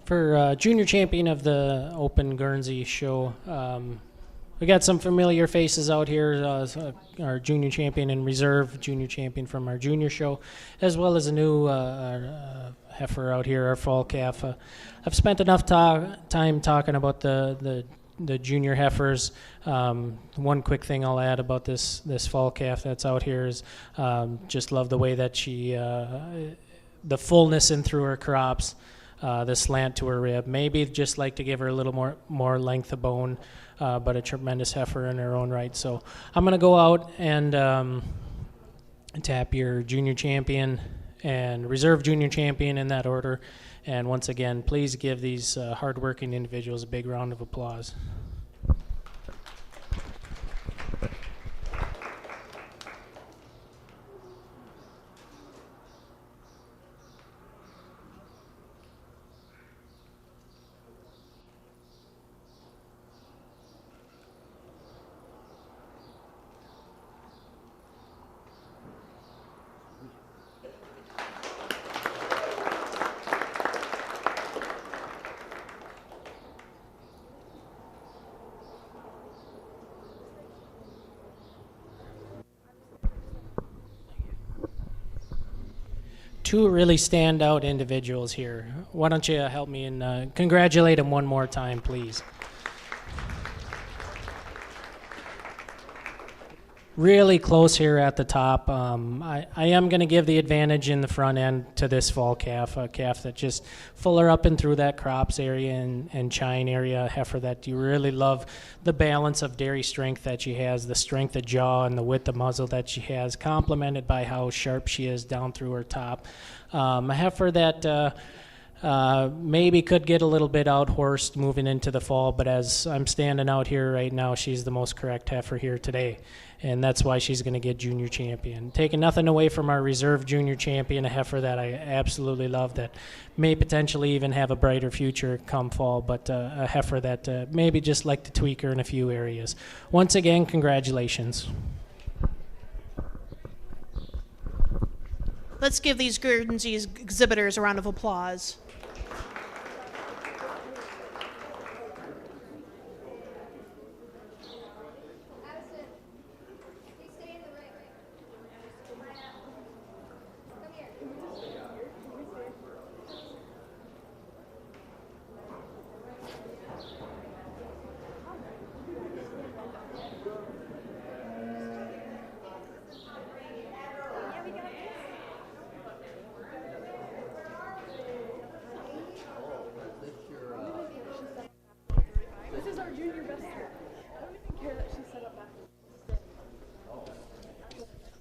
For junior champion of the Open Guernsey Show, we got some familiar faces out here. Our junior champion in reserve, junior champion from our junior show, as well as a new heifer out here, our fall calf. I've spent enough time talking about the junior heifers. One quick thing I'll add about this fall calf that's out here is just love the way that she, the fullness in through her crops. The slant to her rib. Maybe just like to give her a little more length of bone, but a tremendous heifer in her own right. So I'm going to go out and tap your junior champion and reserve junior champion in that order. And once again, please give these hardworking individuals a big round of applause. Two really standout individuals here. Why don't you help me and congratulate them one more time, please. Really close here at the top. I am going to give the advantage in the front end to this fall calf, a calf that just fuller up and through that crops area and chine area, a heifer that you really love the balance of dairy strength that she has, the strength of jaw and the width of muzzle that she has, complemented by how sharp she is down through her top. A heifer that maybe could get a little bit out-horsed moving into the fall, but as I'm standing out here right now, she's the most correct heifer here today. And that's why she's going to get junior champion. Taking nothing away from our reserve junior champion, a heifer that I absolutely love that may potentially even have a brighter future come fall, but a heifer that maybe just like to tweak her in a few areas. Once again, congratulations. Let's give these Guernsey exhibitors a round of applause.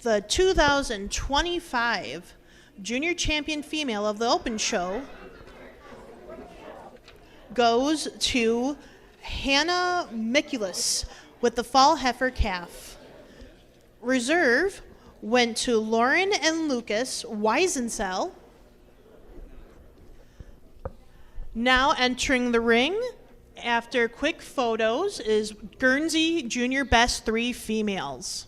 The 2025 Junior Champion Female of the Open Show goes to Hannah Mikulas with the fall heifer calf. Reserve went to Lauren and Lucas Weisensell. Now entering the ring after quick photos is Guernsey Junior Best 3 females.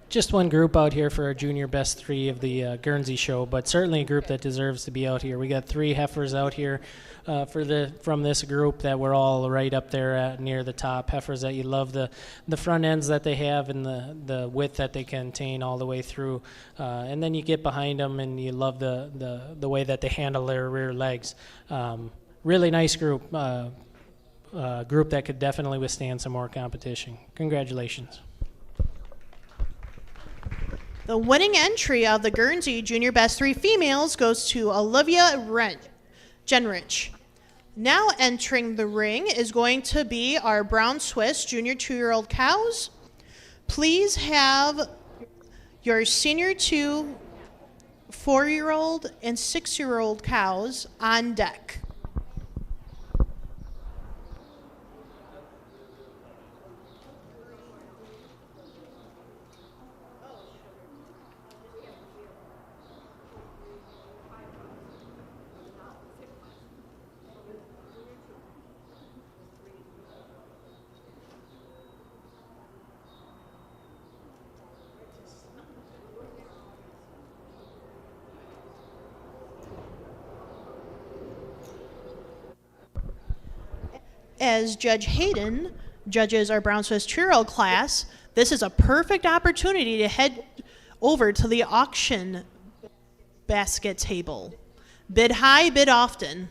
just one group out here for our junior best three of the Guernsey show, but certainly a group that deserves to be out here. We got 3 heifers out here from this group that we're all right up there near the top. Heifers that you love the front ends that they have and the width that they contain all the way through. And then you get behind them and you love the way that they handle their rear legs. Really nice group. Group that could definitely withstand some more competition. Congratulations. The winning entry of the Guernsey Junior Best 3 females goes to Olivia Genrich. Now entering the ring is going to be our Brown Swiss Junior 2-year-old cows. Please have your Senior 2, 4-year-old, and 6-year-old cows on deck. As Judge Hayden judges our Brown Swiss Churro class, this is a perfect opportunity to head over to the auction basket table. Bid high, bid often.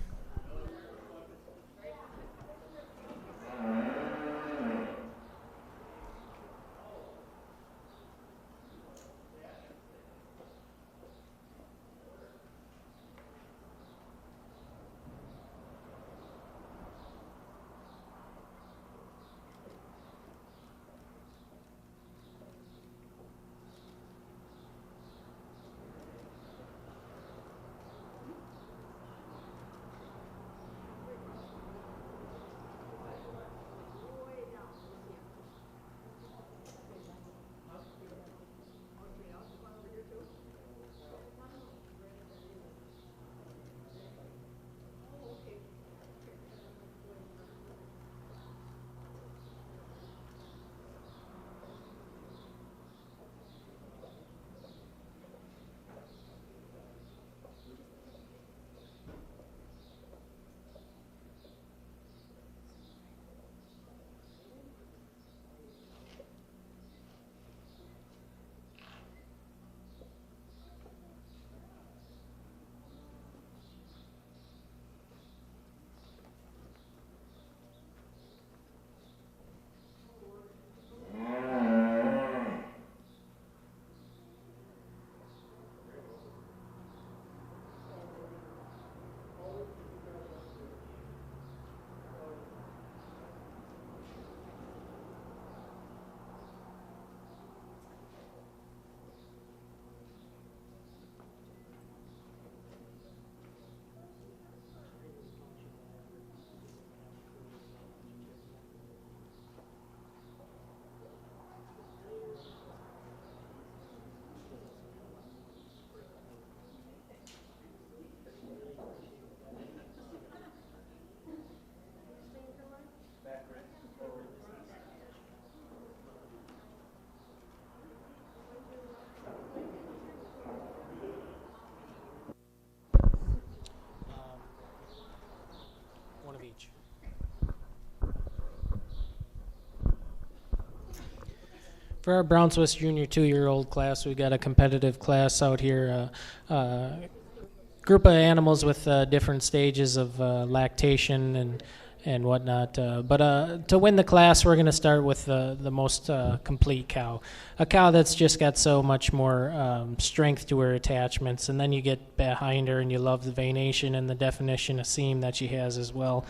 For our Brown Swiss Junior 2-year-old class, we got a competitive class out here. Group of animals with different stages of lactation and whatnot. But to win the class, we're going to start with the most complete cow. A cow that's just got so much more strength to her attachments. And then you get behind her and you love the venation and the definition of seam that she has as well.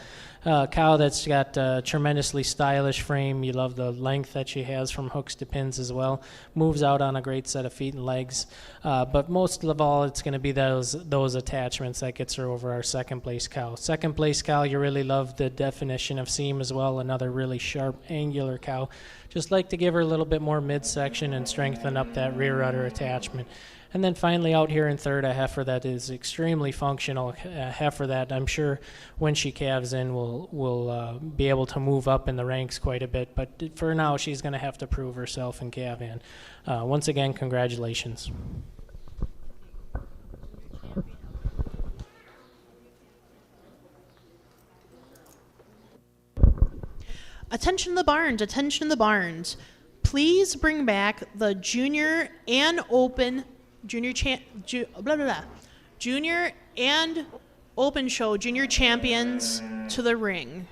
Cow that's got a tremendously stylish frame. You love the length that she has from hooks to pins as well. Moves out on a great set of feet and legs. But most of all, it's going to be those attachments that gets her over our second place cow. Second place cow, you really love the definition of seam as well. Another really sharp, angular cow. Just like to give her a little bit more midsection and strengthen up that rear udder attachment. And then finally out here in third, a heifer that is extremely functional, a heifer that I'm sure when she calves in will be able to move up in the ranks quite a bit. But for now, she's going to have to prove herself and calve in. Once again, congratulations. Attention the barns, attention the barns. Please bring back the junior and open junior and open show junior champions to the ring.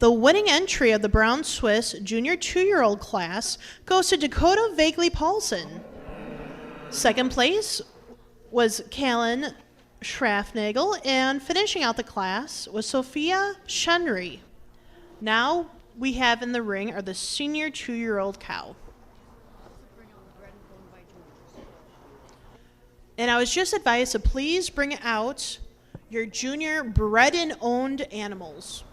The winning entry of the Brown Swiss junior 2-year-old class goes to Dakota Vagley Paulson. Second place was Callan Schraffnagel, and finishing out the class was Sophia Shenry. Now we have in the ring are the senior 2-year-old cow. And I was just advised to please bring out your junior bred and owned animals.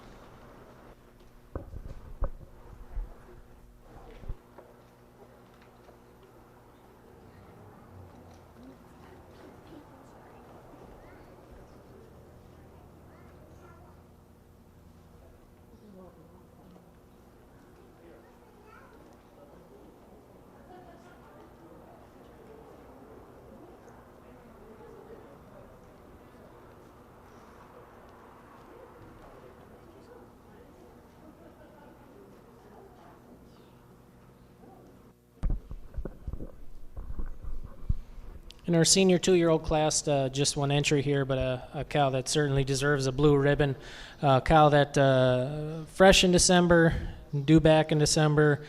In our senior 2-year-old class, just one entry here, but a cow that certainly deserves a blue ribbon. A cow that fresh in December, due back in December.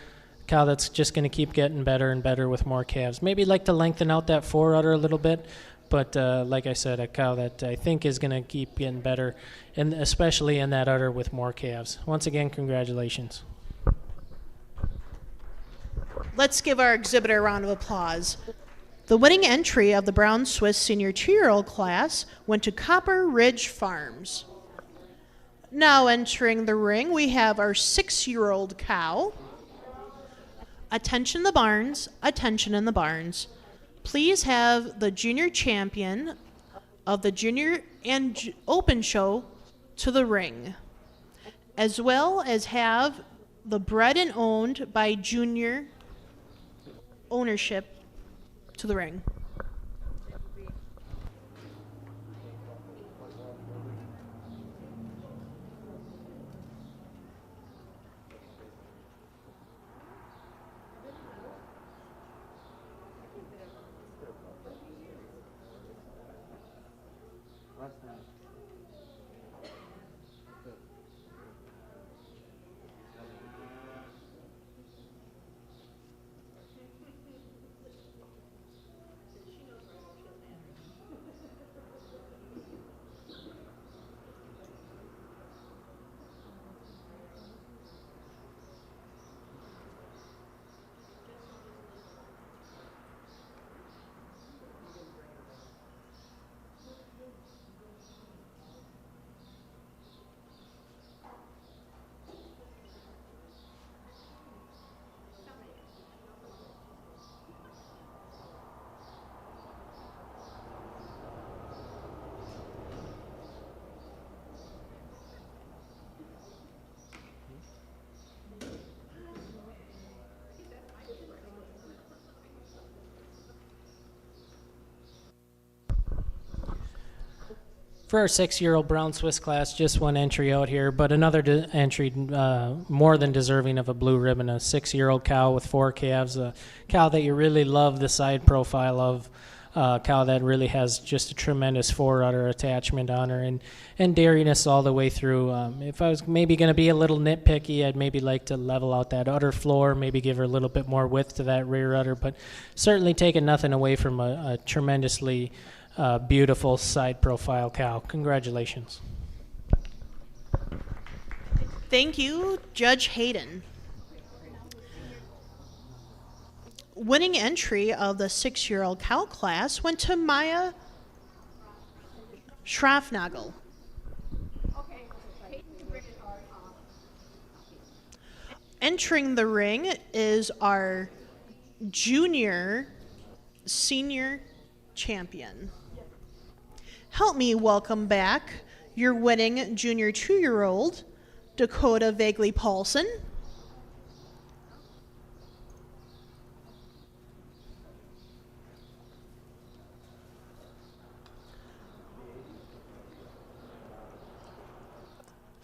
Cow that's just going to keep getting better and better with more calves. Maybe like to lengthen out that forerunner a little bit, but like I said, a cow that I think is going to keep getting better, and especially in that udder with more calves. Once again, congratulations. Let's give our exhibitor a round of applause. The winning entry of the Brown Swiss senior 2-year-old class went to Copper Ridge Farms. Now entering the ring, we have our 6-year-old cow. Attention the barns, attention in the barns. Please have the junior champion of the junior and open show to the ring, as well as have the bred and owned by junior ownership to the ring. For our 6-year-old Brown Swiss class, just one entry out here, but another entry more than deserving of a blue ribbon. A 6-year-old cow with 4 calves, a cow that you really love the side profile of, a cow that really has just a tremendous forerunner attachment on her, and dairiness all the way through. If I was maybe going to be a little nitpicky, I'd maybe like to level out that udder floor, maybe give her a little bit more width to that rear udder, but certainly taking nothing away from a tremendously beautiful side profile cow. Congratulations. Thank you, Judge Hayden. Winning entry of the 6-year-old cow class went to Maya Schraffnagel. Entering the ring is our junior senior champion. Help me welcome back your winning junior 2-year-old, Dakota Vaguely Paulson.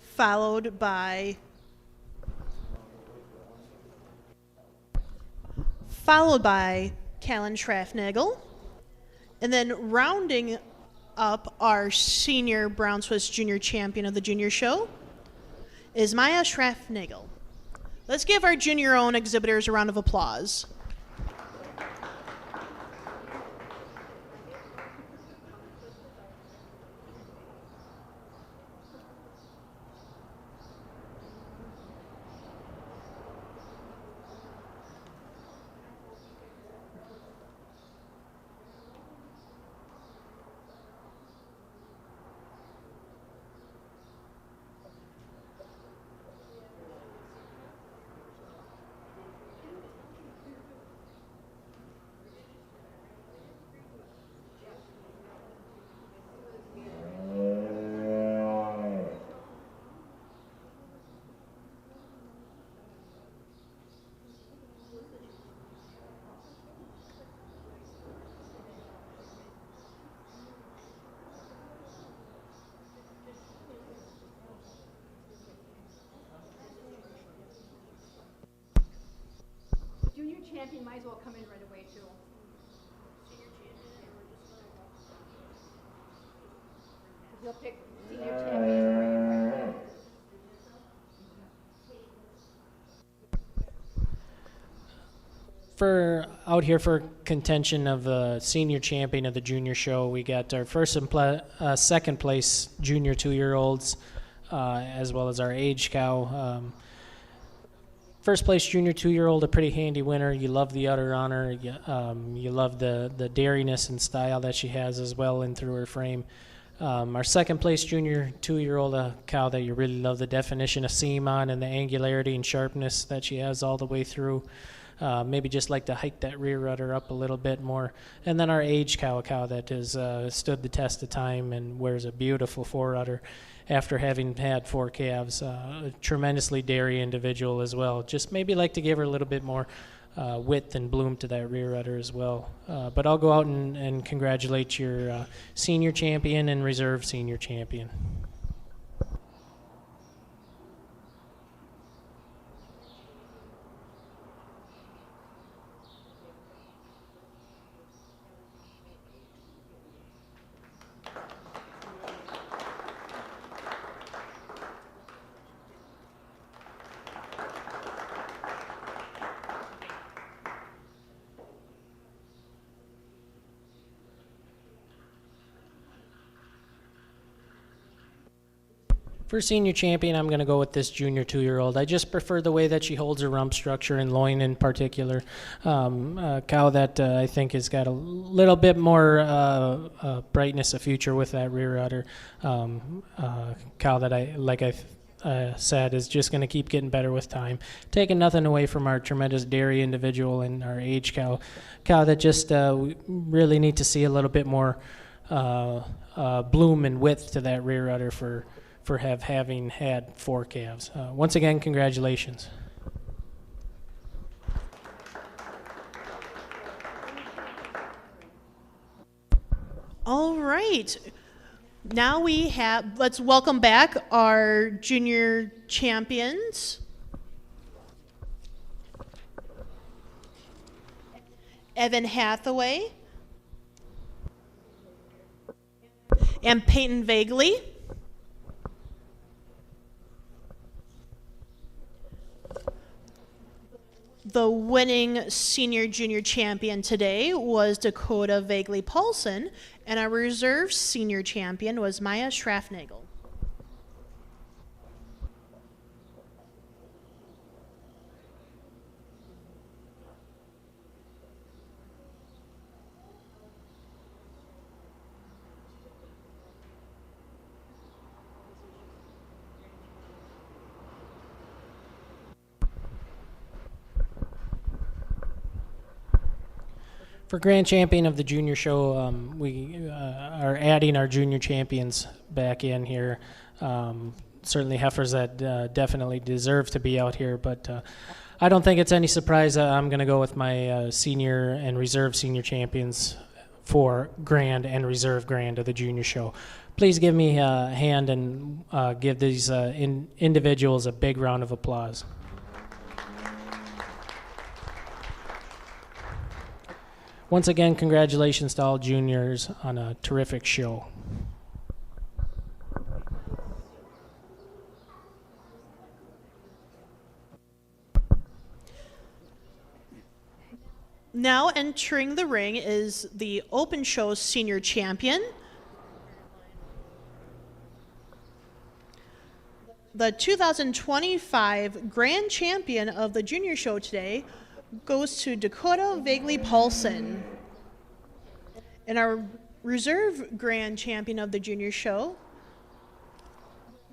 Followed by Callan Schraffnagel. And then rounding up our senior Brown Swiss Junior champion of the junior show is Maya Schraffnagel. Let's give our junior-owned exhibitors a round of applause. Junior champion might as well come in right away too. He'll pick senior champion right away. For out here for contention of the senior champion of the junior show, we got our first and second place junior 2-year-olds, as well as our age cow. First place junior 2-year-old, a pretty handy winner. You love the udder on her. You love the dairyness and style that she has as well in through her frame. Our second place junior 2-year-old, a cow that you really love the definition of seam on and the angularity and sharpness that she has all the way through. Maybe just like to hike that rear rudder up a little bit more. And then our age cow, a cow that has stood the test of time and wears a beautiful forerudder after having had 4 calves. A tremendously dairy individual as well. Just maybe like to give her a little bit more width and bloom to that rear rudder as well. But I'll go out and congratulate your senior champion and reserve senior champion. For senior champion, I'm going to go with this junior 2-year-old. I just prefer the way that she holds her rump structure and loin in particular. A cow that I think has got a little bit more brightness of future with that rear udder. Cow that I said is just going to keep getting better with time. Taking nothing away from our tremendous dairy individual and our age cow. Cow that just we really need to see a little bit more bloom and width to that rear udder for having had 4 calves. Once again, congratulations. All right. Now let's welcome back our junior champions. Evan Hathaway and Peyton Vaguely. The winning senior junior champion today was Dakota Vaguely Paulson, and our reserve senior champion was Maya Schraffnagel. For Grand Champion of the Junior Show, we are adding our junior champions back in here. Certainly heifers that definitely deserve to be out here, but I don't think it's any surprise I'm going to go with my senior and reserve senior champions for Grand and Reserve Grand of the Junior Show. Please give me a hand and give these individuals a big round of applause. Once again, congratulations to all juniors on a terrific show. Now entering the ring is the Open Show Senior Champion. The 2025 Grand Champion of the Junior Show today goes to Dakota Vaguely Paulson. And our Reserve Grand Champion of the Junior Show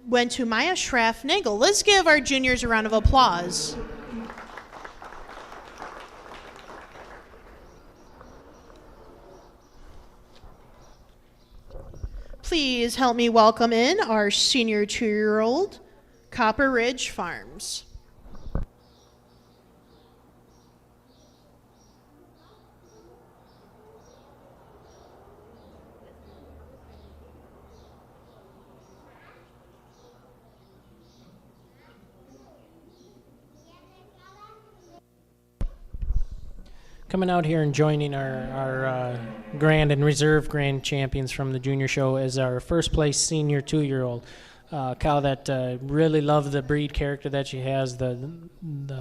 went to Maya Schraff-Nagel. Let's give our juniors a round of applause. Please help me welcome in our senior 2-year-old, Copper Ridge Farms. Coming out here and joining our Grand and Reserve Grand Champions from the Junior Show is our first place senior 2-year-old. Cow that really loved the breed character that she has, the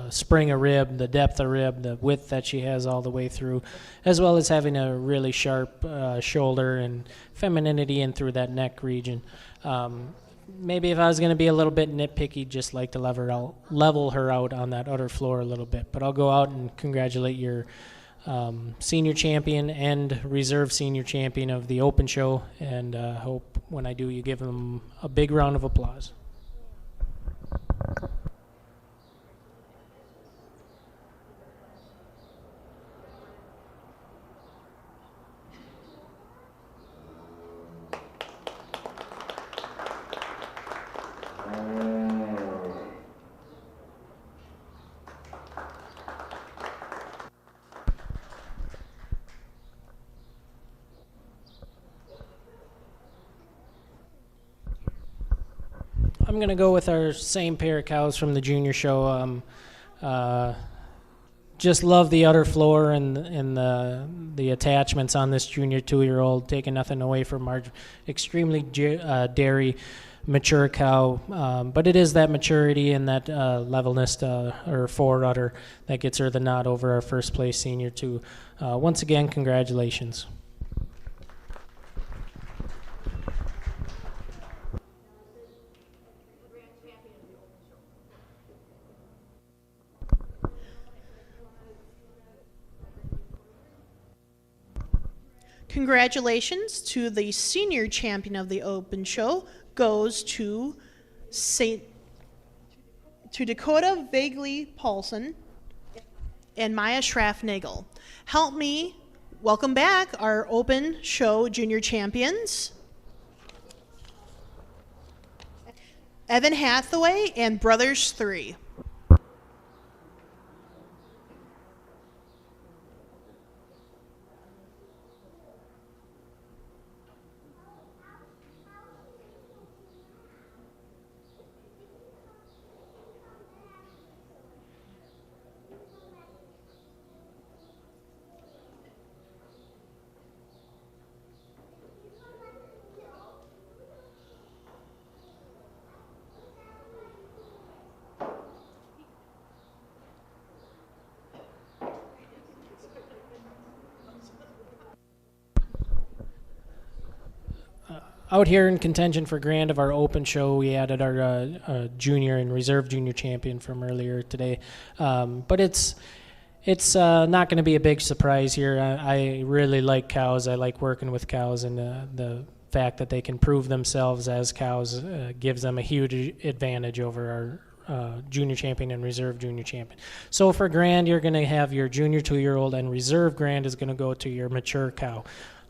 spring of rib, the depth of rib, the width that she has all the way through, as well as having a really sharp shoulder and femininity in through that neck region. Maybe if I was going to be a little bit nitpicky, just like to level her out on that udder floor a little bit. But I'll go out and congratulate your senior champion and reserve senior champion of the Open Show, and hope when I do you give them a big round of applause. I'm going to go with our same pair of cows from the Junior Show. Just love the udder floor and the attachments on this junior 2-year-old, taking nothing away from our extremely dairy, mature cow. But it is that maturity and that levelness to her fore udder that gets her the nod over our first place senior 2. Once again, congratulations. Congratulations to the senior champion of the Open Show goes to Dakota Vaguely Paulson and Maya Schraff-Nagel. Help me welcome back our Open Show junior champions, Evan Hathaway and Brothers 3. Out here in contention for Grand of our Open Show, we added our junior and reserve junior champion from earlier today. But it's not going to be a big surprise here. I really like cows. I like working with cows, and the fact that they can prove themselves as cows gives them a huge advantage over junior champion and reserve junior champion. So for grand, you're going to have your junior 2-year-old, and reserve grand is going to go to your mature cow.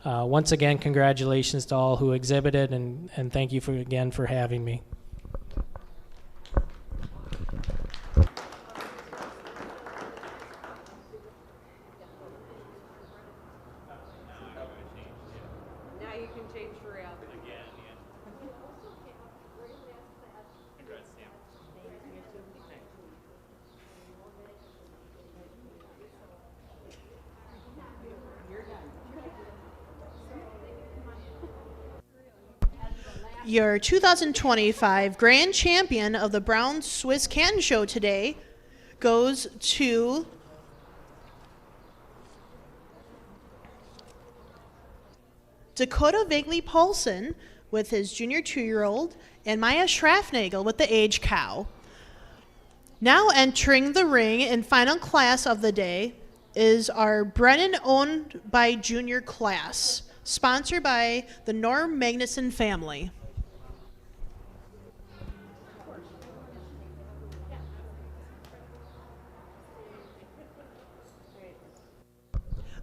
Once again, congratulations to all who exhibited, and thank you again for having me. Now you can change for real. Your 2025 Grand Champion of the Brown Swiss Canton Show today goes to Dakota Vigley Paulson with his junior 2-year-old and Maya Schraffnagel with the age cow. Now entering the ring in final class of the day is our Brennan owned by junior class, sponsored by the Norm Magnuson family.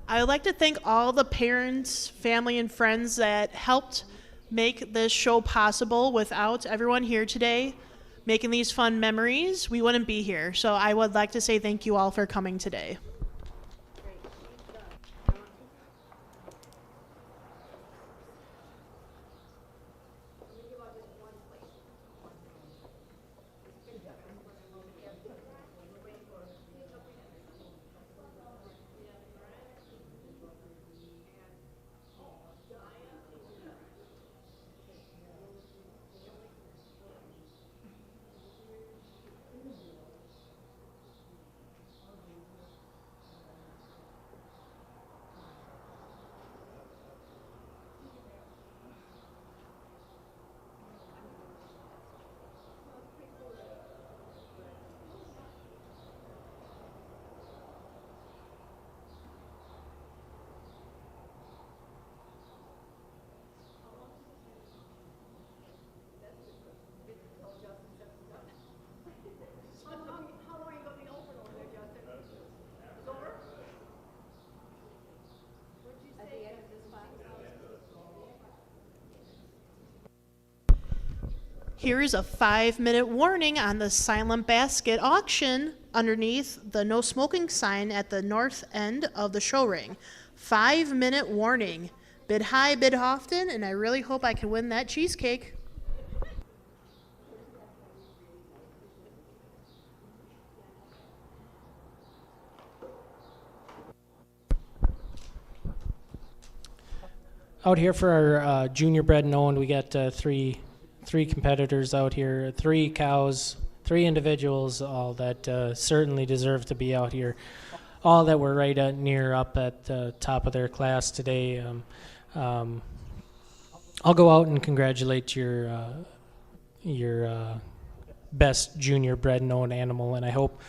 I would like to thank all the parents, family, and friends that helped make this show possible. Without everyone here today making these fun memories, we wouldn't be here. So I would like to say thank you all for coming today. Here is a 5-minute warning on the silent basket auction underneath the no smoking sign at the north end of the show ring. 5-minute warning. Bid high, bid often, and I really hope I can win that cheesecake. Out here for our junior bred and owned, we got three competitors out here, 3 cows, 3 individuals, all that certainly deserve to be out here. All that were right near up at the top of their class today. I'll go out and congratulate your best junior bred and owned animal, and I hope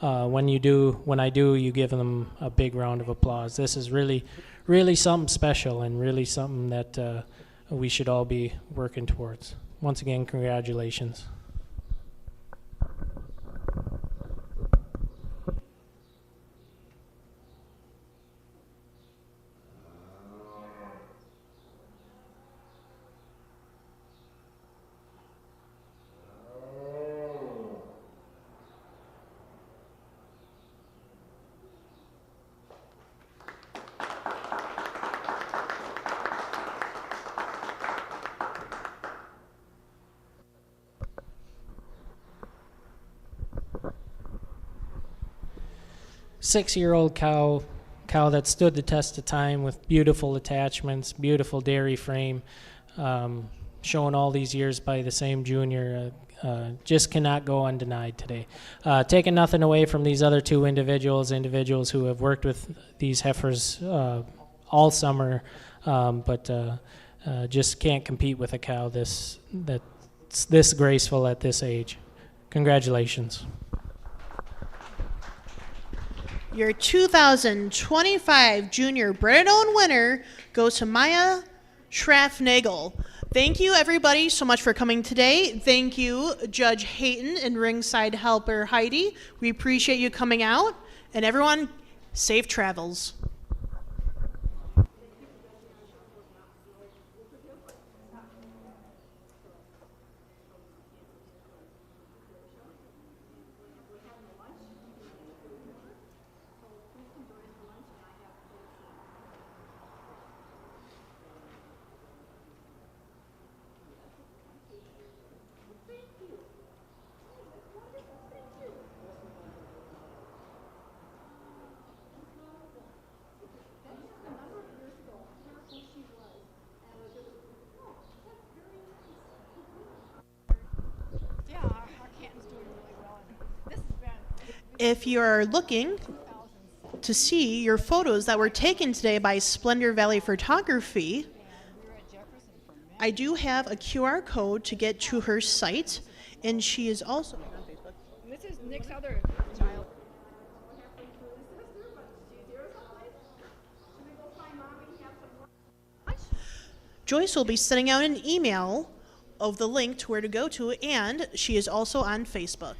when I do, you give them a big round of applause. This is really something special and really something that we should all be working towards. Once again, congratulations. Six-year-old cow that stood the test of time with beautiful attachments, beautiful dairy frame, shown all these years by the same junior, just cannot go undenied today. Taking nothing away from these other 2 individuals who have worked with these heifers all summer, but just can't compete with a cow that's this graceful at this age. Congratulations. Your 2025 Junior Bred and Owned winner goes to Maya Schraffnagel. Thank you, everybody, so much for coming today. Thank you, Judge Hayton and ringside helper Heidi. We appreciate you coming out. And everyone, safe travels. If you are looking to see your photos that were taken today by Splendor Valley Photography, I do have a QR code to get to her site, and she is also on Facebook. This is Nick's other child. Joyce will be sending out an email of the link to where to go to, and she is also on Facebook.